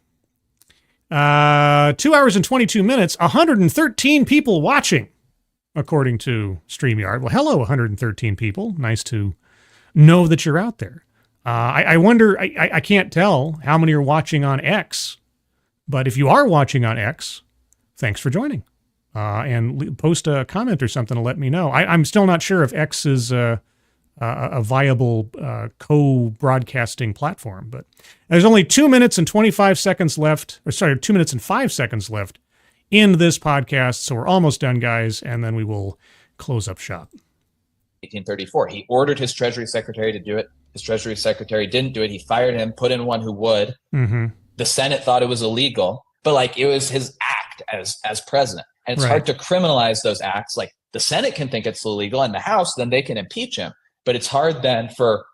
2 hours and 22 minutes, 113 people watching, according to StreamYard. Well, hello, 113 people. Nice to know that you're out there. I wonder, I can't tell how many are watching on X, but if you are watching on X, thanks for joining. And post a comment or something to let me know. I'm still not sure if X is a viable co-broadcasting platform, but there's only 2 minutes and 25 seconds left, 2 minutes and 5 seconds left in this podcast, so we're almost done, guys, and then we will close up shop. 1834. He ordered his Treasury Secretary to do it. His Treasury Secretary didn't do it. He fired him, put in one who would. Mm-hmm. The Senate thought it was illegal, but it was his act as president. And it's hard to criminalize those acts. Like the Senate can think it's illegal, and the House, then they can impeach him. But it's hard then for,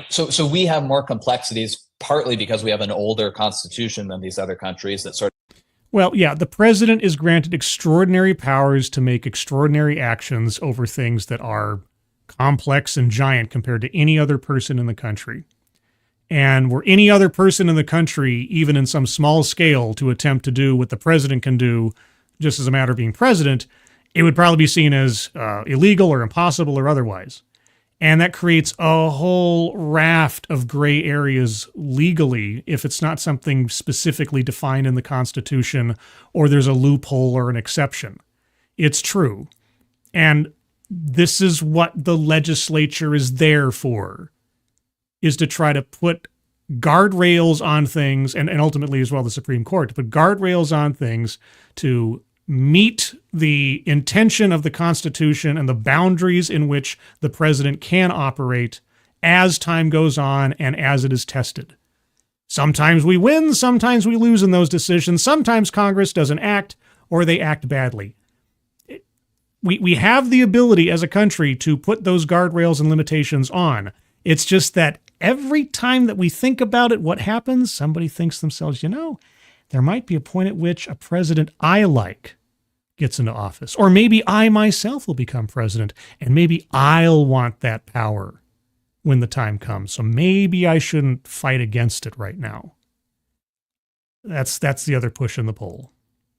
so we have more complexities, partly because we have an older constitution than these other countries that sort of. Well, yeah, the president is granted extraordinary powers to make extraordinary actions over things that are complex and giant compared to any other person in the country. And were any other person in the country, even in some small scale, to attempt to do what the president can do just as a matter of being president, it would probably be seen as illegal or impossible or otherwise. And that creates a whole raft of gray areas legally if it's not something specifically defined in the Constitution or there's a loophole or an exception. It's true. And this is what the legislature is there for, is to try to put guardrails on things, and ultimately as well the Supreme Court, to put guardrails on things to meet the intention of the Constitution and the boundaries in which the president can operate as time goes on and as it is tested. Sometimes we win, sometimes we lose in those decisions. Sometimes Congress doesn't act, or they act badly. We have the ability as a country to put those guardrails and limitations on. It's just that every time that we think about it, what happens? Somebody thinks to themselves, there might be a point at which a president I like gets into office. Or maybe I myself will become president, and maybe I'll want that power when the time comes. So maybe I shouldn't fight against it right now. That's the other push in the poll.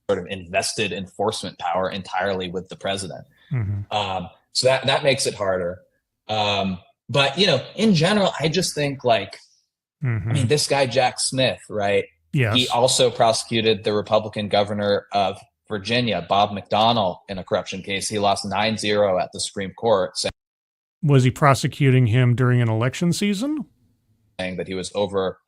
Sort of invested enforcement power entirely with the president. Mm-hmm. So that makes it harder. But, in general, I just think Mm-hmm. I mean, this guy, Jack Smith, right? Yes. He also prosecuted the Republican governor of Virginia, Bob McDonnell, in a corruption case. He lost 9-0 at the Supreme Court, Was he prosecuting him during an election season? saying that he was over,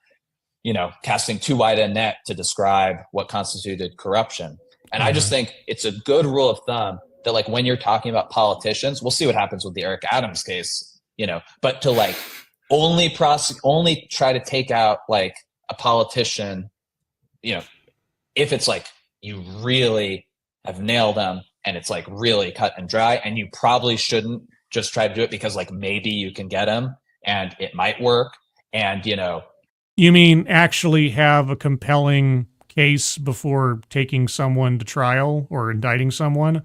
casting too wide a net to describe what constituted corruption. And I just think it's a good rule of thumb that when you're talking about politicians, we'll see what happens with the Eric Adams case, but to only try to take out a politician, if it's you really have nailed them and it's really cut and dry, and you probably shouldn't just try to do it because maybe you can get him and it might work. And, You mean actually have a compelling case before taking someone to trial or indicting someone?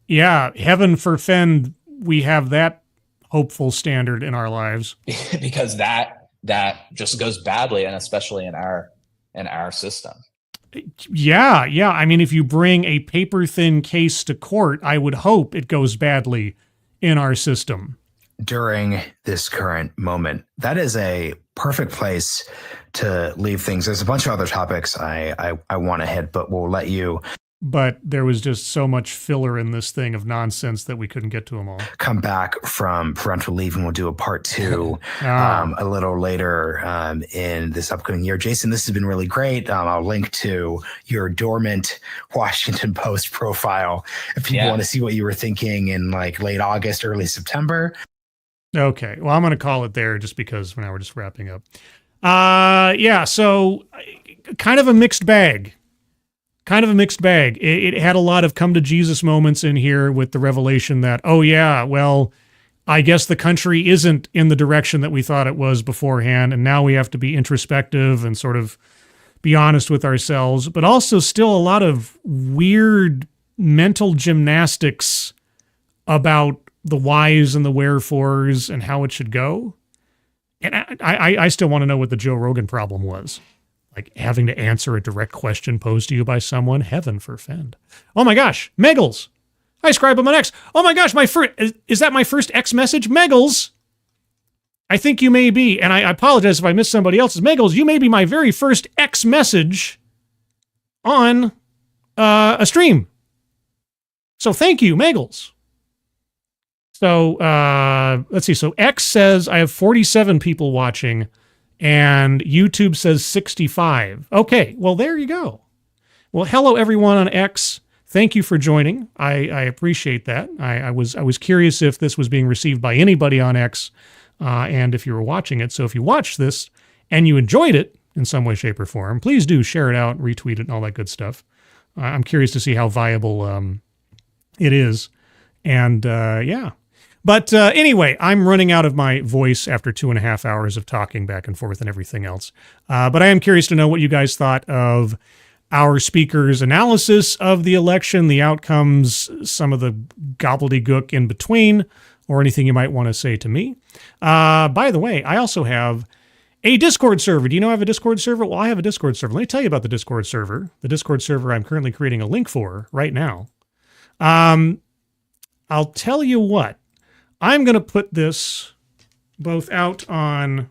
Yeah, heaven forfend we have that hopeful standard in our lives. because that just goes badly, and especially in our system. Yeah. I mean, if you bring a paper-thin case to court, I would hope it goes badly in our system. During this current moment, that is a perfect place to leave things. There's a bunch of other topics I want to hit, but we'll let you. But there was just so much filler in this thing of nonsense that we couldn't get to them all. Come back from parental leave, and we'll do a part 2 a little later in this upcoming year. Jason, this has been really great. I'll link to your dormant Washington Post profile if people want to see what you were thinking in late August, early September. Okay. Well, I'm going to call it there just because now we're just wrapping up. So kind of a mixed bag. It had a lot of come to Jesus moments in here with the revelation that, I guess the country isn't in the direction that we thought it was beforehand, and now we have to be introspective and sort of be honest with ourselves, but also still a lot of weird mental gymnastics about the whys and the wherefores and how it should go. And I still want to know what the Joe Rogan problem was. Having to answer a direct question posed to you by someone, heaven forfend. Oh my gosh, Meggles. Hi, Scribe, I'm an X. Oh my gosh, is that my first X message? Meggles, I think you may be, and I apologize if I missed somebody else's. Meggles, you may be my very first X message on a stream. So thank you, Meggles. So let's see. So X says I have 47 people watching, and YouTube says 65. Okay, well, there you go. Well, hello, everyone on X. Thank you for joining. I appreciate that. I was curious if this was being received by anybody on X, and if you were watching it. So if you watched this and you enjoyed it in some way, shape, or form, please do share it out, retweet it, and all that good stuff. I'm curious to see how viable it is. And But anyway, I'm running out of my voice after 2.5 hours of talking back and forth and everything else. But I am curious to know what you guys thought of our speaker's analysis of the election, the outcomes, some of the gobbledygook in between, or anything you might want to say to me. By the way, I also have a Discord server. Do you know I have a Discord server? Well, I have a Discord server. Let me tell you about the Discord server. The Discord server I'm currently creating a link for right now. I'll tell you what. I'm going to put this both out on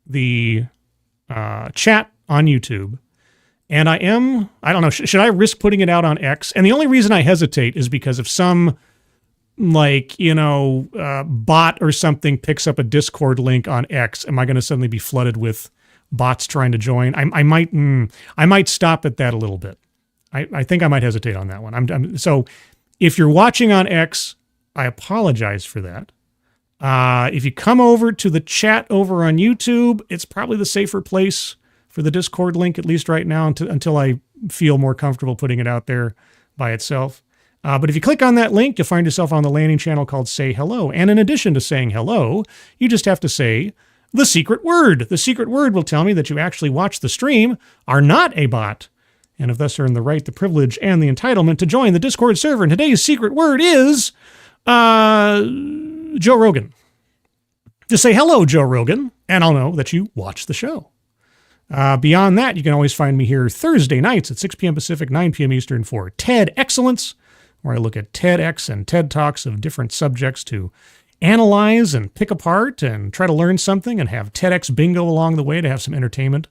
the chat on YouTube, and I don't know, should I risk putting it out on X? And the only reason I hesitate is because if some, bot or something picks up a Discord link on X, am I going to suddenly be flooded with bots trying to join. I might stop at that a little bit. I think I might hesitate on that one. So if you're watching on X, I apologize for that. If you come over to the chat over on YouTube, it's probably the safer place for the Discord link, at least right now, until I feel more comfortable putting it out there by itself. But if you click on that link, you'll find yourself on the landing channel called Say Hello. And in addition to saying hello, you just have to say the secret word. The secret word will tell me that you actually watched the stream, are not a bot, and have thus earned the right, the privilege, and the entitlement to join the Discord server. And today's secret word is Joe Rogan. Just say hello, Joe Rogan, and I'll know that you watched the show. Beyond that, you can always find me here Thursday nights at 6 p.m. Pacific, 9 p.m. Eastern for TED Excellence, where I look at TEDx and TED Talks of different subjects to analyze and pick apart and try to learn something, and have TEDx bingo along the way to have some entertainment.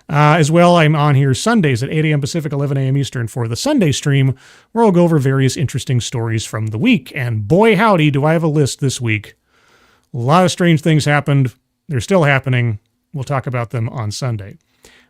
As well, I'm on here Sundays at 8 a.m. Pacific, 11 a.m. Eastern for the Sunday stream, where I'll go over various interesting stories from the week. And boy, howdy, do I have a list this week. A lot of strange things happened. They're still happening. We'll talk about them on Sunday.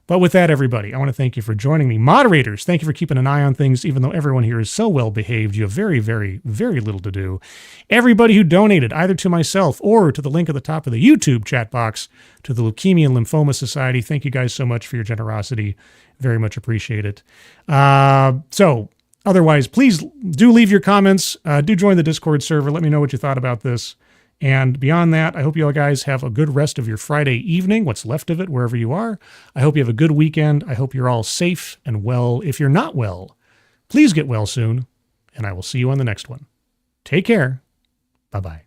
But with that, everybody, I want to thank you for joining me. Moderators, thank you for keeping an eye on things, even though everyone here is so well behaved. You have very, very, very little to do. Everybody who donated, either to myself or to the link at the top of the YouTube chat box, to the Leukemia and Lymphoma Society, thank you guys so much for your generosity. Very much appreciate it. So otherwise, please do leave your comments. Do join the Discord server. Let me know what you thought about this. And beyond that, I hope you all guys have a good rest of your Friday evening, what's left of it, wherever you are. I hope you have a good weekend. I hope you're all safe and well. If you're not well, please get well soon, and I will see you on the next one. Take care. Bye-bye.